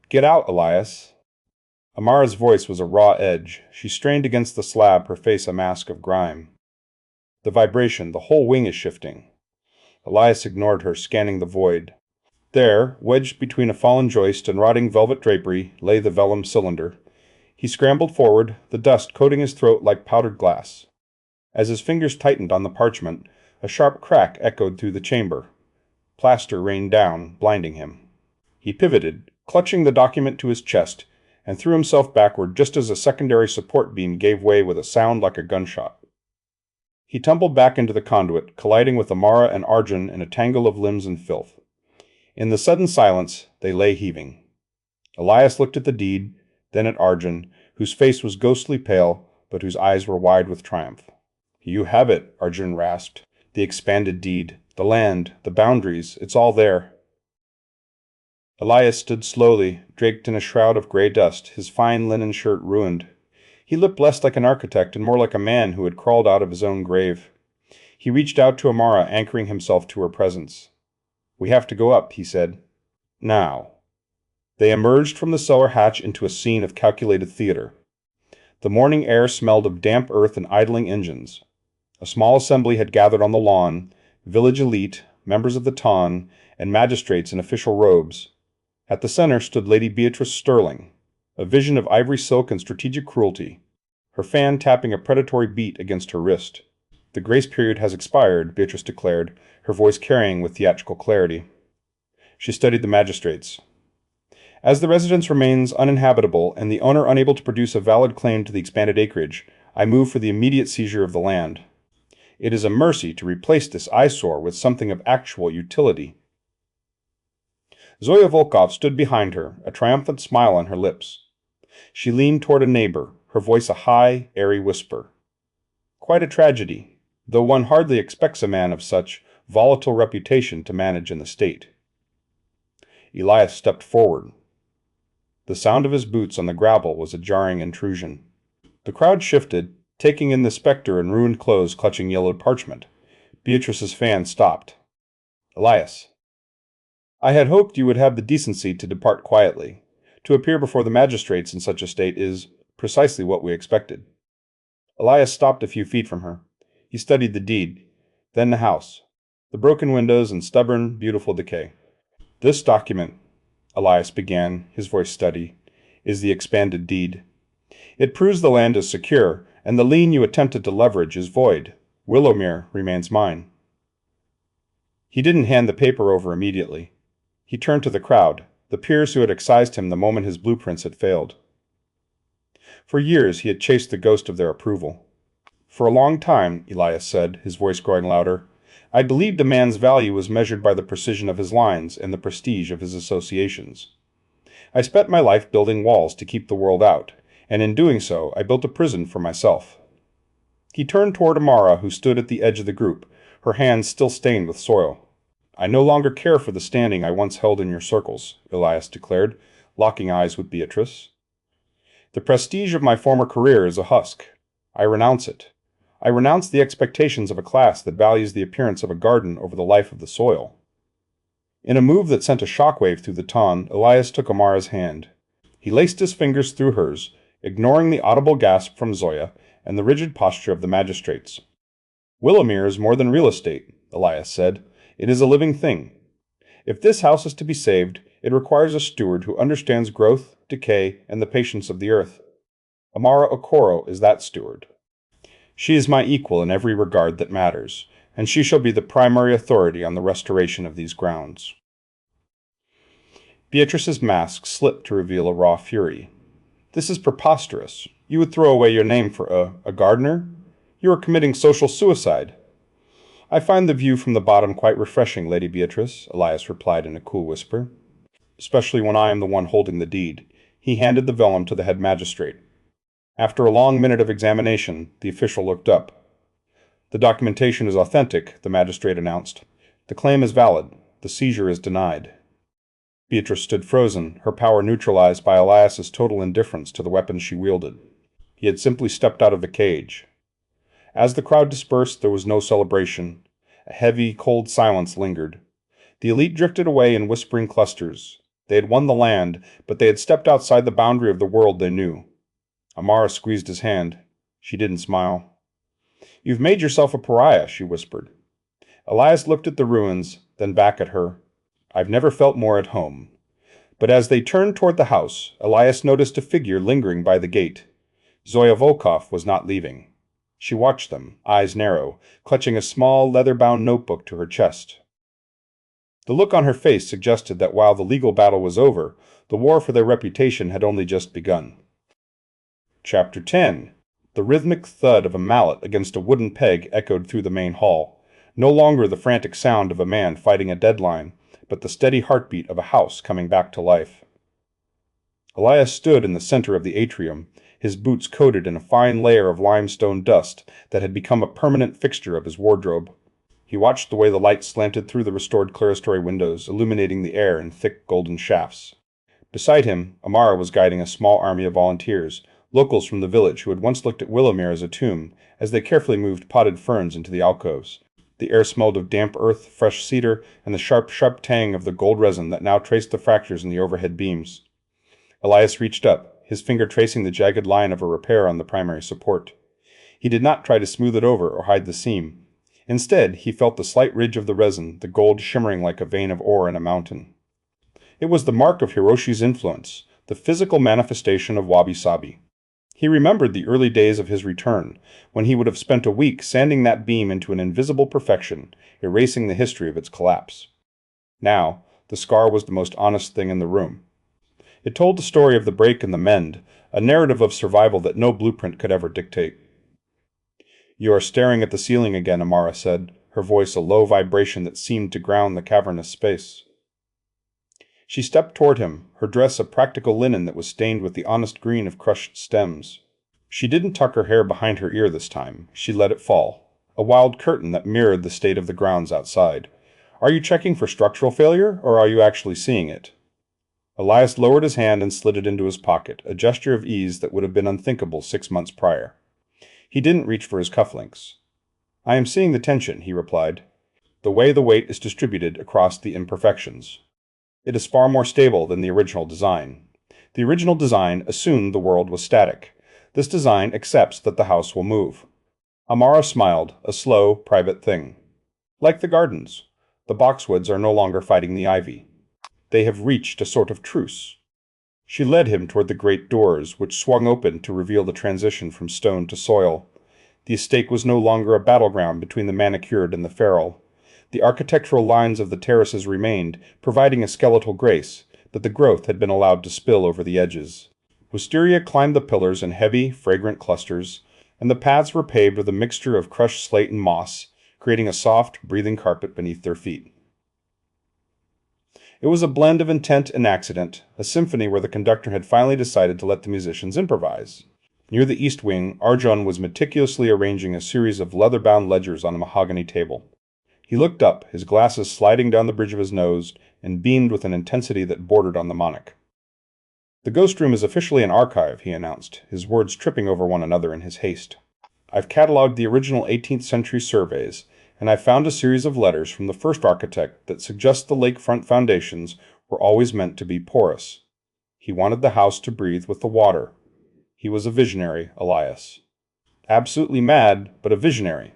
Get out, Elias. Amara's voice was a raw edge. She strained against the slab, her face a mask of grime. The vibration, the whole wing is shifting. Elias ignored her, scanning the void. There, wedged between a fallen joist and rotting velvet drapery, lay the vellum cylinder. He scrambled forward, the dust coating his throat like powdered glass. As his fingers tightened on the parchment, a sharp crack echoed through the chamber. Plaster rained down, blinding him. He pivoted, clutching the document to his chest, and threw himself backward just as a secondary support beam gave way with a sound like a gunshot. He tumbled back into the conduit, colliding with Amara and Arjun in a tangle of limbs and filth. In the sudden silence, they lay heaving. Elias looked at the deed, then at Arjun, whose face was ghostly pale, but whose eyes were wide with triumph. You have it, Arjun rasped. The expanded deed, the land, the boundaries, it's all there. Elias stood slowly, draped in a shroud of gray dust, his fine linen shirt ruined. He looked less like an architect and more like a man who had crawled out of his own grave. He reached out to Amara, anchoring himself to her presence. We have to go up, he said. Now. They emerged from the cellar hatch into a scene of calculated theater. The morning air smelled of damp earth and idling engines. A small assembly had gathered on the lawn, village elite, members of the ton, and magistrates in official robes. At the center stood Lady Beatrice Sterling, a vision of ivory silk and strategic cruelty, her fan tapping a predatory beat against her wrist. The grace period has expired, Beatrice declared, her voice carrying with theatrical clarity. She studied the magistrates. As the residence remains uninhabitable and the owner unable to produce a valid claim to the expanded acreage, I move for the immediate seizure of the land. It is a mercy to replace this eyesore with something of actual utility." Zoya Volkov stood behind her, a triumphant smile on her lips. She leaned toward a neighbor, her voice a high, airy whisper. "Quite a tragedy, though one hardly expects a man of such volatile reputation to manage in the state." Elias stepped forward. The sound of his boots on the gravel was a jarring intrusion. The crowd shifted, taking in the spectre in ruined clothes clutching yellowed parchment. Beatrice's fan stopped. "Elias, I had hoped you would have the decency to depart quietly. To appear before the magistrates in such a state is precisely what we expected." Elias stopped a few feet from her. He studied the deed, then the house, the broken windows and stubborn, beautiful decay. "This document," Elias began, his voice steady, "is the expanded deed. It proves the land is secure, and the lien you attempted to leverage is void. Willowmere remains mine." He didn't hand the paper over immediately. He turned to the crowd, the peers who had excised him the moment his blueprints had failed. For years he had chased the ghost of their approval. "For a long time," Elias said, his voice growing louder, "I believed a man's value was measured by the precision of his lines and the prestige of his associations. I spent my life building walls to keep the world out, and in doing so I built a prison for myself." He turned toward Amara, who stood at the edge of the group, her hands still stained with soil. "I no longer care for the standing I once held in your circles," Elias declared, locking eyes with Beatrice. "The prestige of my former career is a husk. I renounce it. I renounce the expectations of a class that values the appearance of a garden over the life of the soil." In a move that sent a shockwave through the ton, Elias took Amara's hand. He laced his fingers through hers, ignoring the audible gasp from Zoya and the rigid posture of the magistrates. "Willowmere is more than real estate," Elias said. "It is a living thing. If this house is to be saved, it requires a steward who understands growth, decay, and the patience of the earth. Amara Okoro is that steward. She is my equal in every regard that matters, and she shall be the primary authority on the restoration of these grounds." Beatrice's mask slipped to reveal a raw fury. "This is preposterous. You would throw away your name for a gardener? You are committing social suicide." "I find the view from the bottom quite refreshing, Lady Beatrice," Elias replied in a cool whisper. "Especially when I am the one holding the deed." He handed the vellum to the head magistrate. After a long minute of examination, the official looked up. "The documentation is authentic," the magistrate announced. "The claim is valid. The seizure is denied." Beatrice stood frozen, her power neutralized by Elias's total indifference to the weapons she wielded. He had simply stepped out of the cage. As the crowd dispersed, there was no celebration. A heavy, cold silence lingered. The elite drifted away in whispering clusters. They had won the land, but they had stepped outside the boundary of the world they knew. Amara squeezed his hand. She didn't smile. "You've made yourself a pariah," she whispered. Elias looked at the ruins, then back at her. "I've never felt more at home." But as they turned toward the house, Elias noticed a figure lingering by the gate. Zoya Volkov was not leaving. She watched them, eyes narrow, clutching a small, leather-bound notebook to her chest. The look on her face suggested that while the legal battle was over, the war for their reputation had only just begun. Chapter 10. The rhythmic thud of a mallet against a wooden peg echoed through the main hall, no longer the frantic sound of a man fighting a deadline, but the steady heartbeat of a house coming back to life. Elias stood in the center of the atrium, his boots coated in a fine layer of limestone dust that had become a permanent fixture of his wardrobe. He watched the way the light slanted through the restored clerestory windows, illuminating the air in thick golden shafts. Beside him, Amara was guiding a small army of volunteers, locals from the village who had once looked at Willowmere as a tomb, as they carefully moved potted ferns into the alcoves. The air smelled of damp earth, fresh cedar, and the sharp tang of the gold resin that now traced the fractures in the overhead beams. Elias reached up, his finger tracing the jagged line of a repair on the primary support. He did not try to smooth it over or hide the seam. Instead, he felt the slight ridge of the resin, the gold shimmering like a vein of ore in a mountain. It was the mark of Hiroshi's influence, the physical manifestation of wabi-sabi. He remembered the early days of his return, when he would have spent a week sanding that beam into an invisible perfection, erasing the history of its collapse. Now, the scar was the most honest thing in the room. It told the story of the break and the mend, a narrative of survival that no blueprint could ever dictate. "You are staring at the ceiling again," Amara said, her voice a low vibration that seemed to ground the cavernous space. She stepped toward him, her dress of practical linen that was stained with the honest green of crushed stems. She didn't tuck her hair behind her ear this time. She let it fall, a wild curtain that mirrored the state of the grounds outside. "Are you checking for structural failure, or are you actually seeing it?" Elias lowered his hand and slid it into his pocket, a gesture of ease that would have been unthinkable 6 months prior. He didn't reach for his cufflinks. "I am seeing the tension," he replied. "The way the weight is distributed across the imperfections. It is far more stable than the original design. The original design assumed the world was static. This design accepts that the house will move." Amara smiled, a slow, private thing. "Like the gardens. The boxwoods are no longer fighting the ivy. They have reached a sort of truce." She led him toward the great doors, which swung open to reveal the transition from stone to soil. The estate was no longer a battleground between the manicured and the feral. The architectural lines of the terraces remained, providing a skeletal grace, but the growth had been allowed to spill over the edges. Wisteria climbed the pillars in heavy, fragrant clusters, and the paths were paved with a mixture of crushed slate and moss, creating a soft, breathing carpet beneath their feet. It was a blend of intent and accident, a symphony where the conductor had finally decided to let the musicians improvise. Near the east wing, Arjun was meticulously arranging a series of leather-bound ledgers on a mahogany table. He looked up, his glasses sliding down the bridge of his nose, and beamed with an intensity that bordered on the monic. "The ghost room is officially an archive," he announced, his words tripping over one another in his haste. "I've catalogued the original 18th century surveys, and I've found a series of letters from the first architect that suggest the lakefront foundations were always meant to be porous. He wanted the house to breathe with the water. He was a visionary, Elias. Absolutely mad, but a visionary."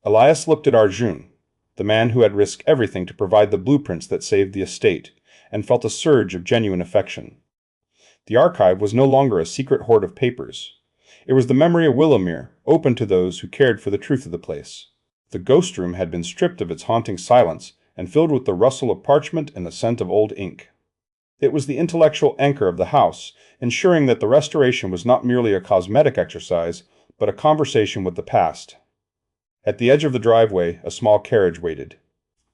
Elias looked at Arjun, the man who had risked everything to provide the blueprints that saved the estate, and felt a surge of genuine affection. The archive was no longer a secret hoard of papers. It was the memory of Willowmere, open to those who cared for the truth of the place. The ghost room had been stripped of its haunting silence and filled with the rustle of parchment and the scent of old ink. It was the intellectual anchor of the house, ensuring that the restoration was not merely a cosmetic exercise, but a conversation with the past. At the edge of the driveway, a small carriage waited.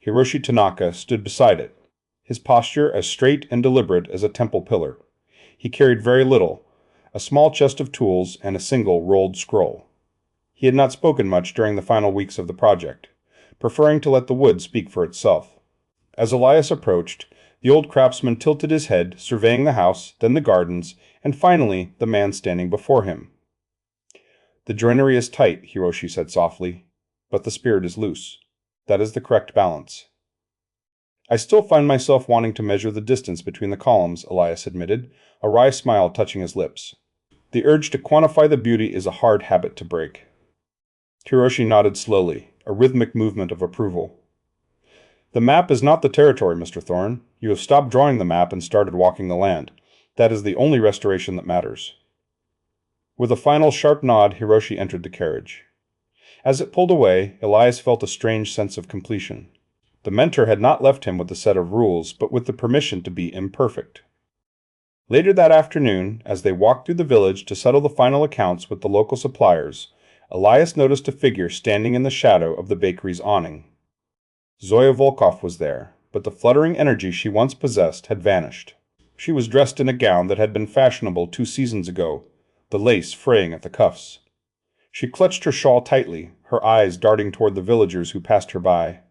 Hiroshi Tanaka stood beside it, his posture as straight and deliberate as a temple pillar. He carried very little, a small chest of tools and a single rolled scroll. He had not spoken much during the final weeks of the project, preferring to let the wood speak for itself. As Elias approached, the old craftsman tilted his head, surveying the house, then the gardens, and finally the man standing before him. "The joinery is tight," Hiroshi said softly, "but the spirit is loose. That is the correct balance." "I still find myself wanting to measure the distance between the columns," Elias admitted, a wry smile touching his lips. "The urge to quantify the beauty is a hard habit to break." Hiroshi nodded slowly, a rhythmic movement of approval. "The map is not the territory, Mr. Thorne. You have stopped drawing the map and started walking the land. That is the only restoration that matters." With a final sharp nod, Hiroshi entered the carriage. As it pulled away, Elias felt a strange sense of completion. The mentor had not left him with a set of rules, but with the permission to be imperfect. Later that afternoon, as they walked through the village to settle the final accounts with the local suppliers, Elias noticed a figure standing in the shadow of the bakery's awning. Zoya Volkov was there, but the fluttering energy she once possessed had vanished. She was dressed in a gown that had been fashionable 2 seasons ago, the lace fraying at the cuffs. She clutched her shawl tightly, her eyes darting toward the villagers who passed her by.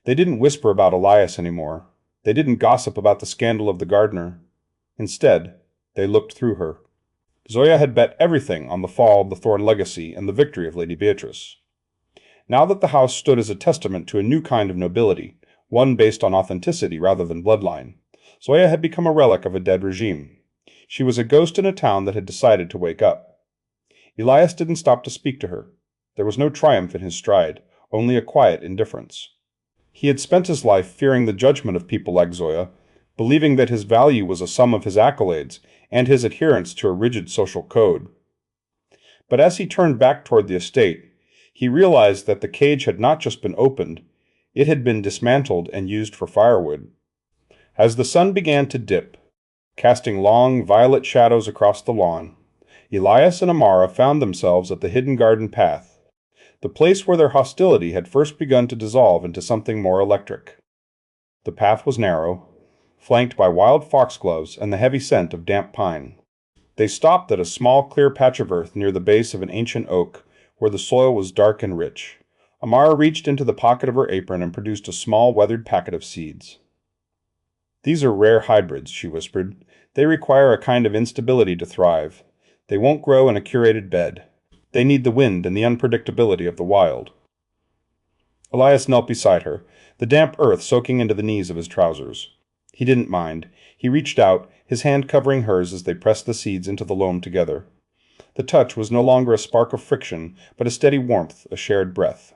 They didn't whisper about Elias anymore. They didn't gossip about the scandal of the gardener. Instead, they looked through her. Zoya had bet everything on the fall of the Thorne legacy and the victory of Lady Beatrice. Now that the house stood as a testament to a new kind of nobility, one based on authenticity rather than bloodline, Zoya had become a relic of a dead regime. She was a ghost in a town that had decided to wake up. Elias didn't stop to speak to her. There was no triumph in his stride, only a quiet indifference. He had spent his life fearing the judgment of people like Zoya, believing that his value was a sum of his accolades and his adherence to a rigid social code. But as he turned back toward the estate, he realized that the cage had not just been opened, it had been dismantled and used for firewood. As the sun began to dip, casting long, violet shadows across the lawn. Elias and Amara found themselves at the hidden garden path, the place where their hostility had first begun to dissolve into something more electric. The path was narrow, flanked by wild foxgloves and the heavy scent of damp pine. They stopped at a small clear patch of earth near the base of an ancient oak, where the soil was dark and rich. Amara reached into the pocket of her apron and produced a small weathered packet of seeds. "These are rare hybrids," she whispered. "They require a kind of instability to thrive. They won't grow in a curated bed. They need the wind and the unpredictability of the wild." Elias knelt beside her, the damp earth soaking into the knees of his trousers. He didn't mind. He reached out, his hand covering hers as they pressed the seeds into the loam together. The touch was no longer a spark of friction, but a steady warmth, a shared breath.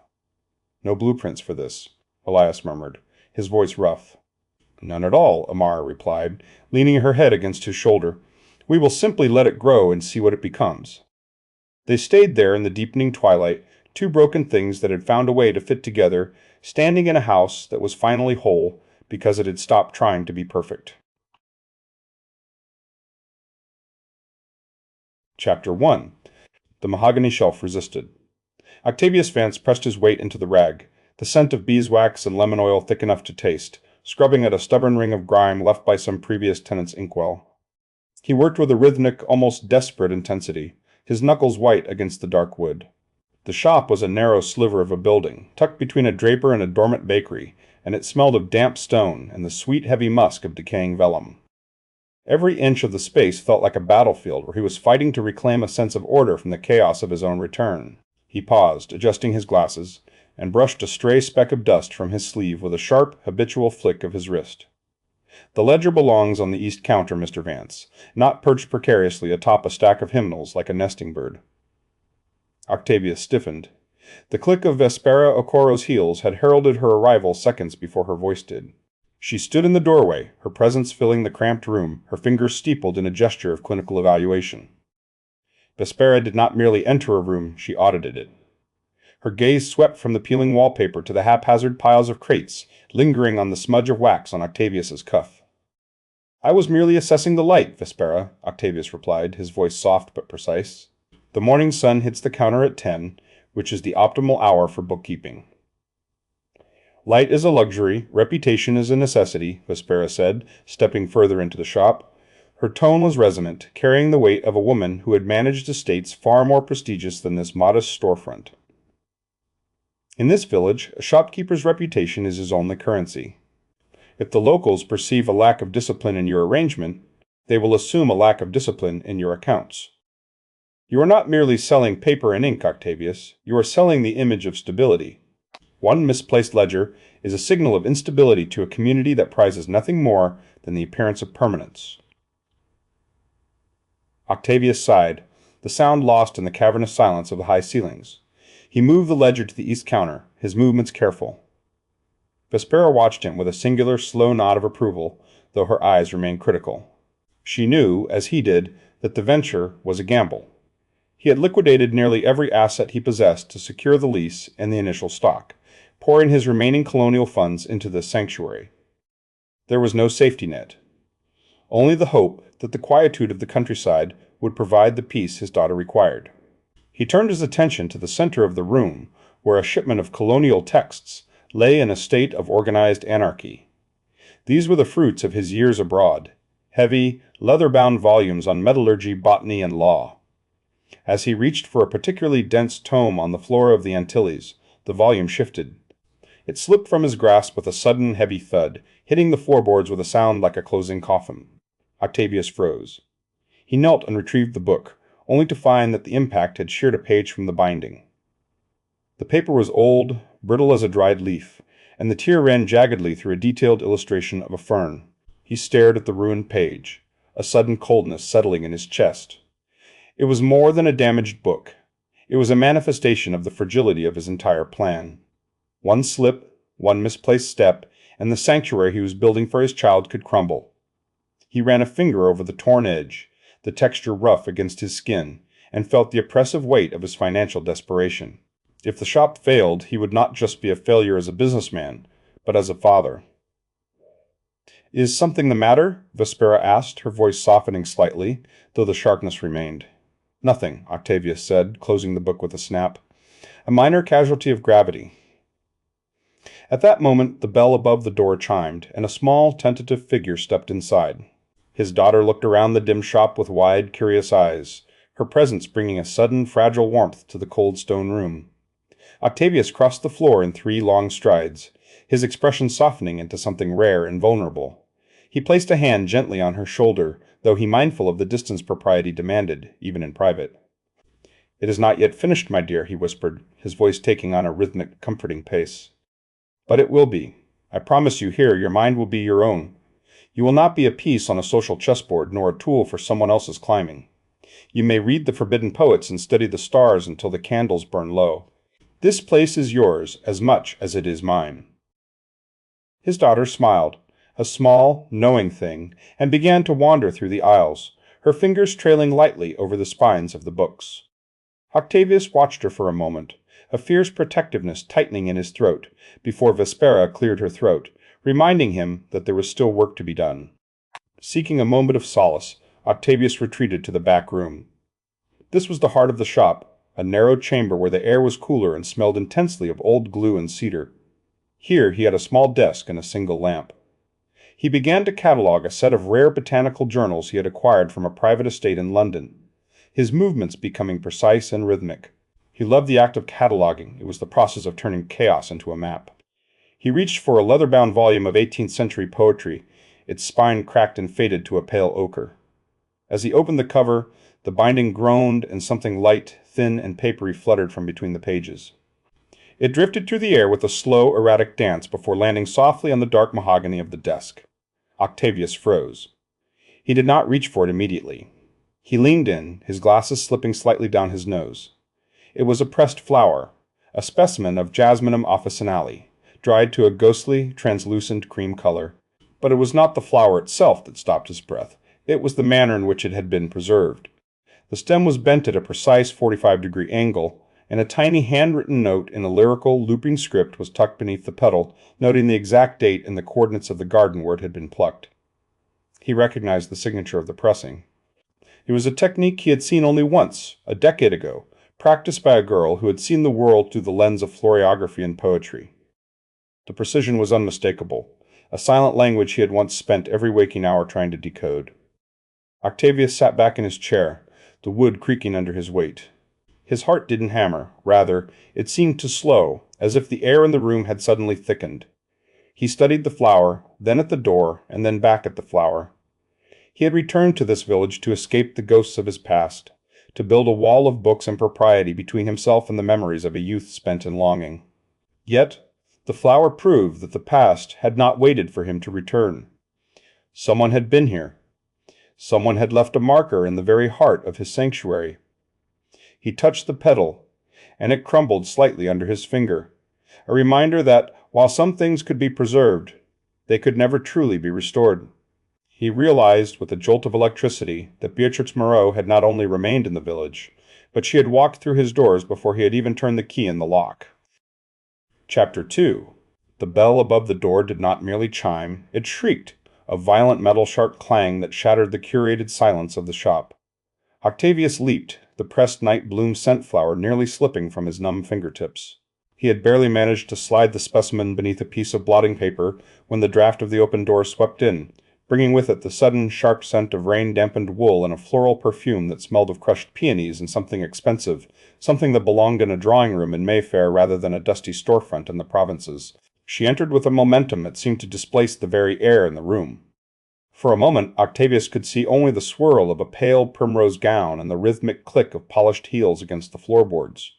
"No blueprints for this," Elias murmured, his voice rough. "None at all," Amara replied, leaning her head against his shoulder. "We will simply let it grow and see what it becomes." They stayed there in the deepening twilight, two broken things that had found a way to fit together, standing in a house that was finally whole because it had stopped trying to be perfect. Chapter 1. The mahogany shelf resisted. Octavius Vance pressed his weight into the rag, the scent of beeswax and lemon oil thick enough to taste, scrubbing at a stubborn ring of grime left by some previous tenant's inkwell. He worked with a rhythmic, almost desperate intensity, his knuckles white against the dark wood. The shop was a narrow sliver of a building, tucked between a draper and a dormant bakery, and it smelled of damp stone and the sweet, heavy musk of decaying vellum. Every inch of the space felt like a battlefield where he was fighting to reclaim a sense of order from the chaos of his own return. He paused, adjusting his glasses, and brushed a stray speck of dust from his sleeve with a sharp, habitual flick of his wrist. "The ledger belongs on the east counter, Mr. Vance, not perched precariously atop a stack of hymnals like a nesting bird." Octavius stiffened. The click of Vespera Okoro's heels had heralded her arrival seconds before her voice did. She stood in the doorway, her presence filling the cramped room, her fingers steepled in a gesture of clinical evaluation. Vespera did not merely enter a room, she audited it. Her gaze swept from the peeling wallpaper to the haphazard piles of crates, lingering on the smudge of wax on Octavius's cuff. "I was merely assessing the light, Vespera," Octavius replied, his voice soft but precise. "The morning sun hits the counter at 10, which is the optimal hour for bookkeeping." "Light is a luxury, reputation is a necessity," Vespera said, stepping further into the shop. Her tone was resonant, carrying the weight of a woman who had managed estates far more prestigious than this modest storefront. "In this village, a shopkeeper's reputation is his only currency. If the locals perceive a lack of discipline in your arrangement, they will assume a lack of discipline in your accounts. You are not merely selling paper and ink, Octavius. You are selling the image of stability. One misplaced ledger is a signal of instability to a community that prizes nothing more than the appearance of permanence." Octavius sighed, the sound lost in the cavernous silence of the high ceilings. He moved the ledger to the east counter, his movements careful. Vespera watched him with a singular, slow nod of approval, though her eyes remained critical. She knew, as he did, that the venture was a gamble. He had liquidated nearly every asset he possessed to secure the lease and the initial stock, pouring his remaining colonial funds into the sanctuary. There was no safety net. Only the hope that the quietude of the countryside would provide the peace his daughter required. He turned his attention to the center of the room, where a shipment of colonial texts lay in a state of organized anarchy. These were the fruits of his years abroad, heavy, leather-bound volumes on metallurgy, botany, and law. As he reached for a particularly dense tome on the floor of the Antilles, the volume shifted. It slipped from his grasp with a sudden, heavy thud, hitting the floorboards with a sound like a closing coffin. Octavius froze. He knelt and retrieved the book, only to find that the impact had sheared a page from the binding. The paper was old, brittle as a dried leaf, and the tear ran jaggedly through a detailed illustration of a fern. He stared at the ruined page, a sudden coldness settling in his chest. It was more than a damaged book. It was a manifestation of the fragility of his entire plan. One slip, one misplaced step, and the sanctuary he was building for his child could crumble. He ran a finger over the torn edge, the texture rough against his skin, and felt the oppressive weight of his financial desperation. If the shop failed, he would not just be a failure as a businessman, but as a father. Is something the matter? Vespera asked, her voice softening slightly, though the sharpness remained. Nothing, Octavius said, closing the book with a snap. A minor casualty of gravity. At that moment, the bell above the door chimed, and a small, tentative figure stepped inside. His daughter looked around the dim shop with wide, curious eyes, her presence bringing a sudden, fragile warmth to the cold stone room. Octavius crossed the floor in 3 long strides, his expression softening into something rare and vulnerable. He placed a hand gently on her shoulder, though he mindful of the distance propriety demanded, even in private. "It is not yet finished, my dear," he whispered, his voice taking on a rhythmic, comforting pace. "But it will be. I promise you here your mind will be your own. You will not be a piece on a social chessboard, nor a tool for someone else's climbing. You may read the forbidden poets and study the stars until the candles burn low. This place is yours as much as it is mine." His daughter smiled, a small, knowing thing, and began to wander through the aisles, her fingers trailing lightly over the spines of the books. Octavius watched her for a moment, a fierce protectiveness tightening in his throat, before Vespera cleared her throat, reminding him that there was still work to be done. Seeking a moment of solace, Octavius retreated to the back room. This was the heart of the shop, a narrow chamber where the air was cooler and smelled intensely of old glue and cedar. Here he had a small desk and a single lamp. He began to catalogue a set of rare botanical journals he had acquired from a private estate in London, his movements becoming precise and rhythmic. He loved the act of cataloguing. It was the process of turning chaos into a map. He reached for a leather-bound volume of 18th century poetry, its spine cracked and faded to a pale ochre. As he opened the cover, the binding groaned and something light, thin, and papery fluttered from between the pages. It drifted through the air with a slow, erratic dance before landing softly on the dark mahogany of the desk. Octavius froze. He did not reach for it immediately. He leaned in, his glasses slipping slightly down his nose. It was a pressed flower, a specimen of Jasminum officinale, dried to a ghostly, translucent cream color. But it was not the flower itself that stopped his breath. It was the manner in which it had been preserved. The stem was bent at a precise 45-degree angle, and a tiny handwritten note in a lyrical, looping script was tucked beneath the petal, noting the exact date and the coordinates of the garden where it had been plucked. He recognized the signature of the pressing. It was a technique he had seen only once, a decade ago, practiced by a girl who had seen the world through the lens of floriography and poetry. The precision was unmistakable, a silent language he had once spent every waking hour trying to decode. Octavius sat back in his chair, the wood creaking under his weight. His heart didn't hammer. Rather, it seemed to slow, as if the air in the room had suddenly thickened. He studied the flower, then at the door, and then back at the flower. He had returned to this village to escape the ghosts of his past, to build a wall of books and propriety between himself and the memories of a youth spent in longing. Yet, the flower proved that the past had not waited for him to return. Someone had been here. Someone had left a marker in the very heart of his sanctuary. He touched the petal, and it crumbled slightly under his finger, a reminder that, while some things could be preserved, they could never truly be restored. He realized, with a jolt of electricity, that Beatrix Moreau had not only remained in the village, but she had walked through his doors before he had even turned the key in the lock. Chapter 2. The bell above the door did not merely chime, it shrieked, a violent metal-sharp clang that shattered the curated silence of the shop. Octavius leaped, the pressed night bloom scent flower nearly slipping from his numb fingertips. He had barely managed to slide the specimen beneath a piece of blotting paper when the draft of the open door swept in, bringing with it the sudden, sharp scent of rain-dampened wool and a floral perfume that smelled of crushed peonies and something expensive, something that belonged in a drawing-room in Mayfair rather than a dusty storefront in the provinces. She entered with a momentum that seemed to displace the very air in the room. For a moment, Octavius could see only the swirl of a pale primrose gown and the rhythmic click of polished heels against the floorboards.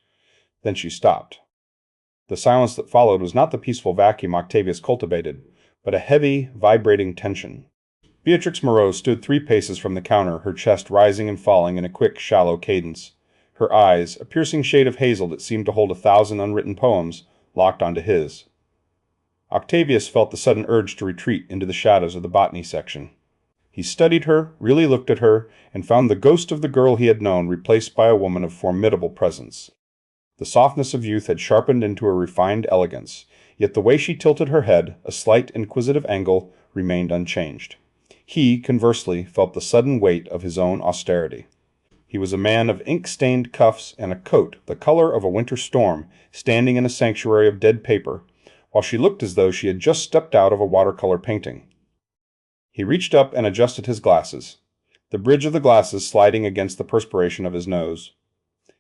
Then she stopped. The silence that followed was not the peaceful vacuum Octavius cultivated, but a heavy, vibrating tension. Beatrix Moreau stood 3 paces from the counter, her chest rising and falling in a quick, shallow cadence. Her eyes, a piercing shade of hazel that seemed to hold 1,000 unwritten poems, locked onto his. Octavius felt the sudden urge to retreat into the shadows of the botany section. He studied her, really looked at her, and found the ghost of the girl he had known replaced by a woman of formidable presence. The softness of youth had sharpened into a refined elegance, yet the way she tilted her head, a slight inquisitive angle, remained unchanged. He, conversely, felt the sudden weight of his own austerity. He was a man of ink-stained cuffs and a coat the color of a winter storm, standing in a sanctuary of dead paper, while she looked as though she had just stepped out of a watercolor painting. He reached up and adjusted his glasses, the bridge of the glasses sliding against the perspiration of his nose.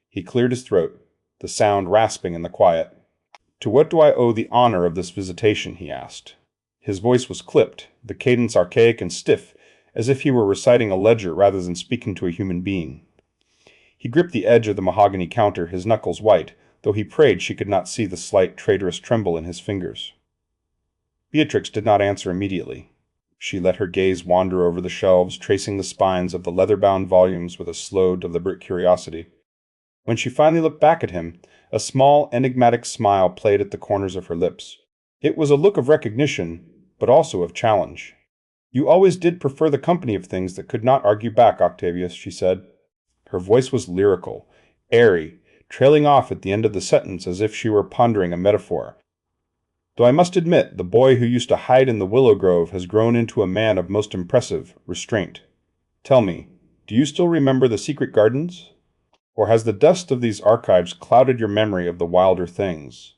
He cleared his throat, the sound rasping in the quiet. "To what do I owe the honor of this visitation?" he asked. His voice was clipped, the cadence archaic and stiff, as if he were reciting a ledger rather than speaking to a human being. He gripped the edge of the mahogany counter, his knuckles white, though he prayed she could not see the slight, traitorous tremble in his fingers. Beatrix did not answer immediately. She let her gaze wander over the shelves, tracing the spines of the leather-bound volumes with a slow, deliberate curiosity. When she finally looked back at him, a small, enigmatic smile played at the corners of her lips. It was a look of recognition, but also of challenge. "You always did prefer the company of things that could not argue back, Octavius," she said. Her voice was lyrical, airy, trailing off at the end of the sentence as if she were pondering a metaphor. "Though I must admit, the boy who used to hide in the willow grove has grown into a man of most impressive restraint. Tell me, do you still remember the secret gardens? Or has the dust of these archives clouded your memory of the wilder things?"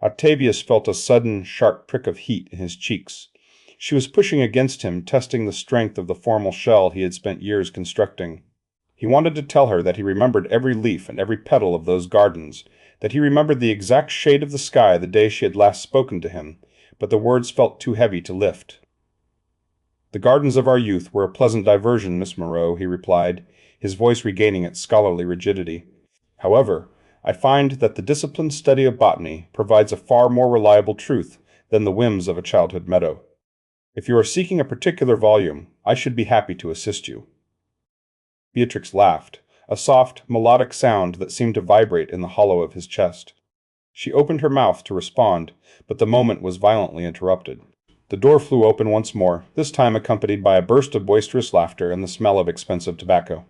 Octavius felt a sudden, sharp prick of heat in his cheeks. She was pushing against him, testing the strength of the formal shell he had spent years constructing. He wanted to tell her that he remembered every leaf and every petal of those gardens, that he remembered the exact shade of the sky the day she had last spoken to him, but the words felt too heavy to lift. "The gardens of our youth were a pleasant diversion, Miss Moreau," he replied, his voice regaining its scholarly rigidity. "However, I find that the disciplined study of botany provides a far more reliable truth than the whims of a childhood meadow. If you are seeking a particular volume, I should be happy to assist you." Beatrix laughed, a soft, melodic sound that seemed to vibrate in the hollow of his chest. She opened her mouth to respond, but the moment was violently interrupted. The door flew open once more, this time accompanied by a burst of boisterous laughter and the smell of expensive tobacco.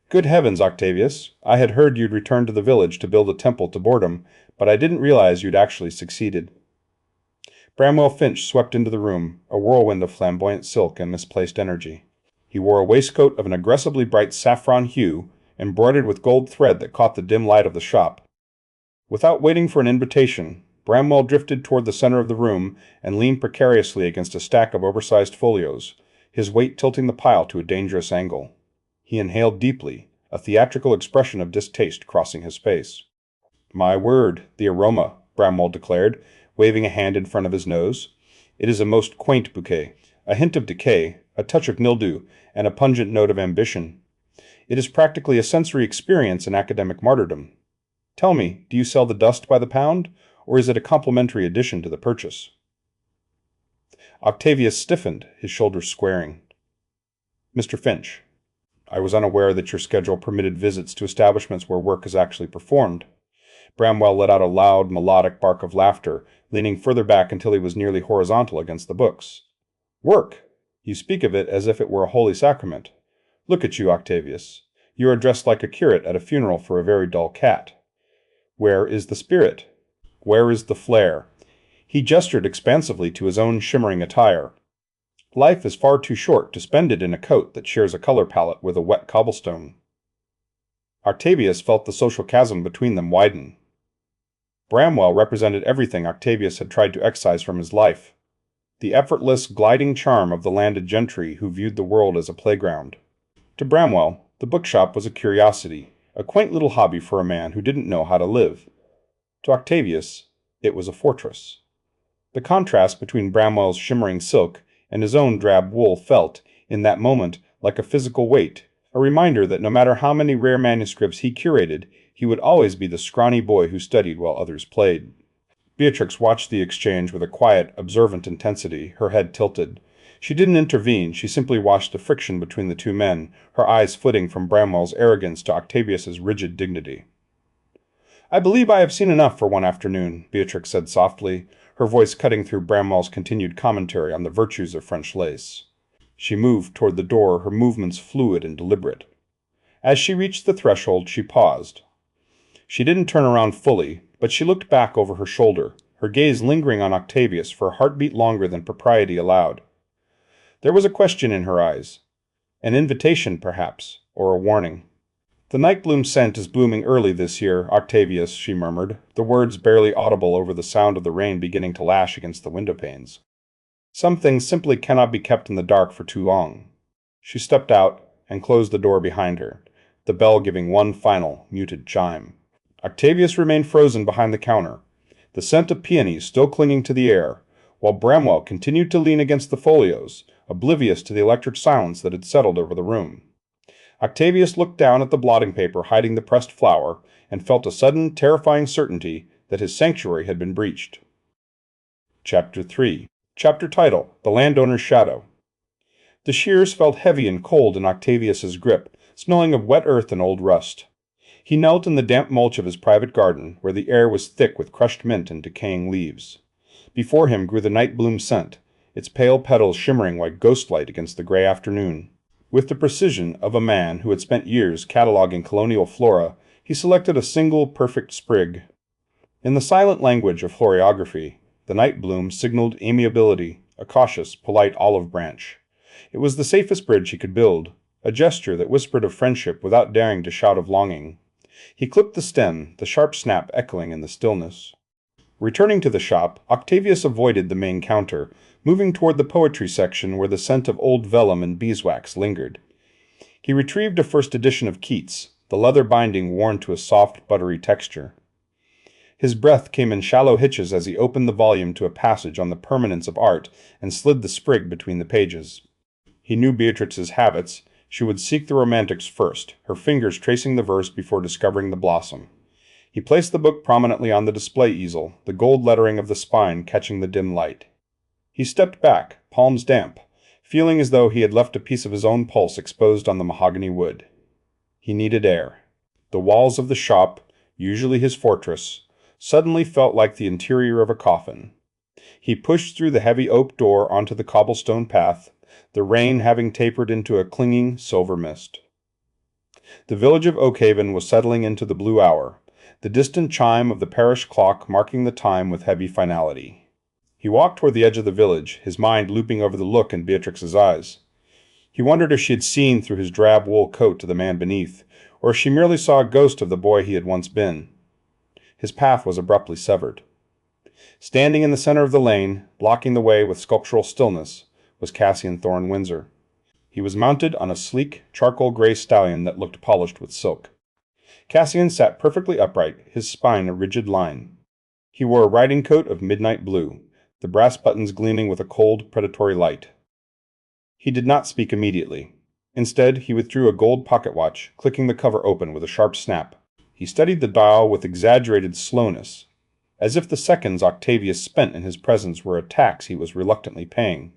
"Good heavens, Octavius! I had heard you'd returned to the village to build a temple to boredom, but I didn't realize you'd actually succeeded." Bramwell Finch swept into the room, a whirlwind of flamboyant silk and misplaced energy. He wore a waistcoat of an aggressively bright saffron hue, embroidered with gold thread that caught the dim light of the shop. Without waiting for an invitation, Bramwell drifted toward the center of the room and leaned precariously against a stack of oversized folios, his weight tilting the pile to a dangerous angle. He inhaled deeply, a theatrical expression of distaste crossing his face. "My word, the aroma," Bramwell declared, waving a hand in front of his nose. "It is a most quaint bouquet, a hint of decay, a touch of mildew, and a pungent note of ambition. It is practically a sensory experience in academic martyrdom. Tell me, do you sell the dust by the pound, or is it a complimentary addition to the purchase?" Octavius stiffened, his shoulders squaring. "Mr. Finch, I was unaware that your schedule permitted visits to establishments where work is actually performed." Bramwell let out a loud, melodic bark of laughter, leaning further back until he was nearly horizontal against the books. "Work! You speak of it as if it were a holy sacrament. Look at you, Octavius. You are dressed like a curate at a funeral for a very dull cat. Where is the spirit? Where is the flair?" He gestured expansively to his own shimmering attire. "Life is far too short to spend it in a coat that shares a color palette with a wet cobblestone." Octavius felt the social chasm between them widen. Bramwell represented everything Octavius had tried to excise from his life. The effortless, gliding charm of the landed gentry who viewed the world as a playground. To Bramwell, the bookshop was a curiosity, a quaint little hobby for a man who didn't know how to live. To Octavius, it was a fortress. The contrast between Bramwell's shimmering silk and his own drab wool felt, in that moment, like a physical weight, a reminder that no matter how many rare manuscripts he curated, he would always be the scrawny boy who studied while others played. Beatrix watched the exchange with a quiet, observant intensity, her head tilted. She didn't intervene, she simply watched the friction between the two men, her eyes flitting from Bramwell's arrogance to Octavius's rigid dignity. "I believe I have seen enough for one afternoon," Beatrix said softly, her voice cutting through Bramwell's continued commentary on the virtues of French lace. She moved toward the door, her movements fluid and deliberate. As she reached the threshold, she paused. She didn't turn around fully, but she looked back over her shoulder, her gaze lingering on Octavius for a heartbeat longer than propriety allowed. There was a question in her eyes. An invitation, perhaps, or a warning. "The night bloom scent is blooming early this year, Octavius," she murmured, the words barely audible over the sound of the rain beginning to lash against the window panes. "Some things simply cannot be kept in the dark for too long." She stepped out and closed the door behind her, the bell giving one final, muted chime. Octavius remained frozen behind the counter, the scent of peonies still clinging to the air, while Bramwell continued to lean against the folios, oblivious to the electric silence that had settled over the room. Octavius looked down at the blotting paper hiding the pressed flower, and felt a sudden, terrifying certainty that his sanctuary had been breached. Chapter 3. Chapter title: The Landowner's Shadow. The shears felt heavy and cold in Octavius's grip, smelling of wet earth and old rust. He knelt in the damp mulch of his private garden, where the air was thick with crushed mint and decaying leaves. Before him grew the night bloom scent, its pale petals shimmering like ghostlight against the gray afternoon. With the precision of a man who had spent years cataloging colonial flora, he selected a single perfect sprig. In the silent language of floriography, the night bloom signaled amiability, a cautious, polite olive branch. It was the safest bridge he could build, a gesture that whispered of friendship without daring to shout of longing. He clipped the stem, the sharp snap echoing in the stillness. Returning to the shop, Octavius avoided the main counter, moving toward the poetry section where the scent of old vellum and beeswax lingered. He retrieved a first edition of Keats, the leather binding worn to a soft, buttery texture. His breath came in shallow hitches as he opened the volume to a passage on the permanence of art and slid the sprig between the pages. He knew Beatrix's habits. She would seek the romantics first, her fingers tracing the verse before discovering the blossom. He placed the book prominently on the display easel, the gold lettering of the spine catching the dim light. He stepped back, palms damp, feeling as though he had left a piece of his own pulse exposed on the mahogany wood. He needed air. The walls of the shop, usually his fortress, suddenly felt like the interior of a coffin. He pushed through the heavy oak door onto the cobblestone path, the rain having tapered into a clinging silver mist. The village of Oakhaven was settling into the blue hour, the distant chime of the parish clock marking the time with heavy finality. He walked toward the edge of the village, his mind looping over the look in Beatrix's eyes. He wondered if she had seen through his drab wool coat to the man beneath, or if she merely saw a ghost of the boy he had once been. His path was abruptly severed. Standing in the center of the lane, blocking the way with sculptural stillness, was Cassian Thorne Windsor. He was mounted on a sleek, charcoal-gray stallion that looked polished with silk. Cassian sat perfectly upright, his spine a rigid line. He wore a riding coat of midnight blue, the brass buttons gleaming with a cold, predatory light. He did not speak immediately. Instead, he withdrew a gold pocket watch, clicking the cover open with a sharp snap. He studied the dial with exaggerated slowness, as if the seconds Octavius spent in his presence were a tax he was reluctantly paying.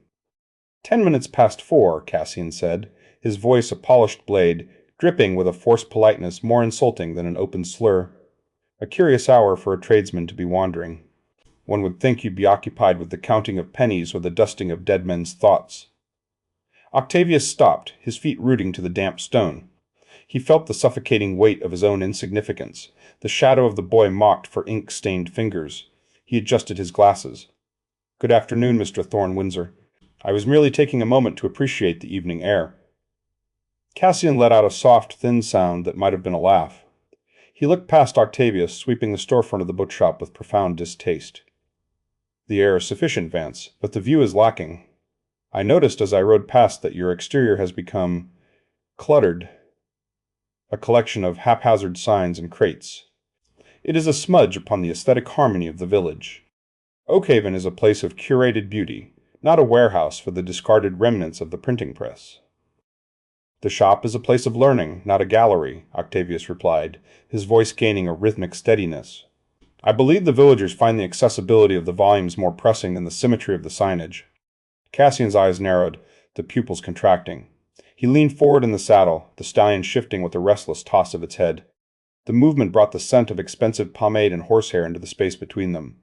10 minutes past 4, Cassian said, his voice a polished blade, dripping with a forced politeness more insulting than an open slur. A curious hour for a tradesman to be wandering. One would think you'd be occupied with the counting of pennies or the dusting of dead men's thoughts. Octavius stopped, his feet rooting to the damp stone. He felt the suffocating weight of his own insignificance. The shadow of the boy mocked for ink-stained fingers. He adjusted his glasses. "Good afternoon, Mr. Thorne Windsor. I was merely taking a moment to appreciate the evening air." Cassian let out a soft, thin sound that might have been a laugh. He looked past Octavius, sweeping the storefront of the bookshop with profound distaste. "The air is sufficient, Vance, but the view is lacking. I noticed as I rode past that your exterior has become cluttered, a collection of haphazard signs and crates. It is a smudge upon the aesthetic harmony of the village. Oakhaven is a place of curated beauty, not a warehouse for the discarded remnants of the printing press." "The shop is a place of learning, not a gallery," Octavius replied, his voice gaining a rhythmic steadiness. "I believe the villagers find the accessibility of the volumes more pressing than the symmetry of the signage." Cassian's eyes narrowed, the pupils contracting. He leaned forward in the saddle, the stallion shifting with a restless toss of its head. The movement brought the scent of expensive pomade and horsehair into the space between them.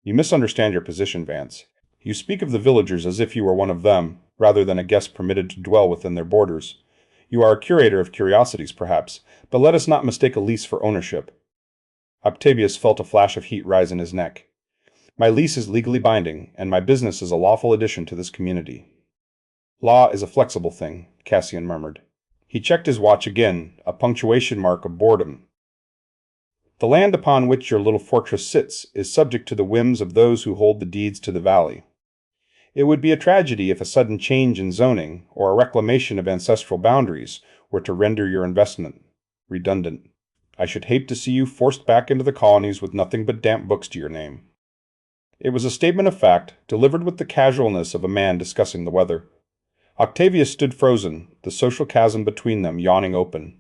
"You misunderstand your position, Vance. You speak of the villagers as if you were one of them, rather than a guest permitted to dwell within their borders. You are a curator of curiosities, perhaps, but let us not mistake a lease for ownership." Octavius felt a flash of heat rise in his neck. My lease is legally binding, and my business is a lawful addition to this community." "Law is a flexible thing," Cassian murmured. He checked his watch again, a punctuation mark of boredom. "The land upon which your little fortress sits is subject to the whims of those who hold the deeds to the valley. It would be a tragedy if a sudden change in zoning, or a reclamation of ancestral boundaries, were to render your investment redundant. I should hate to see you forced back into the colonies with nothing but damp books to your name." It was a statement of fact, delivered with the casualness of a man discussing the weather. Octavius stood frozen, the social chasm between them yawning open.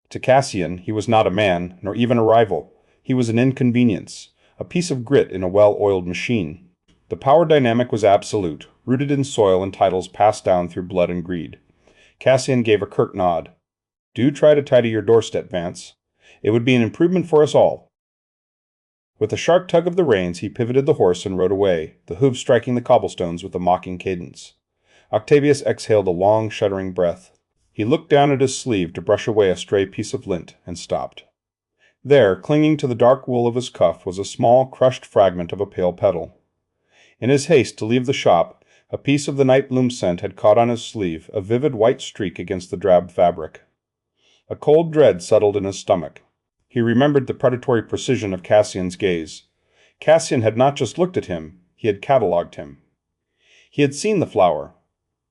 To Cassian, he was not a man, nor even a rival. He was an inconvenience, a piece of grit in a well-oiled machine. The power dynamic was absolute, rooted in soil and titles passed down through blood and greed. Cassian gave a curt nod. "Do try to tidy your doorstep, Vance. It would be an improvement for us all." With a sharp tug of the reins, he pivoted the horse and rode away, the hooves striking the cobblestones with a mocking cadence. Octavius exhaled a long, shuddering breath. He looked down at his sleeve to brush away a stray piece of lint, and stopped. There, clinging to the dark wool of his cuff, was a small, crushed fragment of a pale petal. In his haste to leave the shop, a piece of the night bloom scent had caught on his sleeve, a vivid white streak against the drab fabric. A cold dread settled in his stomach. He remembered the predatory precision of Cassian's gaze. Cassian had not just looked at him, he had catalogued him. He had seen the flower,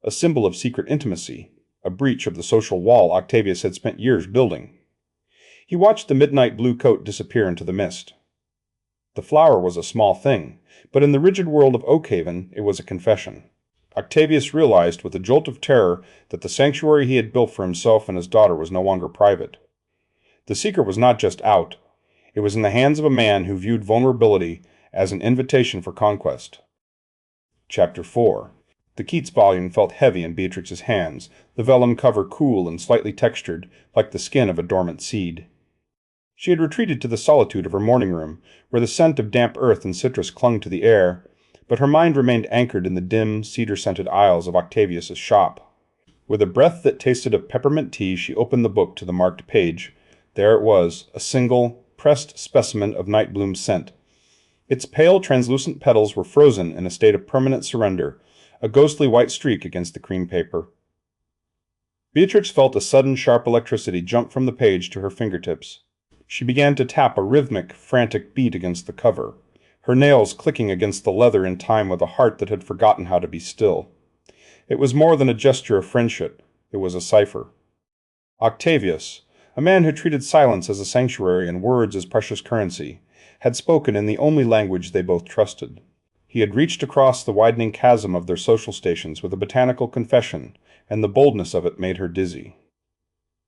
a symbol of secret intimacy, a breach of the social wall Octavius had spent years building. He watched the midnight blue coat disappear into the mist. The flower was a small thing, but in the rigid world of Oakhaven it was a confession. Octavius realized with a jolt of terror that the sanctuary he had built for himself and his daughter was no longer private. The secret was not just out. It was in the hands of a man who viewed vulnerability as an invitation for conquest. Chapter 4. The Keats volume felt heavy in Beatrix's hands, the vellum cover cool and slightly textured, like the skin of a dormant seed. She had retreated to the solitude of her morning room, where the scent of damp earth and citrus clung to the air, but her mind remained anchored in the dim, cedar-scented aisles of Octavius's shop. With a breath that tasted of peppermint tea, she opened the book to the marked page. There it was, a single, pressed specimen of night bloom scent. Its pale, translucent petals were frozen in a state of permanent surrender, a ghostly white streak against the cream paper. Beatrix felt a sudden, sharp electricity jump from the page to her fingertips. She began to tap a rhythmic, frantic beat against the cover, her nails clicking against the leather in time with a heart that had forgotten how to be still. It was more than a gesture of friendship. It was a cipher. Octavius, a man who treated silence as a sanctuary and words as precious currency, had spoken in the only language they both trusted. He had reached across the widening chasm of their social stations with a botanical confession, and the boldness of it made her dizzy.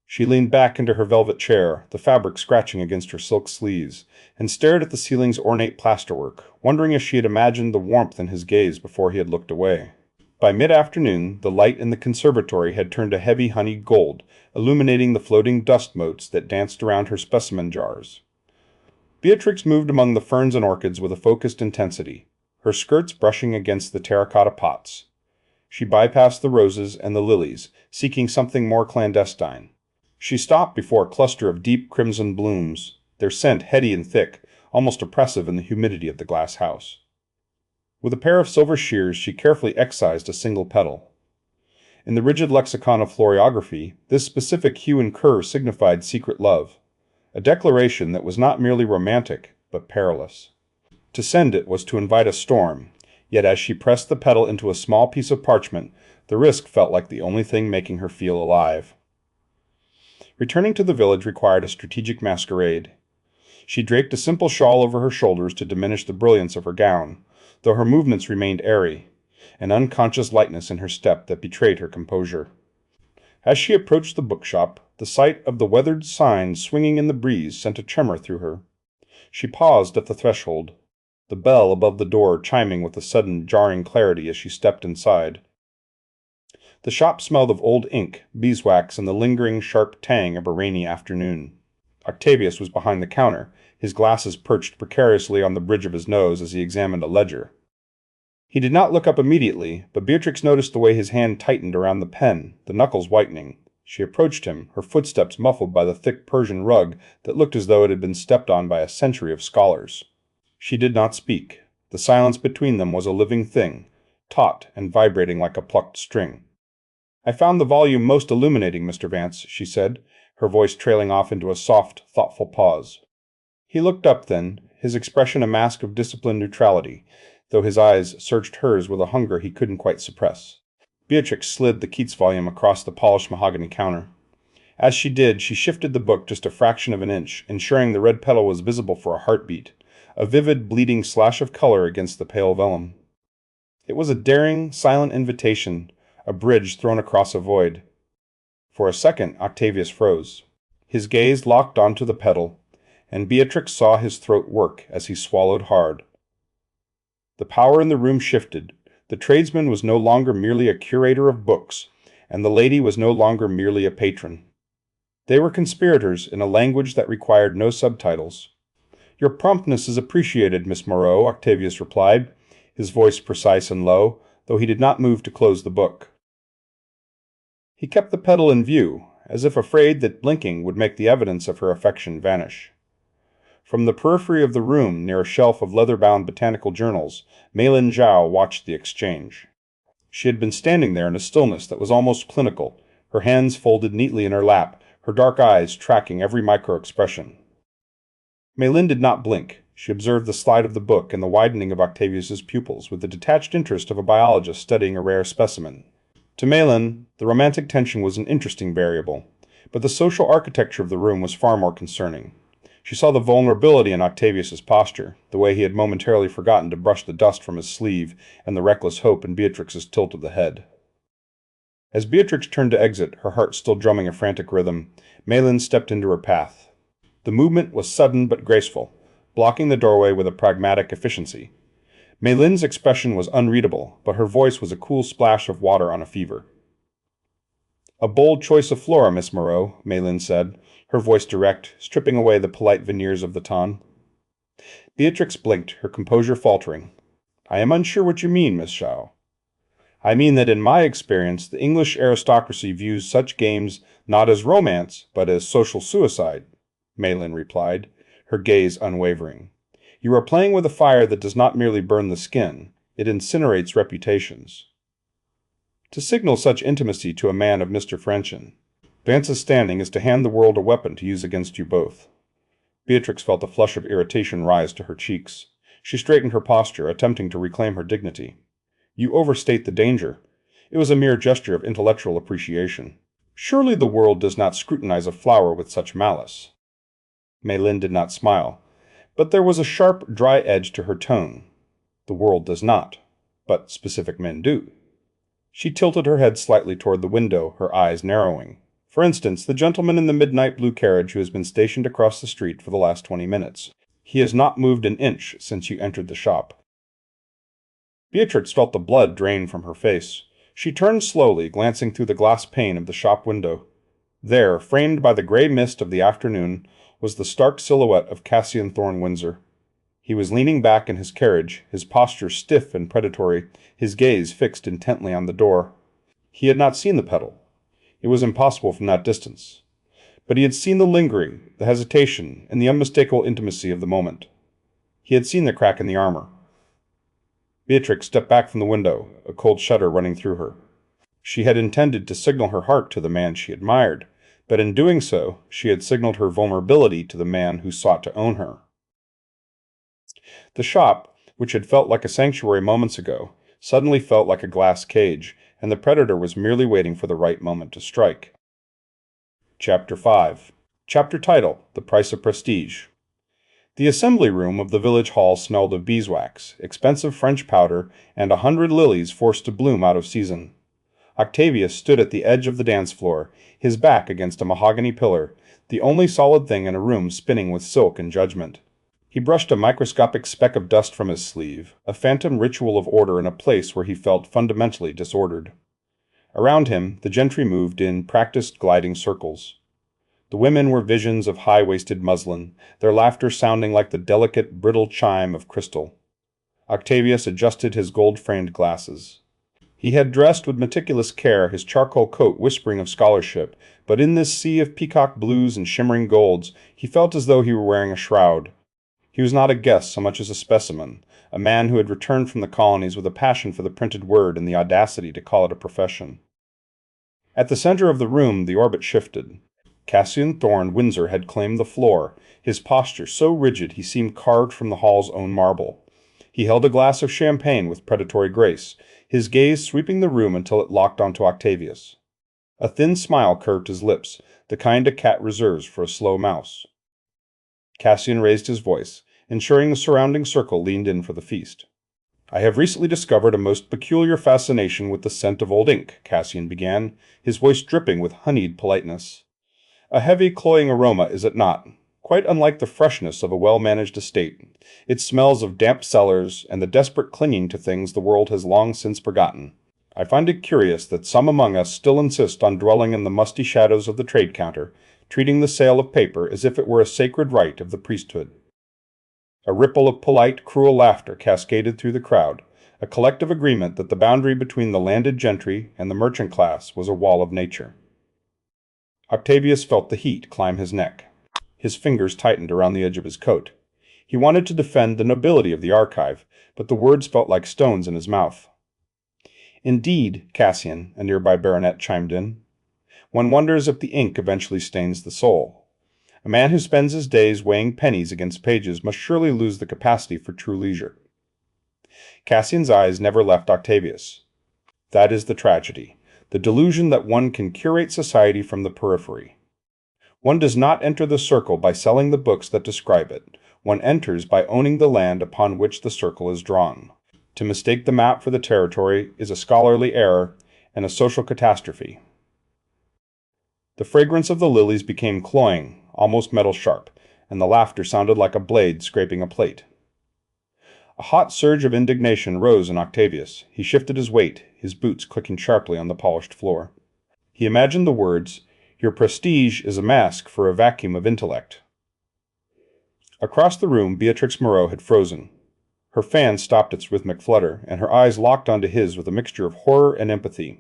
She leaned back into her velvet chair, the fabric scratching against her silk sleeves, and stared at the ceiling's ornate plasterwork, wondering if she had imagined the warmth in his gaze before he had looked away. By mid-afternoon, the light in the conservatory had turned a heavy honeyed gold, illuminating the floating dust motes that danced around her specimen jars. Beatrix moved among the ferns and orchids with a focused intensity, her skirts brushing against the terracotta pots. She bypassed the roses and the lilies, seeking something more clandestine. She stopped before a cluster of deep crimson blooms, their scent heady and thick, almost oppressive in the humidity of the glass house. With a pair of silver shears, she carefully excised a single petal. In the rigid lexicon of floriography, this specific hue and curve signified secret love, a declaration that was not merely romantic, but perilous. To send it was to invite a storm, yet as she pressed the petal into a small piece of parchment, the risk felt like the only thing making her feel alive. Returning to the village required a strategic masquerade. She draped a simple shawl over her shoulders to diminish the brilliance of her gown, though her movements remained airy, an unconscious lightness in her step that betrayed her composure. As she approached the bookshop, the sight of the weathered sign swinging in the breeze sent a tremor through her. She paused at the threshold, the bell above the door chiming with a sudden jarring clarity as she stepped inside. The shop smelled of old ink, beeswax, and the lingering sharp tang of a rainy afternoon. Octavius was behind the counter, his glasses perched precariously on the bridge of his nose as he examined a ledger. He did not look up immediately, but Beatrix noticed the way his hand tightened around the pen, the knuckles whitening. She approached him, her footsteps muffled by the thick Persian rug that looked as though it had been stepped on by a century of scholars. She did not speak, The silence between them was a living thing, taut and vibrating like a plucked string. "I found the volume most illuminating, Mr. Vance," she said, her voice trailing off into a soft, thoughtful pause. He looked up then, his expression a mask of disciplined neutrality, though his eyes searched hers with a hunger he couldn't quite suppress. Beatrix slid the Keats volume across the polished mahogany counter. As she did, she shifted the book just a fraction of an inch, ensuring the red petal was visible for a heartbeat, a vivid, bleeding slash of color against the pale vellum. It was a daring, silent invitation, a bridge thrown across a void. For a second, Octavius froze. His gaze locked onto the petal, and Beatrix saw his throat work as he swallowed hard. The power in the room shifted. The tradesman was no longer merely a curator of books, and the lady was no longer merely a patron. They were conspirators in a language that required no subtitles. "Your promptness is appreciated, Miss Moreau," Octavius replied, his voice precise and low, though he did not move to close the book. He kept the petal in view, as if afraid that blinking would make the evidence of her affection vanish. From the periphery of the room, near a shelf of leather-bound botanical journals, Mei Lin Zhao watched the exchange. She had been standing there in a stillness that was almost clinical, her hands folded neatly in her lap, her dark eyes tracking every micro-expression. Mei Lin did not blink. She observed the slide of the book and the widening of Octavius's pupils with the detached interest of a biologist studying a rare specimen. To Mei Lin, the romantic tension was an interesting variable, but the social architecture of the room was far more concerning. She saw the vulnerability in Octavius's posture, the way he had momentarily forgotten to brush the dust from his sleeve, and the reckless hope in Beatrix's tilt of the head. As Beatrix turned to exit, her heart still drumming a frantic rhythm, Mei Lin stepped into her path. The movement was sudden but graceful, blocking the doorway with a pragmatic efficiency. Mei Lin's expression was unreadable, but her voice was a cool splash of water on a fever. "A bold choice of flora, Miss Moreau," Mei Lin said, her voice direct, stripping away the polite veneers of the ton. Beatrix blinked, her composure faltering. "I am unsure what you mean, Miss Zhao." "I mean that in my experience, the English aristocracy views such games not as romance, but as social suicide," Mei Lin replied, her gaze unwavering. "You are playing with a fire that does not merely burn the skin, it incinerates reputations." To signal such intimacy to a man of Mr. Frenchin, Vance's standing is to hand the world a weapon to use against you both. Beatrix felt a flush of irritation rise to her cheeks. She straightened her posture, attempting to reclaim her dignity. "You overstate the danger. It was a mere gesture of intellectual appreciation. Surely the world does not scrutinize a flower with such malice." Mei Lin did not smile, but there was a sharp, dry edge to her tone. "The world does not, but specific men do." She tilted her head slightly toward the window, her eyes narrowing. "For instance, the gentleman in the midnight blue carriage who has been stationed across the street for the last 20 minutes. He has not moved an inch since you entered the shop." Beatrix felt the blood drain from her face. She turned slowly, glancing through the glass pane of the shop window. There, framed by the gray mist of the afternoon, was the stark silhouette of Cassian Thorne Windsor. He was leaning back in his carriage, his posture stiff and predatory, his gaze fixed intently on the door. He had not seen the petal. It was impossible from that distance. But he had seen the lingering, the hesitation, and the unmistakable intimacy of the moment. He had seen the crack in the armor. Beatrix stepped back from the window, a cold shudder running through her. She had intended to signal her heart to the man she admired, but in doing so, she had signaled her vulnerability to the man who sought to own her. The shop, which had felt like a sanctuary moments ago, suddenly felt like a glass cage, and the predator was merely waiting for the right moment to strike. Chapter 5. Chapter title: The Price of Prestige. The assembly room of the village hall smelled of beeswax, expensive French powder, and 100 lilies forced to bloom out of season. Octavius stood at the edge of the dance floor, his back against a mahogany pillar, the only solid thing in a room spinning with silk and judgment. He brushed a microscopic speck of dust from his sleeve, a phantom ritual of order in a place where he felt fundamentally disordered. Around him, the gentry moved in practiced gliding circles. The women were visions of high-waisted muslin, their laughter sounding like the delicate, brittle chime of crystal. Octavius adjusted his gold-framed glasses. He had dressed with meticulous care, his charcoal coat whispering of scholarship, but in this sea of peacock blues and shimmering golds, he felt as though he were wearing a shroud. He was not a guest so much as a specimen, a man who had returned from the colonies with a passion for the printed word and the audacity to call it a profession. At the center of the room, the orbit shifted. Cassian Thorne Windsor had claimed the floor, his posture so rigid he seemed carved from the hall's own marble. He held a glass of champagne with predatory grace, his gaze sweeping the room until it locked onto Octavius. A thin smile curved his lips, the kind a cat reserves for a slow mouse. Cassian raised his voice, ensuring the surrounding circle leaned in for the feast. "I have recently discovered a most peculiar fascination with the scent of old ink," Cassian began, his voice dripping with honeyed politeness. "A heavy, cloying aroma, is it not? Quite unlike the freshness of a well-managed estate. It smells of damp cellars and the desperate clinging to things the world has long since forgotten. I find it curious that some among us still insist on dwelling in the musty shadows of the trade counter, treating the sale of paper as if it were a sacred right of the priesthood." A ripple of polite, cruel laughter cascaded through the crowd, a collective agreement that the boundary between the landed gentry and the merchant class was a wall of nature. Octavius felt the heat climb his neck. His fingers tightened around the edge of his coat. He wanted to defend the nobility of the archive, but the words felt like stones in his mouth. "Indeed, Cassian," a nearby baronet chimed in. "One wonders if the ink eventually stains the soul. A man who spends his days weighing pennies against pages must surely lose the capacity for true leisure." Cassian's eyes never left Octavius. That is the tragedy, the delusion that one can curate society from the periphery. One does not enter the circle by selling the books that describe it. One enters by owning the land upon which the circle is drawn. To mistake the map for the territory is a scholarly error and a social catastrophe. The fragrance of the lilies became cloying, almost metal sharp, and the laughter sounded like a blade scraping a plate. A hot surge of indignation rose in Octavius. He shifted his weight, his boots clicking sharply on the polished floor. He imagined the words, "Your prestige is a mask for a vacuum of intellect." Across the room, Beatrix Moreau had frozen. Her fan stopped its rhythmic flutter, and her eyes locked onto his with a mixture of horror and empathy.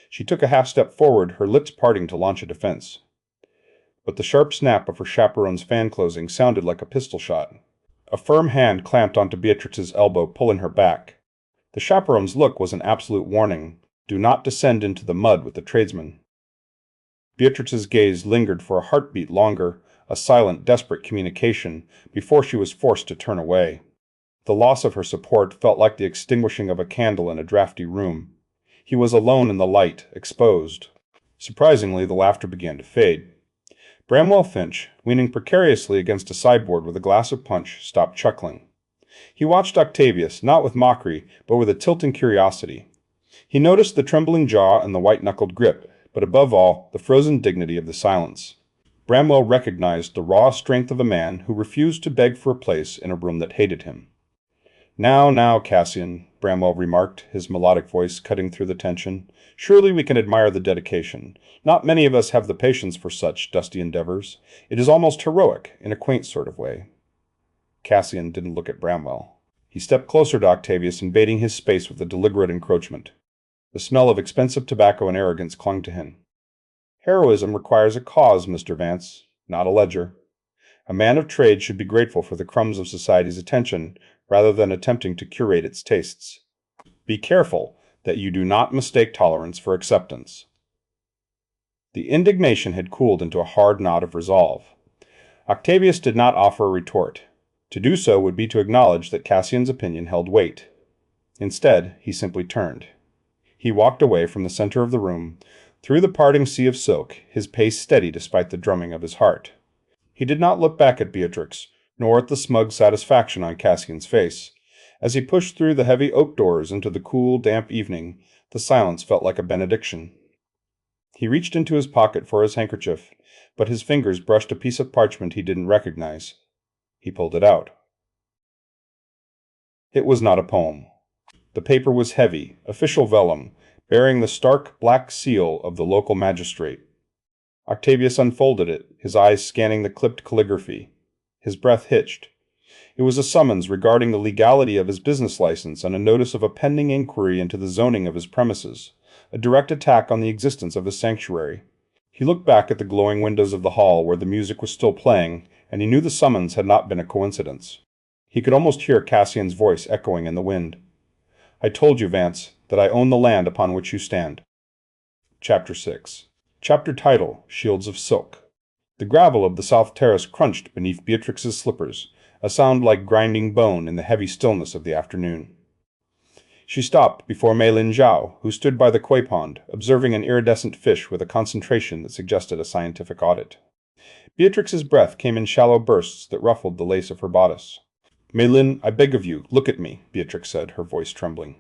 She took a half-step forward, her lips parting to launch a defense. But the sharp snap of her chaperone's fan closing sounded like a pistol shot. A firm hand clamped onto Beatrix's elbow, pulling her back. The chaperone's look was an absolute warning. Do not descend into the mud with the tradesman. Beatrix's gaze lingered for a heartbeat longer, a silent, desperate communication, before she was forced to turn away. The loss of her support felt like the extinguishing of a candle in a drafty room. He was alone in the light, exposed. Surprisingly, the laughter began to fade. Bramwell Finch, leaning precariously against a sideboard with a glass of punch, stopped chuckling. He watched Octavius, not with mockery, but with a tilting curiosity. He noticed the trembling jaw and the white-knuckled grip, but above all, the frozen dignity of the silence. Bramwell recognized the raw strength of a man who refused to beg for a place in a room that hated him. Now, Cassian," Bramwell remarked, his melodic voice cutting through the tension. "Surely we can admire the dedication. Not many of us have the patience for such dusty endeavors. It is almost heroic, in a quaint sort of way." Cassian didn't look at Bramwell. He stepped closer to Octavius, invading his space with a deliberate encroachment. The smell of expensive tobacco and arrogance clung to him. "Heroism requires a cause, Mr. Vance, not a ledger. A man of trade should be grateful for the crumbs of society's attention, rather than attempting to curate its tastes. Be careful that you do not mistake tolerance for acceptance." The indignation had cooled into a hard knot of resolve. Octavius did not offer a retort. To do so would be to acknowledge that Cassian's opinion held weight. Instead, he simply turned. He walked away from the center of the room, through the parting sea of silk, his pace steady despite the drumming of his heart. He did not look back at Beatrix, nor at the smug satisfaction on Cassian's face. As he pushed through the heavy oak doors into the cool, damp evening, the silence felt like a benediction. He reached into his pocket for his handkerchief, but his fingers brushed a piece of parchment he didn't recognize. He pulled it out. It was not a poem. The paper was heavy, official vellum, bearing the stark black seal of the local magistrate. Octavius unfolded it, his eyes scanning the clipped calligraphy. His breath hitched. It was a summons regarding the legality of his business license and a notice of a pending inquiry into the zoning of his premises, a direct attack on the existence of his sanctuary. He looked back at the glowing windows of the hall where the music was still playing, and he knew the summons had not been a coincidence. He could almost hear Cassian's voice echoing in the wind. "I told you, Vance, that I own the land upon which you stand." Chapter 6. Chapter title: Shields of Silk. The gravel of the south terrace crunched beneath Beatrix's slippers, a sound like grinding bone in the heavy stillness of the afternoon. She stopped before Mei Lin Zhao, who stood by the koi pond, observing an iridescent fish with a concentration that suggested a scientific audit. Beatrix's breath came in shallow bursts that ruffled the lace of her bodice. "Mei Lin, I beg of you, look at me," Beatrix said, her voice trembling.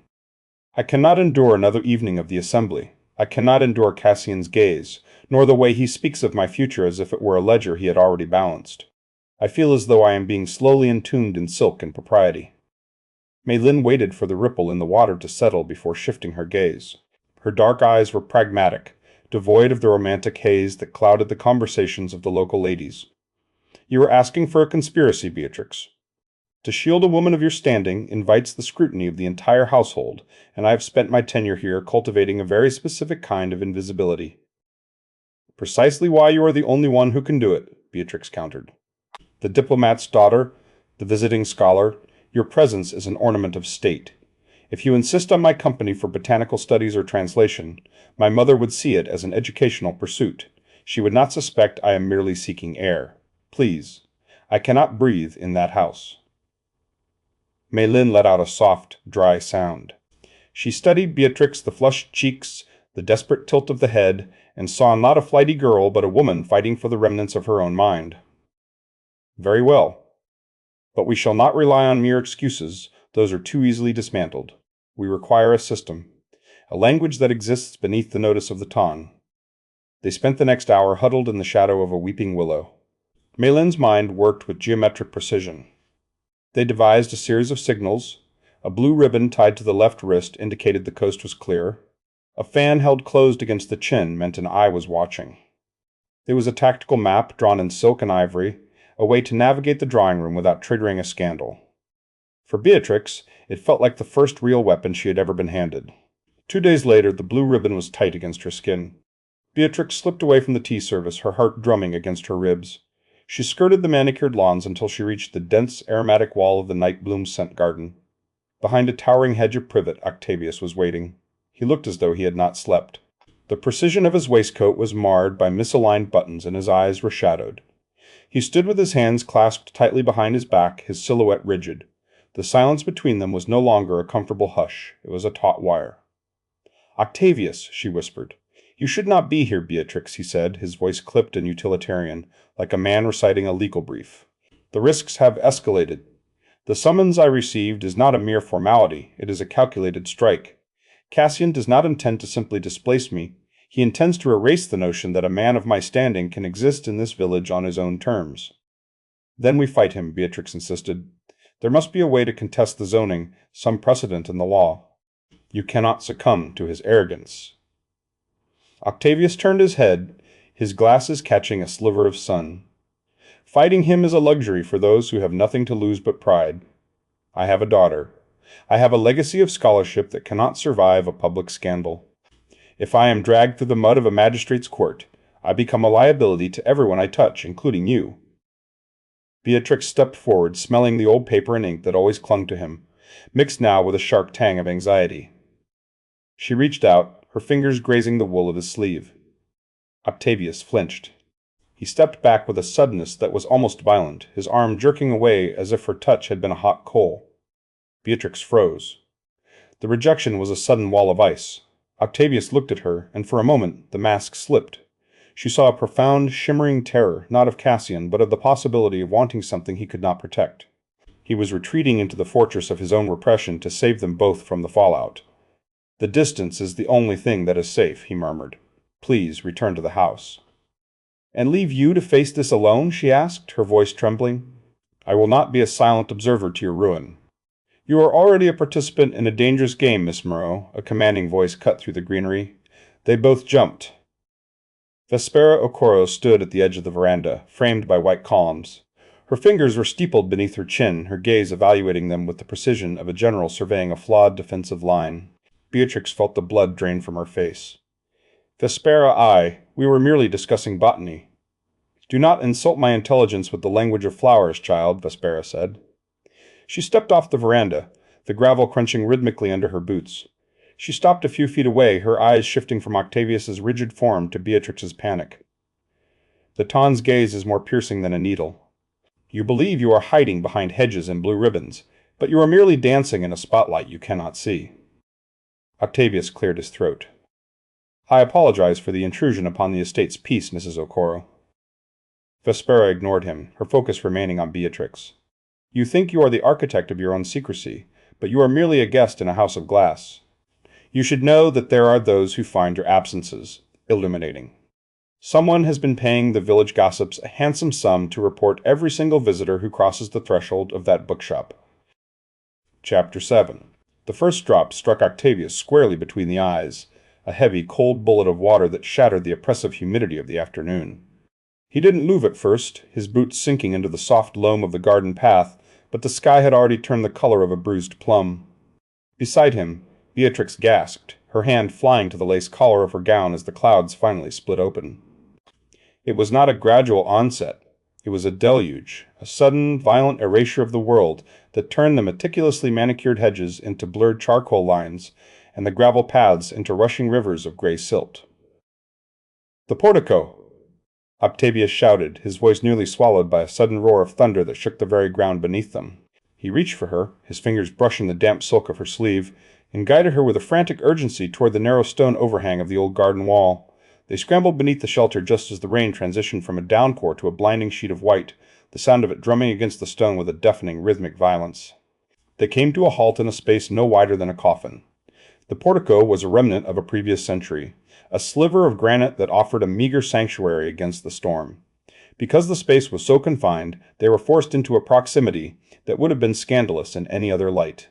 "I cannot endure another evening of the assembly. I cannot endure Cassian's gaze, nor the way he speaks of my future as if it were a ledger he had already balanced. I feel as though I am being slowly entombed in silk and propriety." Mei Lin waited for the ripple in the water to settle before shifting her gaze. Her dark eyes were pragmatic, devoid of the romantic haze that clouded the conversations of the local ladies. "You are asking for a conspiracy, Beatrix. To shield a woman of your standing invites the scrutiny of the entire household, and I have spent my tenure here cultivating a very specific kind of invisibility." "Precisely why you are the only one who can do it," Beatrix countered. "The diplomat's daughter, the visiting scholar, your presence is an ornament of state. If you insist on my company for botanical studies or translation, my mother would see it as an educational pursuit. She would not suspect I am merely seeking air. Please, I cannot breathe in that house." Mei Lin let out a soft, dry sound. She studied Beatrix, the flushed cheeks, the desperate tilt of the head, and saw not a flighty girl but a woman fighting for the remnants of her own mind. "Very well. But we shall not rely on mere excuses. Those are too easily dismantled. We require a system, a language that exists beneath the notice of the tongue." They spent the next hour huddled in the shadow of a weeping willow. Mei Lin's mind worked with geometric precision. They devised a series of signals. A blue ribbon tied to the left wrist indicated the coast was clear. A fan held closed against the chin meant an eye was watching. There was a tactical map drawn in silk and ivory, a way to navigate the drawing room without triggering a scandal. For Beatrix, it felt like the first real weapon she had ever been handed. 2 days later, the blue ribbon was tight against her skin. Beatrix slipped away from the tea service, her heart drumming against her ribs. She skirted the manicured lawns until she reached the dense, aromatic wall of the night bloom scent garden. Behind a towering hedge of privet, Octavius was waiting. He looked as though he had not slept. The precision of his waistcoat was marred by misaligned buttons, and his eyes were shadowed. He stood with his hands clasped tightly behind his back, his silhouette rigid. The silence between them was no longer a comfortable hush. It was a taut wire. "Octavius," she whispered. "You should not be here, Beatrix," he said, his voice clipped and utilitarian, like a man reciting a legal brief. "The risks have escalated. The summons I received is not a mere formality, it is a calculated strike. Cassian does not intend to simply displace me. He intends to erase the notion that a man of my standing can exist in this village on his own terms." "Then we fight him," Beatrix insisted. "There must be a way to contest the zoning, some precedent in the law. You cannot succumb to his arrogance." Octavius turned his head, his glasses catching a sliver of sun. "Fighting him is a luxury for those who have nothing to lose but pride. I have a daughter. I have a legacy of scholarship that cannot survive a public scandal. If I am dragged through the mud of a magistrate's court, I become a liability to everyone I touch, including you." Beatrix stepped forward, smelling the old paper and ink that always clung to him, mixed now with a sharp tang of anxiety. She reached out, her fingers grazing the wool of his sleeve. Octavius flinched. He stepped back with a suddenness that was almost violent, his arm jerking away as if her touch had been a hot coal. Beatrix froze. The rejection was a sudden wall of ice. Octavius looked at her, and for a moment the mask slipped. She saw a profound, shimmering terror, not of Cassian, but of the possibility of wanting something he could not protect. He was retreating into the fortress of his own repression to save them both from the fallout. "The distance is the only thing that is safe," he murmured. "Please return to the house." "And leave you to face this alone?" she asked, her voice trembling. "I will not be a silent observer to your ruin." "You are already a participant in a dangerous game, Miss Moreau," a commanding voice cut through the greenery. They both jumped. Vespera Okoro stood at the edge of the veranda, framed by white columns. Her fingers were steepled beneath her chin, her gaze evaluating them with the precision of a general surveying a flawed defensive line. Beatrix felt the blood drain from her face. "Vespera, we were merely discussing botany." Do not insult my intelligence with the language of flowers, child, Vespera said. She stepped off the veranda, the gravel crunching rhythmically under her boots. She stopped a few feet away, her eyes shifting from Octavius's rigid form to Beatrix's panic. The Taun's gaze is more piercing than a needle. You believe you are hiding behind hedges and blue ribbons, but you are merely dancing in a spotlight you cannot see. Octavius cleared his throat. I apologize for the intrusion upon the estate's peace, Mrs. Okoro. Vespera ignored him, her focus remaining on Beatrix. You think you are the architect of your own secrecy, but you are merely a guest in a house of glass. You should know that there are those who find your absences illuminating. Someone has been paying the village gossips a handsome sum to report every single visitor who crosses the threshold of that bookshop. Chapter 7. The first drop struck Octavius squarely between the eyes, a heavy, cold bullet of water that shattered the oppressive humidity of the afternoon. He didn't move at first, his boots sinking into the soft loam of the garden path, but the sky had already turned the color of a bruised plum. Beside him, Beatrix gasped, her hand flying to the lace collar of her gown as the clouds finally split open. It was not a gradual onset. It was a deluge, a sudden, violent erasure of the world that turned the meticulously manicured hedges into blurred charcoal lines and the gravel paths into rushing rivers of gray silt. The portico! Octavius shouted, his voice nearly swallowed by a sudden roar of thunder that shook the very ground beneath them. He reached for her, his fingers brushing the damp silk of her sleeve, and guided her with a frantic urgency toward the narrow stone overhang of the old garden wall. They scrambled beneath the shelter just as the rain transitioned from a downpour to a blinding sheet of white, the sound of it drumming against the stone with a deafening rhythmic violence. They came to a halt in a space no wider than a coffin. The portico was a remnant of a previous century, a sliver of granite that offered a meager sanctuary against the storm. Because the space was so confined, they were forced into a proximity that would have been scandalous in any other light.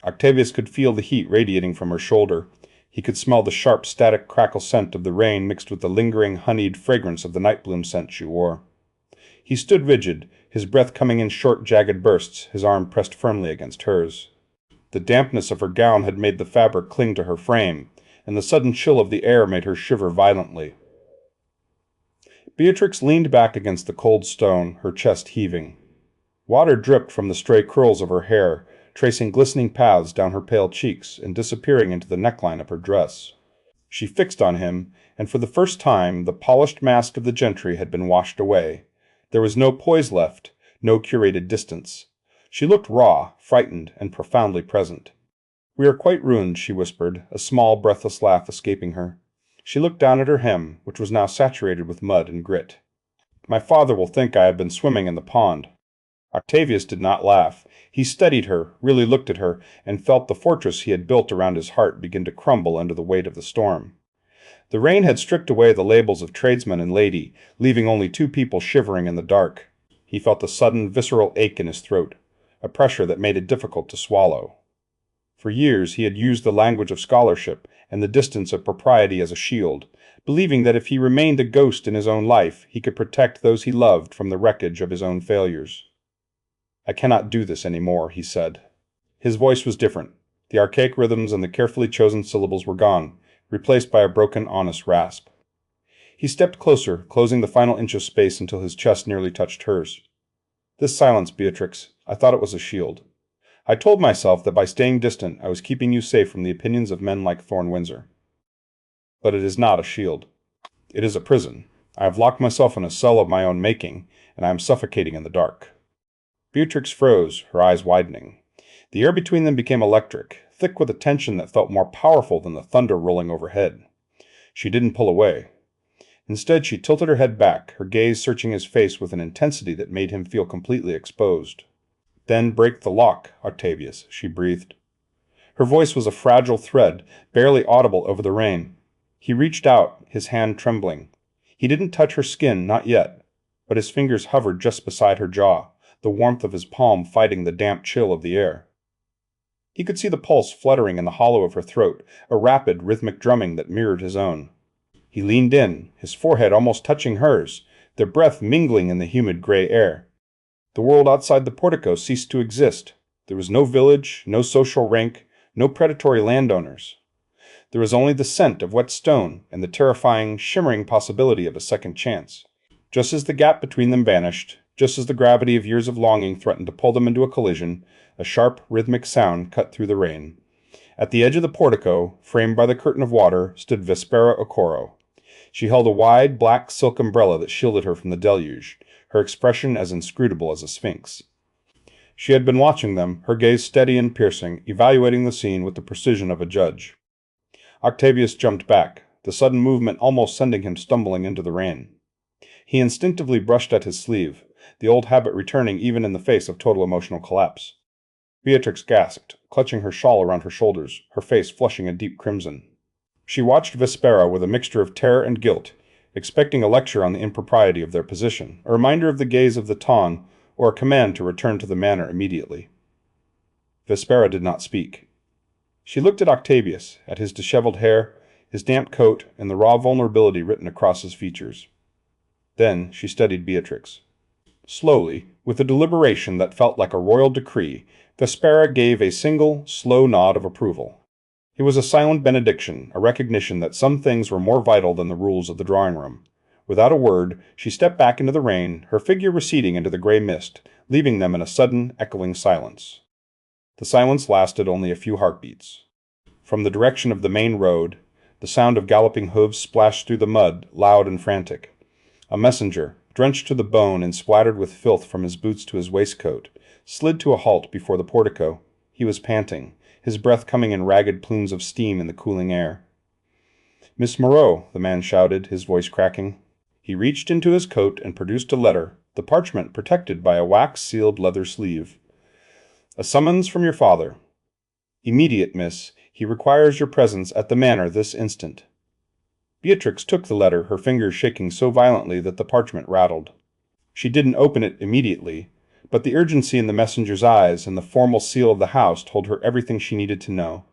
Octavius could feel the heat radiating from her shoulder. He could smell the sharp, static crackle scent of the rain mixed with the lingering, honeyed fragrance of the night bloom scent she wore. He stood rigid, his breath coming in short, jagged bursts, his arm pressed firmly against hers. The dampness of her gown had made the fabric cling to her frame, and the sudden chill of the air made her shiver violently. Beatrix leaned back against the cold stone, her chest heaving. Water dripped from the stray curls of her hair, tracing glistening paths down her pale cheeks and disappearing into the neckline of her dress. She fixed on him, and for the first time the polished mask of the gentry had been washed away. There was no poise left, no curated distance. She looked raw, frightened, and profoundly present. "We are quite ruined," she whispered, a small, breathless laugh escaping her. She looked down at her hem, which was now saturated with mud and grit. "My father will think I have been swimming in the pond." Octavius did not laugh. He studied her, really looked at her, and felt the fortress he had built around his heart begin to crumble under the weight of the storm. The rain had stripped away the labels of tradesman and lady, leaving only two people shivering in the dark. He felt a sudden, visceral ache in his throat, a pressure that made it difficult to swallow. For years he had used the language of scholarship and the distance of propriety as a shield, believing that if he remained a ghost in his own life, he could protect those he loved from the wreckage of his own failures. "I cannot do this any more," he said. His voice was different. The archaic rhythms and the carefully chosen syllables were gone, replaced by a broken, honest rasp. He stepped closer, closing the final inch of space until his chest nearly touched hers. "This silence, Beatrix, I thought it was a shield. I told myself that by staying distant I was keeping you safe from the opinions of men like Thorne Windsor. But it is not a shield. It is a prison. I have locked myself in a cell of my own making, and I am suffocating in the dark." Beatrix froze, her eyes widening. The air between them became electric, thick with a tension that felt more powerful than the thunder rolling overhead. She didn't pull away. Instead, she tilted her head back, her gaze searching his face with an intensity that made him feel completely exposed. "Then break the lock, Octavius," she breathed. Her voice was a fragile thread, barely audible over the rain. He reached out, his hand trembling. He didn't touch her skin, not yet, but his fingers hovered just beside her jaw, the warmth of his palm fighting the damp chill of the air. He could see the pulse fluttering in the hollow of her throat, a rapid, rhythmic drumming that mirrored his own. He leaned in, his forehead almost touching hers, their breath mingling in the humid gray air. The world outside the portico ceased to exist. There was no village, no social rank, no predatory landowners. There was only the scent of wet stone and the terrifying, shimmering possibility of a second chance. Just as the gap between them vanished, just as the gravity of years of longing threatened to pull them into a collision, a sharp, rhythmic sound cut through the rain. At the edge of the portico, framed by the curtain of water, stood Vespera Okoro. She held a wide, black silk umbrella that shielded her from the deluge, her expression as inscrutable as a sphinx. She had been watching them, her gaze steady and piercing, evaluating the scene with the precision of a judge. Octavius jumped back, the sudden movement almost sending him stumbling into the rain. He instinctively brushed at his sleeve, the old habit returning even in the face of total emotional collapse. Beatrix gasped, clutching her shawl around her shoulders, her face flushing a deep crimson. She watched Vespera with a mixture of terror and guilt, expecting a lecture on the impropriety of their position, a reminder of the gaze of the Ton, or a command to return to the manor immediately. Vespera did not speak. She looked at Octavius, at his disheveled hair, his damp coat, and the raw vulnerability written across his features. Then she studied Beatrix. Slowly, with a deliberation that felt like a royal decree, Vespera gave a single, slow nod of approval. It was a silent benediction, a recognition that some things were more vital than the rules of the drawing-room. Without a word, she stepped back into the rain, her figure receding into the gray mist, leaving them in a sudden, echoing silence. The silence lasted only a few heartbeats. From the direction of the main road, the sound of galloping hooves splashed through the mud, loud and frantic. A messenger, drenched to the bone and splattered with filth from his boots to his waistcoat, slid to a halt before the portico. He was panting, his breath coming in ragged plumes of steam in the cooling air. "Miss Moreau," the man shouted, his voice cracking. He reached into his coat and produced a letter, the parchment protected by a wax-sealed leather sleeve. "A summons from your father. Immediate, miss. He requires your presence at the manor this instant." Beatrix took the letter, her fingers shaking so violently that the parchment rattled. She didn't open it immediately, but the urgency in the messenger's eyes and the formal seal of the house told her everything she needed to know.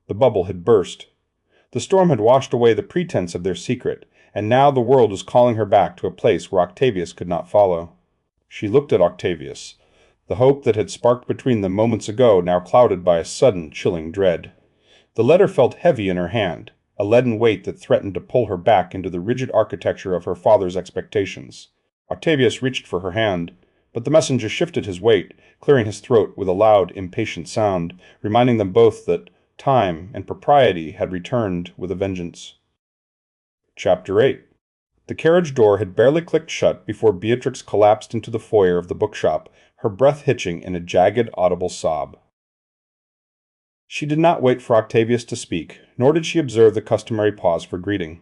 The bubble had burst. The storm had washed away the pretense of their secret, and now the world was calling her back to a place where Octavius could not follow. She looked at Octavius, the hope that had sparked between them moments ago now clouded by a sudden, chilling dread. The letter felt heavy in her hand, a leaden weight that threatened to pull her back into the rigid architecture of her father's expectations. Octavius reached for her hand, but the messenger shifted his weight, clearing his throat with a loud, impatient sound, reminding them both that time and propriety had returned with a vengeance. Chapter 8. The carriage door had barely clicked shut before Beatrix collapsed into the foyer of the bookshop, her breath hitching in a jagged, audible sob. She did not wait for Octavius to speak, nor did she observe the customary pause for greeting.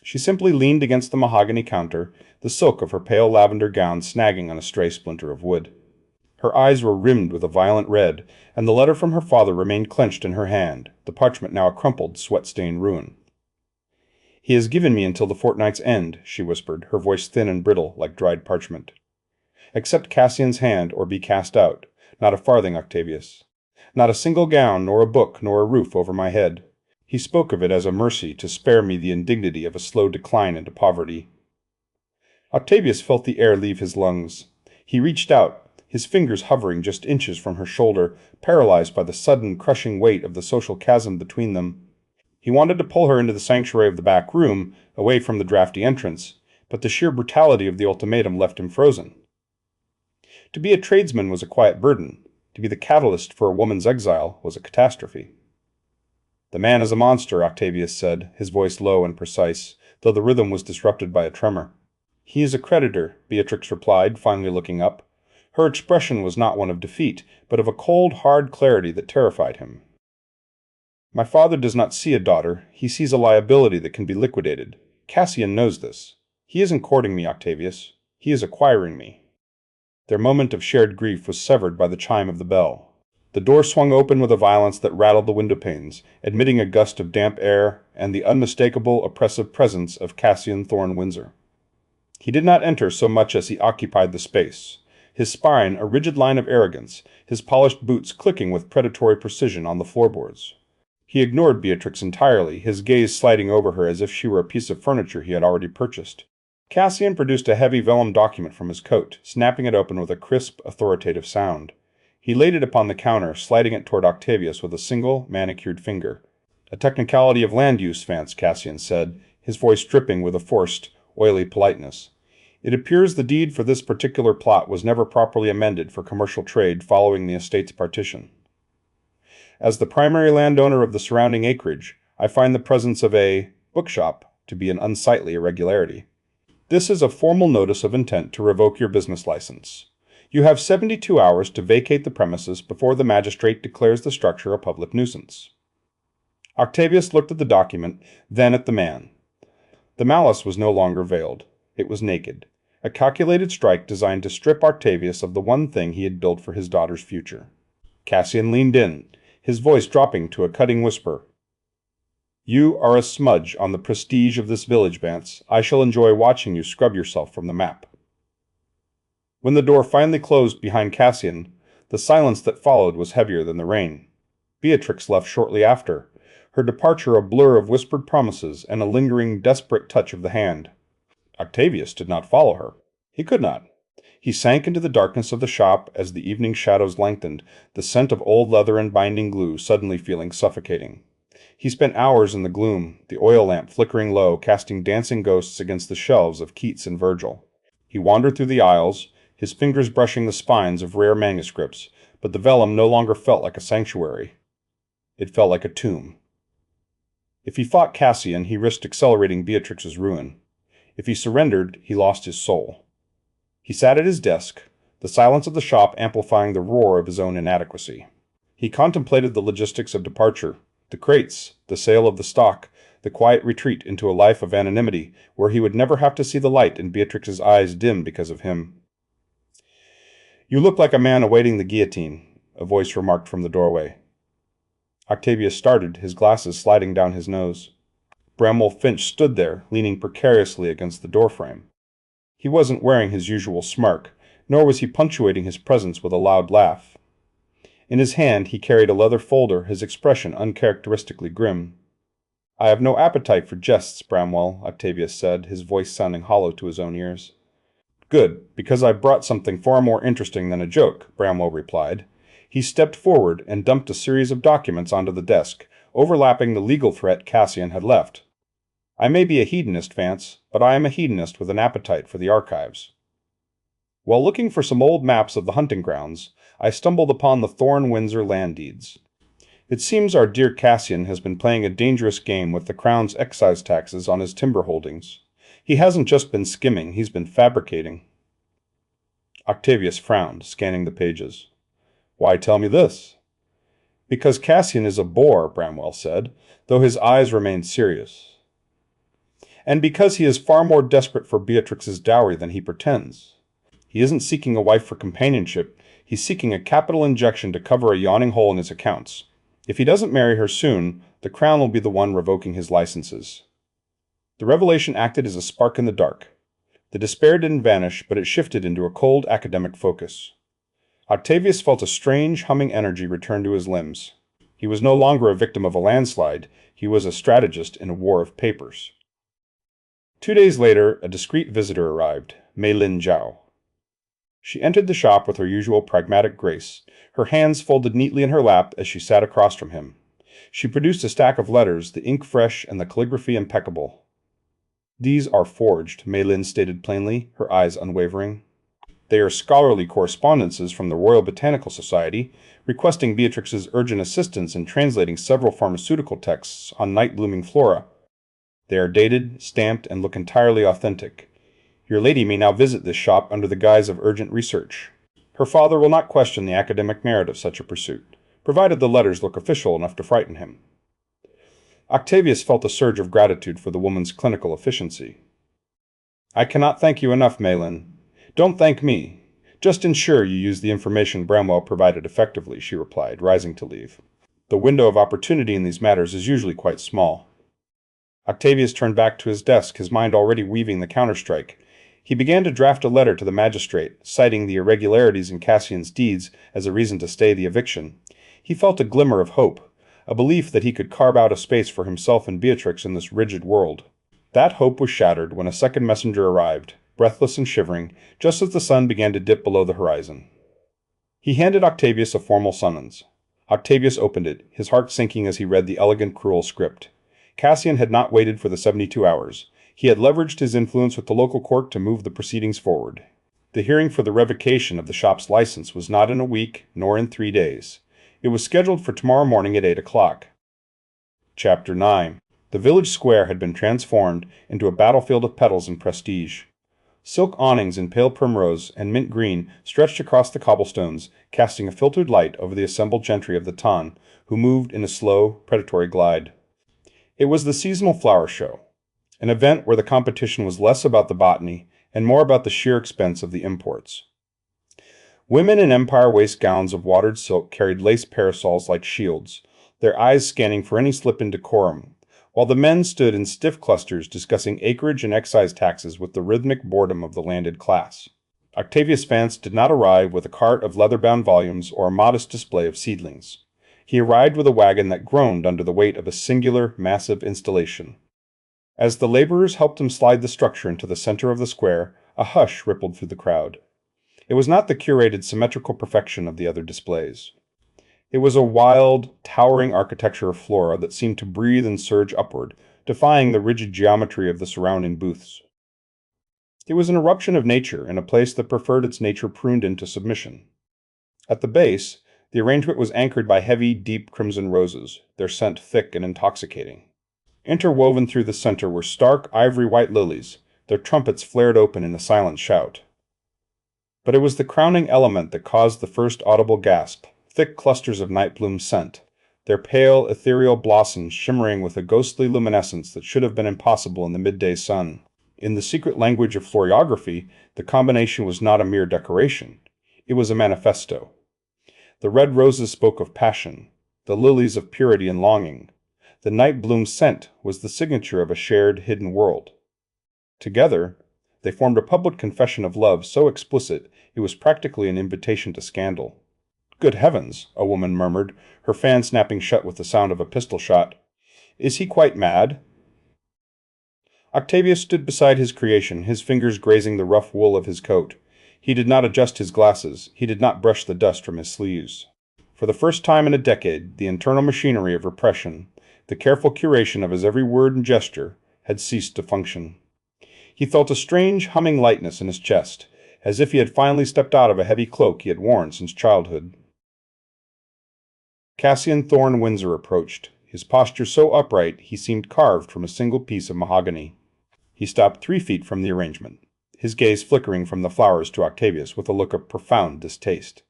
She simply leaned against the mahogany counter, the silk of her pale lavender gown snagging on a stray splinter of wood. Her eyes were rimmed with a violent red, and the letter from her father remained clenched in her hand, the parchment now a crumpled, sweat-stained ruin. "He has given me until the fortnight's end," she whispered, her voice thin and brittle like dried parchment. "Accept Cassian's hand or be cast out. Not a farthing, Octavius. Not a single gown, nor a book, nor a roof over my head. He spoke of it as a mercy to spare me the indignity of a slow decline into poverty." Octavius felt the air leave his lungs. He reached out, his fingers hovering just inches from her shoulder, paralyzed by the sudden, crushing weight of the social chasm between them. He wanted to pull her into the sanctuary of the back room, away from the drafty entrance, but the sheer brutality of the ultimatum left him frozen. To be a tradesman was a quiet burden. To be the catalyst for a woman's exile was a catastrophe. "The man is a monster," Octavius said, his voice low and precise, though the rhythm was disrupted by a tremor. "He is a creditor," Beatrix replied, finally looking up. Her expression was not one of defeat, but of a cold, hard clarity that terrified him. "My father does not see a daughter, he sees a liability that can be liquidated. Cassian knows this. He isn't courting me, Octavius. He is acquiring me." Their moment of shared grief was severed by the chime of the bell. The door swung open with a violence that rattled the window-panes, admitting a gust of damp air and the unmistakable, oppressive presence of Cassian Thorne Windsor. He did not enter so much as he occupied the space, his spine a rigid line of arrogance, his polished boots clicking with predatory precision on the floorboards. He ignored Beatrix entirely, his gaze sliding over her as if she were a piece of furniture he had already purchased. Cassian produced a heavy vellum document from his coat, snapping it open with a crisp, authoritative sound. He laid it upon the counter, sliding it toward Octavius with a single, manicured finger. "A technicality of land use, Vance," Cassian said, his voice dripping with a forced, oily politeness. It appears the deed for this particular plot was never properly amended for commercial trade following the estate's partition. As the primary landowner of the surrounding acreage, I find the presence of a bookshop to be an unsightly irregularity. This is a formal notice of intent to revoke your business license. You have 72 hours to vacate the premises before the magistrate declares the structure a public nuisance. Octavius looked at the document, then at the man. The malice was no longer veiled. It was naked, a calculated strike designed to strip Octavius of the one thing he had built for his daughter's future. Cassian leaned in, his voice dropping to a cutting whisper. "You are a smudge on the prestige of this village, Vance. I shall enjoy watching you scrub yourself from the map." When the door finally closed behind Cassian, the silence that followed was heavier than the rain. Beatrix left shortly after, her departure a blur of whispered promises and a lingering, desperate touch of the hand. Octavius did not follow her. He could not. He sank into the darkness of the shop as the evening shadows lengthened, the scent of old leather and binding glue suddenly feeling suffocating. He spent hours in the gloom, the oil lamp flickering low, casting dancing ghosts against the shelves of Keats and Virgil. He wandered through the aisles, his fingers brushing the spines of rare manuscripts, but the vellum no longer felt like a sanctuary. It felt like a tomb. If he fought Cassian, he risked accelerating Beatrix's ruin. If he surrendered, he lost his soul. He sat at his desk, the silence of the shop amplifying the roar of his own inadequacy. He contemplated the logistics of departure, the crates, the sale of the stock, the quiet retreat into a life of anonymity where he would never have to see the light in Beatrix's eyes dim because of him. "You look like a man awaiting the guillotine," a voice remarked from the doorway. Octavius started, his glasses sliding down his nose. Bramwell Finch stood there, leaning precariously against the doorframe. He wasn't wearing his usual smirk, nor was he punctuating his presence with a loud laugh. In his hand he carried a leather folder, his expression uncharacteristically grim. "I have no appetite for jests, Bramwell," Octavius said, his voice sounding hollow to his own ears. "Good, because I've brought something far more interesting than a joke," Bramwell replied. He stepped forward and dumped a series of documents onto the desk, overlapping the legal threat Cassian had left. "I may be a hedonist, Vance, but I am a hedonist with an appetite for the archives." While looking for some old maps of the hunting grounds, I stumbled upon the Thorne Windsor land deeds. It seems our dear Cassian has been playing a dangerous game with the Crown's excise taxes on his timber holdings. He hasn't just been skimming, he's been fabricating. Octavius frowned, scanning the pages. "Why tell me this?" "Because Cassian is a bore," Bramwell said, though his eyes remained serious. "And because he is far more desperate for Beatrix's dowry than he pretends. He isn't seeking a wife for companionship, he's seeking a capital injection to cover a yawning hole in his accounts. If he doesn't marry her soon, the Crown will be the one revoking his licenses." The revelation acted as a spark in the dark. The despair didn't vanish, but it shifted into a cold academic focus. Octavius felt a strange, humming energy return to his limbs. He was no longer a victim of a landslide, he was a strategist in a war of papers. 2 days later, a discreet visitor arrived, Mei Lin Zhao. She entered the shop with her usual pragmatic grace, her hands folded neatly in her lap as she sat across from him. She produced a stack of letters, the ink fresh and the calligraphy impeccable. "These are forged," Mei Lin stated plainly, her eyes unwavering. "They are scholarly correspondences from the Royal Botanical Society, requesting Beatrix's urgent assistance in translating several pharmaceutical texts on night-blooming flora. They are dated, stamped, and look entirely authentic. Your lady may now visit this shop under the guise of urgent research. Her father will not question the academic merit of such a pursuit, provided the letters look official enough to frighten him." Octavius felt a surge of gratitude for the woman's clinical efficiency. "I cannot thank you enough, Mei Lin. Don't thank me. Just ensure you use the information Bramwell provided effectively," she replied, rising to leave. "The window of opportunity in these matters is usually quite small." Octavius turned back to his desk, his mind already weaving the counterstrike. He began to draft a letter to the magistrate, citing the irregularities in Cassian's deeds as a reason to stay the eviction. He felt a glimmer of hope, a belief that he could carve out a space for himself and Beatrix in this rigid world. That hope was shattered when a second messenger arrived, breathless and shivering, just as the sun began to dip below the horizon. He handed Octavius a formal summons. Octavius opened it, his heart sinking as he read the elegant, cruel script. Cassian had not waited for the 72 hours. He had leveraged his influence with the local court to move the proceedings forward. The hearing for the revocation of the shop's license was not in a week, nor in 3 days. It was scheduled for tomorrow morning at 8 o'clock. Chapter 9. The village square had been transformed into a battlefield of petals and prestige. Silk awnings in pale primrose and mint green stretched across the cobblestones, casting a filtered light over the assembled gentry of the town, who moved in a slow, predatory glide. It was the seasonal flower show, an event where the competition was less about the botany and more about the sheer expense of the imports. Women in empire waist gowns of watered silk carried lace parasols like shields, their eyes scanning for any slip in decorum, while the men stood in stiff clusters discussing acreage and excise taxes with the rhythmic boredom of the landed class. Octavius Vance did not arrive with a cart of leather-bound volumes or a modest display of seedlings. He arrived with a wagon that groaned under the weight of a singular, massive installation. As the laborers helped him slide the structure into the center of the square, a hush rippled through the crowd. It was not the curated, symmetrical perfection of the other displays. It was a wild, towering architecture of flora that seemed to breathe and surge upward, defying the rigid geometry of the surrounding booths. It was an eruption of nature in a place that preferred its nature pruned into submission. At the base, the arrangement was anchored by heavy, deep crimson roses, their scent thick and intoxicating. Interwoven through the center were stark, ivory-white lilies, their trumpets flared open in a silent shout. But it was the crowning element that caused the first audible gasp, thick clusters of nightbloom scent, their pale, ethereal blossoms shimmering with a ghostly luminescence that should have been impossible in the midday sun. In the secret language of floriography, the combination was not a mere decoration. It was a manifesto. The red roses spoke of passion, the lilies of purity and longing. The night-bloom scent was the signature of a shared, hidden world. Together, they formed a public confession of love so explicit it was practically an invitation to scandal. "Good heavens," a woman murmured, her fan snapping shut with the sound of a pistol shot. "Is he quite mad?" Octavius stood beside his creation, his fingers grazing the rough wool of his coat. He did not adjust his glasses, he did not brush the dust from his sleeves. For the first time in a decade, the internal machinery of repression, the careful curation of his every word and gesture, had ceased to function. He felt a strange, humming lightness in his chest, as if he had finally stepped out of a heavy cloak he had worn since childhood. Cassian Thorne Windsor approached, his posture so upright he seemed carved from a single piece of mahogany. He stopped 3 feet from the arrangement, his gaze flickering from the flowers to Octavius with a look of profound distaste.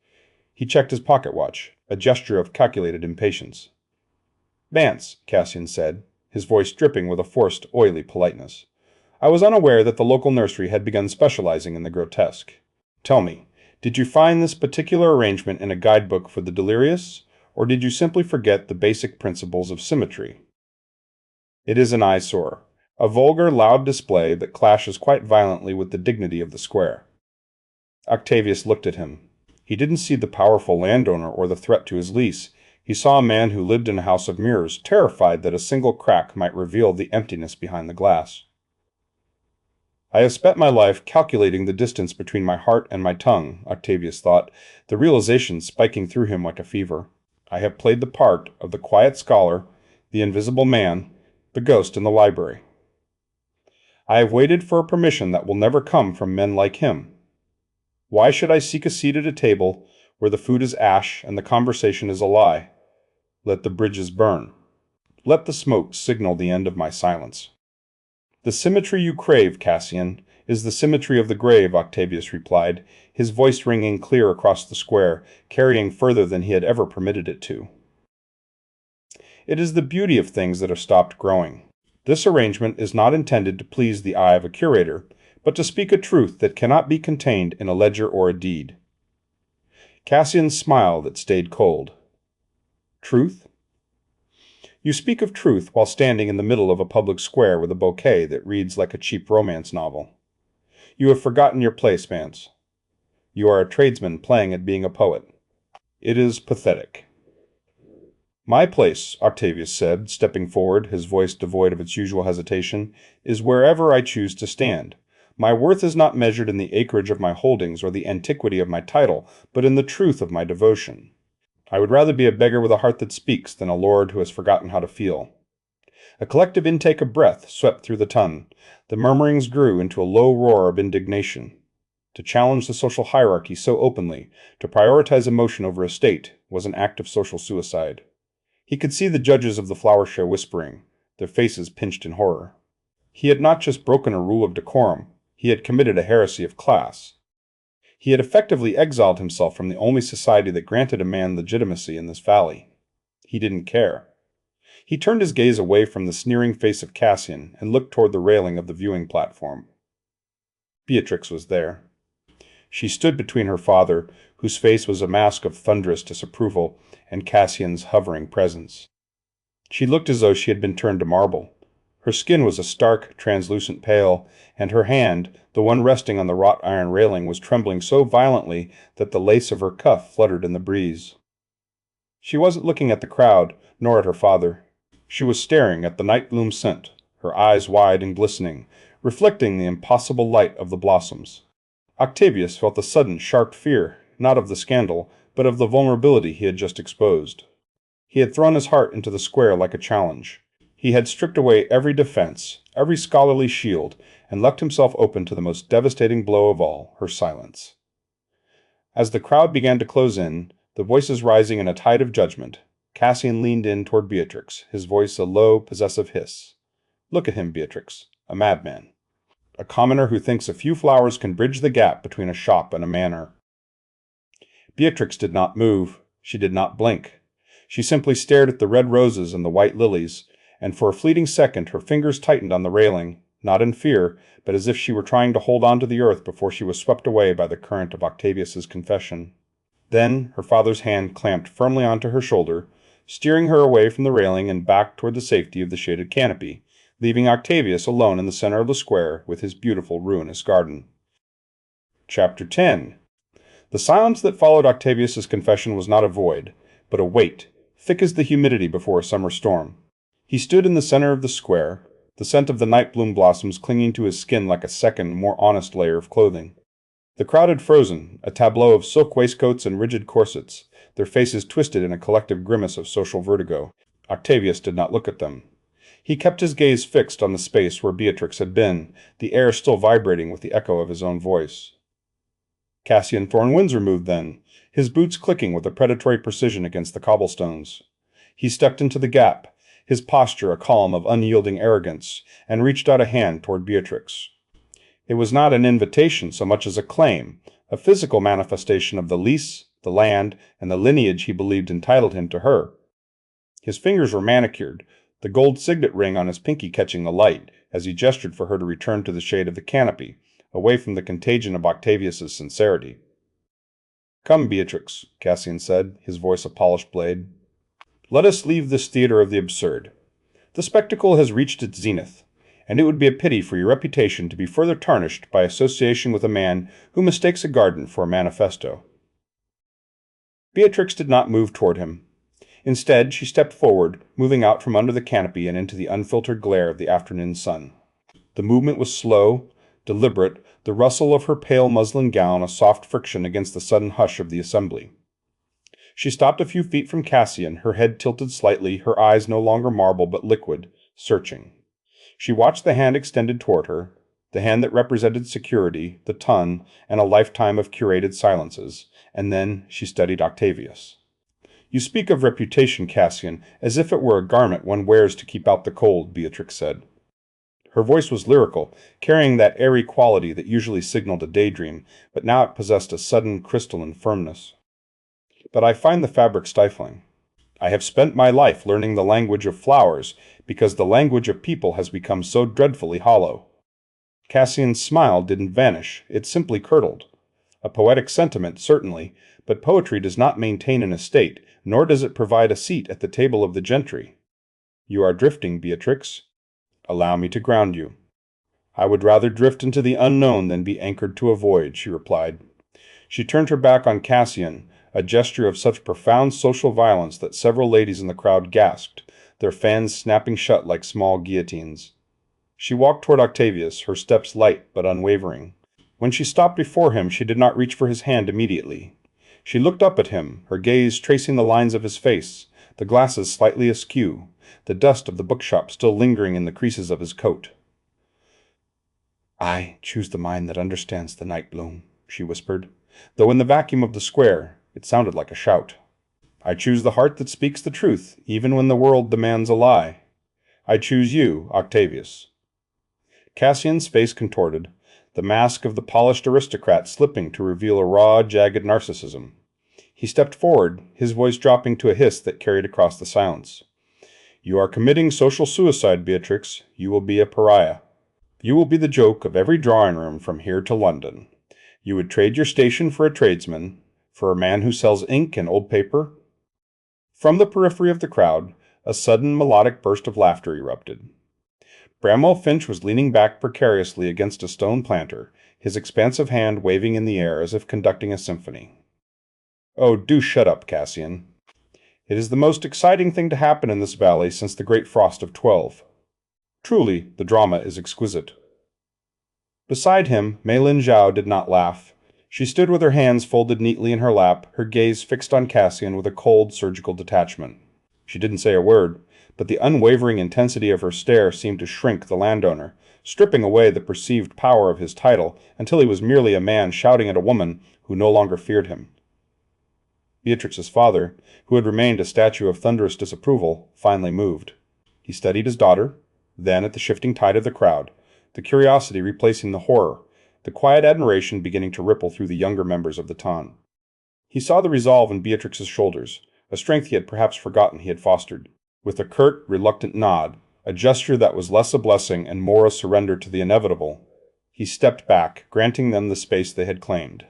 He checked his pocket watch, a gesture of calculated impatience. "Vance," Cassian said, his voice dripping with a forced, oily politeness. "I was unaware that the local nursery had begun specializing in the grotesque. Tell me, did you find this particular arrangement in a guidebook for the delirious, or did you simply forget the basic principles of symmetry?" It is an eyesore, a vulgar, loud display that clashes quite violently with the dignity of the square. Octavius looked at him. He didn't see the powerful landowner or the threat to his lease. He saw a man who lived in a house of mirrors, terrified that a single crack might reveal the emptiness behind the glass. "I have spent my life calculating the distance between my heart and my tongue," Octavius thought, the realization spiking through him like a fever. "I have played the part of the quiet scholar, the invisible man, the ghost in the library. I have waited for a permission that will never come from men like him. Why should I seek a seat at a table where the food is ash and the conversation is a lie? Let the bridges burn. Let the smoke signal the end of my silence." "The symmetry you crave, Cassian, is the symmetry of the grave," Octavius replied, his voice ringing clear across the square, carrying further than he had ever permitted it to. "It is the beauty of things that have stopped growing. This arrangement is not intended to please the eye of a curator, but to speak a truth that cannot be contained in a ledger or a deed." Cassian's smile that stayed cold. "Truth? You speak of truth while standing in the middle of a public square with a bouquet that reads like a cheap romance novel. You have forgotten your place, Vance. You are a tradesman playing at being a poet. It is pathetic." "My place," Octavius said, stepping forward, his voice devoid of its usual hesitation, "is wherever I choose to stand. My worth is not measured in the acreage of my holdings or the antiquity of my title, but in the truth of my devotion. I would rather be a beggar with a heart that speaks than a lord who has forgotten how to feel." A collective intake of breath swept through the ton. The murmurings grew into a low roar of indignation. To challenge the social hierarchy so openly, to prioritize emotion over estate, was an act of social suicide. He could see the judges of the flower show whispering, their faces pinched in horror. He had not just broken a rule of decorum, he had committed a heresy of class. He had effectively exiled himself from the only society that granted a man legitimacy in this valley. He didn't care. He turned his gaze away from the sneering face of Cassian and looked toward the railing of the viewing platform. Beatrix was there. She stood between her father, whose face was a mask of thunderous disapproval, and Cassian's hovering presence. She looked as though she had been turned to marble. Her skin was a stark, translucent pale, and her hand, the one resting on the wrought iron railing, was trembling so violently that the lace of her cuff fluttered in the breeze. She wasn't looking at the crowd, nor at her father. She was staring at the night bloom scent, her eyes wide and glistening, reflecting the impossible light of the blossoms. Octavius felt a sudden, sharp fear, not of the scandal, but of the vulnerability he had just exposed. He had thrown his heart into the square like a challenge. He had stripped away every defense, every scholarly shield, and left himself open to the most devastating blow of all, her silence. As the crowd began to close in, the voices rising in a tide of judgment, Cassian leaned in toward Beatrix, his voice a low, possessive hiss. "Look at him, Beatrix, a madman. A commoner who thinks a few flowers can bridge the gap between a shop and a manor." Beatrix did not move. She did not blink. She simply stared at the red roses and the white lilies, and for a fleeting second her fingers tightened on the railing, not in fear, but as if she were trying to hold on to the earth before she was swept away by the current of Octavius's confession. Then her father's hand clamped firmly onto her shoulder, steering her away from the railing and back toward the safety of the shaded canopy, leaving Octavius alone in the center of the square with his beautiful ruinous garden. Chapter 10. The silence that followed Octavius's confession was not a void, but a weight, thick as the humidity before a summer storm. He stood in the center of the square, the scent of the night bloom blossoms clinging to his skin like a second, more honest layer of clothing. The crowd had frozen, a tableau of silk waistcoats and rigid corsets, their faces twisted in a collective grimace of social vertigo. Octavius did not look at them. He kept his gaze fixed on the space where Beatrix had been, the air still vibrating with the echo of his own voice. Cassian Thorne Windsor moved then, his boots clicking with a predatory precision against the cobblestones. He stepped into the gap, his posture a column of unyielding arrogance, and reached out a hand toward Beatrix. It was not an invitation so much as a claim, a physical manifestation of the lease, the land, and the lineage he believed entitled him to her. His fingers were manicured, the gold signet ring on his pinky catching the light, as he gestured for her to return to the shade of the canopy, away from the contagion of Octavius's sincerity. "Come, Beatrix," Cassian said, his voice a polished blade. "Let us leave this theater of the absurd. The spectacle has reached its zenith, and it would be a pity for your reputation to be further tarnished by association with a man who mistakes a garden for a manifesto." Beatrix did not move toward him. Instead, she stepped forward, moving out from under the canopy and into the unfiltered glare of the afternoon sun. The movement was slow, deliberate, the rustle of her pale muslin gown a soft friction against the sudden hush of the assembly. She stopped a few feet from Cassian, her head tilted slightly, her eyes no longer marble but liquid, searching. She watched the hand extended toward her, the hand that represented security, the ton, and a lifetime of curated silences, and then she studied Octavius. "You speak of reputation, Cassian, as if it were a garment one wears to keep out the cold," Beatrix said. Her voice was lyrical, carrying that airy quality that usually signaled a daydream, but now it possessed a sudden crystalline firmness. "But I find the fabric stifling. I have spent my life learning the language of flowers, because the language of people has become so dreadfully hollow." Cassian's smile didn't vanish, it simply curdled. A poetic sentiment, certainly, but poetry does not maintain an estate, nor does it provide a seat at the table of the gentry. "You are drifting, Beatrix. Allow me to ground you." "I would rather drift into the unknown than be anchored to a void," she replied. She turned her back on Cassian, a gesture of such profound social violence that several ladies in the crowd gasped, their fans snapping shut like small guillotines. She walked toward Octavius, her steps light but unwavering. When she stopped before him, she did not reach for his hand immediately. She looked up at him, her gaze tracing the lines of his face, the glasses slightly askew, the dust of the bookshop still lingering in the creases of his coat. "I choose the mind that understands the night bloom," she whispered, though in the vacuum of the square it sounded like a shout. "I choose the heart that speaks the truth, even when the world demands a lie. I choose you, Octavius." Cassian's face contorted, the mask of the polished aristocrat slipping to reveal a raw, jagged narcissism. He stepped forward, his voice dropping to a hiss that carried across the silence. "You are committing social suicide, Beatrix. You will be a pariah. You will be the joke of every drawing room from here to London. You would trade your station for a tradesman, for a man who sells ink and old paper." From the periphery of the crowd, a sudden melodic burst of laughter erupted. Bramwell Finch was leaning back precariously against a stone planter, his expansive hand waving in the air as if conducting a symphony. "Oh, do shut up, Cassian. It is the most exciting thing to happen in this valley since the great frost of 12. Truly, the drama is exquisite." Beside him, Mei Lin Zhao did not laugh. She stood with her hands folded neatly in her lap, her gaze fixed on Cassian with a cold, surgical detachment. She didn't say a word, but the unwavering intensity of her stare seemed to shrink the landowner, stripping away the perceived power of his title until he was merely a man shouting at a woman who no longer feared him. Beatrix's father, who had remained a statue of thunderous disapproval, finally moved. He studied his daughter, then at the shifting tide of the crowd, the curiosity replacing the horror, the quiet admiration beginning to ripple through the younger members of the ton. He saw the resolve in Beatrix's shoulders, a strength he had perhaps forgotten he had fostered. With a curt, reluctant nod, a gesture that was less a blessing and more a surrender to the inevitable, he stepped back, granting them the space they had claimed.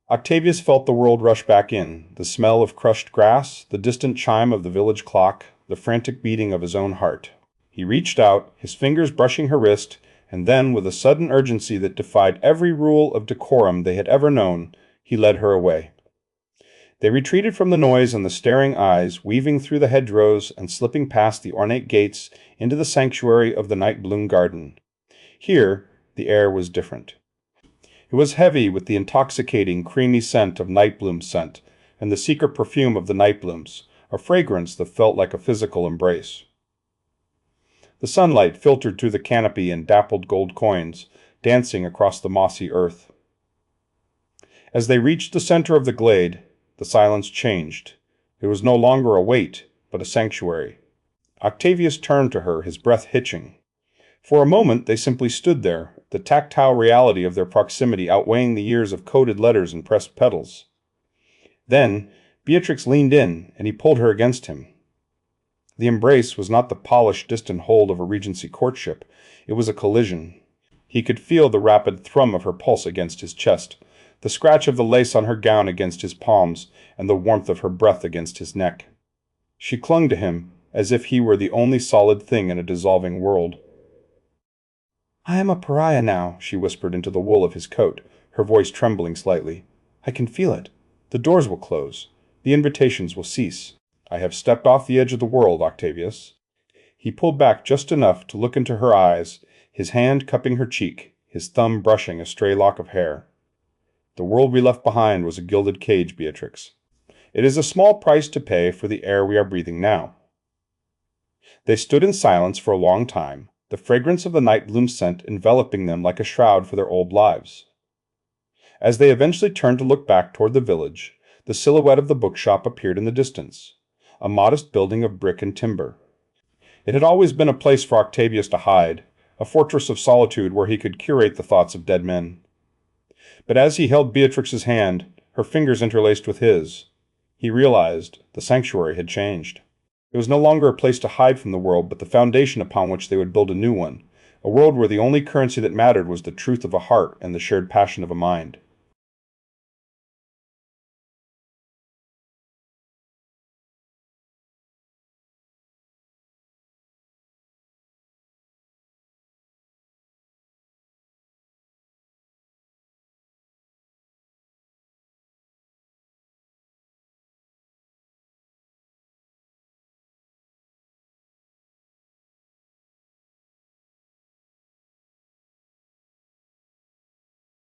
Octavius felt the world rush back in, the smell of crushed grass, the distant chime of the village clock, the frantic beating of his own heart. He reached out, his fingers brushing her wrist, and then, with a sudden urgency that defied every rule of decorum they had ever known, he led her away. They retreated from the noise and the staring eyes, weaving through the hedgerows and slipping past the ornate gates into the sanctuary of the night bloom garden. Here, the air was different. It was heavy with the intoxicating, creamy scent of night bloom scent, and the secret perfume of the night blooms, a fragrance that felt like a physical embrace. The sunlight filtered through the canopy in dappled gold coins, dancing across the mossy earth. As they reached the center of the glade, the silence changed. It was no longer a wait, but a sanctuary. Octavius turned to her, his breath hitching. For a moment they simply stood there, the tactile reality of their proximity outweighing the years of coded letters and pressed petals. Then, Beatrix leaned in, and he pulled her against him. The embrace was not the polished, distant hold of a Regency courtship. It was a collision. He could feel the rapid thrum of her pulse against his chest, the scratch of the lace on her gown against his palms, and the warmth of her breath against his neck. She clung to him, as if he were the only solid thing in a dissolving world. "I am a pariah now," she whispered into the wool of his coat, her voice trembling slightly. "I can feel it. The doors will close. The invitations will cease. I have stepped off the edge of the world, Octavius." He pulled back just enough to look into her eyes, his hand cupping her cheek, his thumb brushing a stray lock of hair. "The world we left behind was a gilded cage, Beatrix. It is a small price to pay for the air we are breathing now." They stood in silence for a long time, the fragrance of the night bloom scent enveloping them like a shroud for their old lives. As they eventually turned to look back toward the village, the silhouette of the bookshop appeared in the distance, a modest building of brick and timber. It had always been a place for Octavius to hide, a fortress of solitude where he could curate the thoughts of dead men. But as he held Beatrix's hand, her fingers interlaced with his, he realized the sanctuary had changed. It was no longer a place to hide from the world, but the foundation upon which they would build a new one, a world where the only currency that mattered was the truth of a heart and the shared passion of a mind.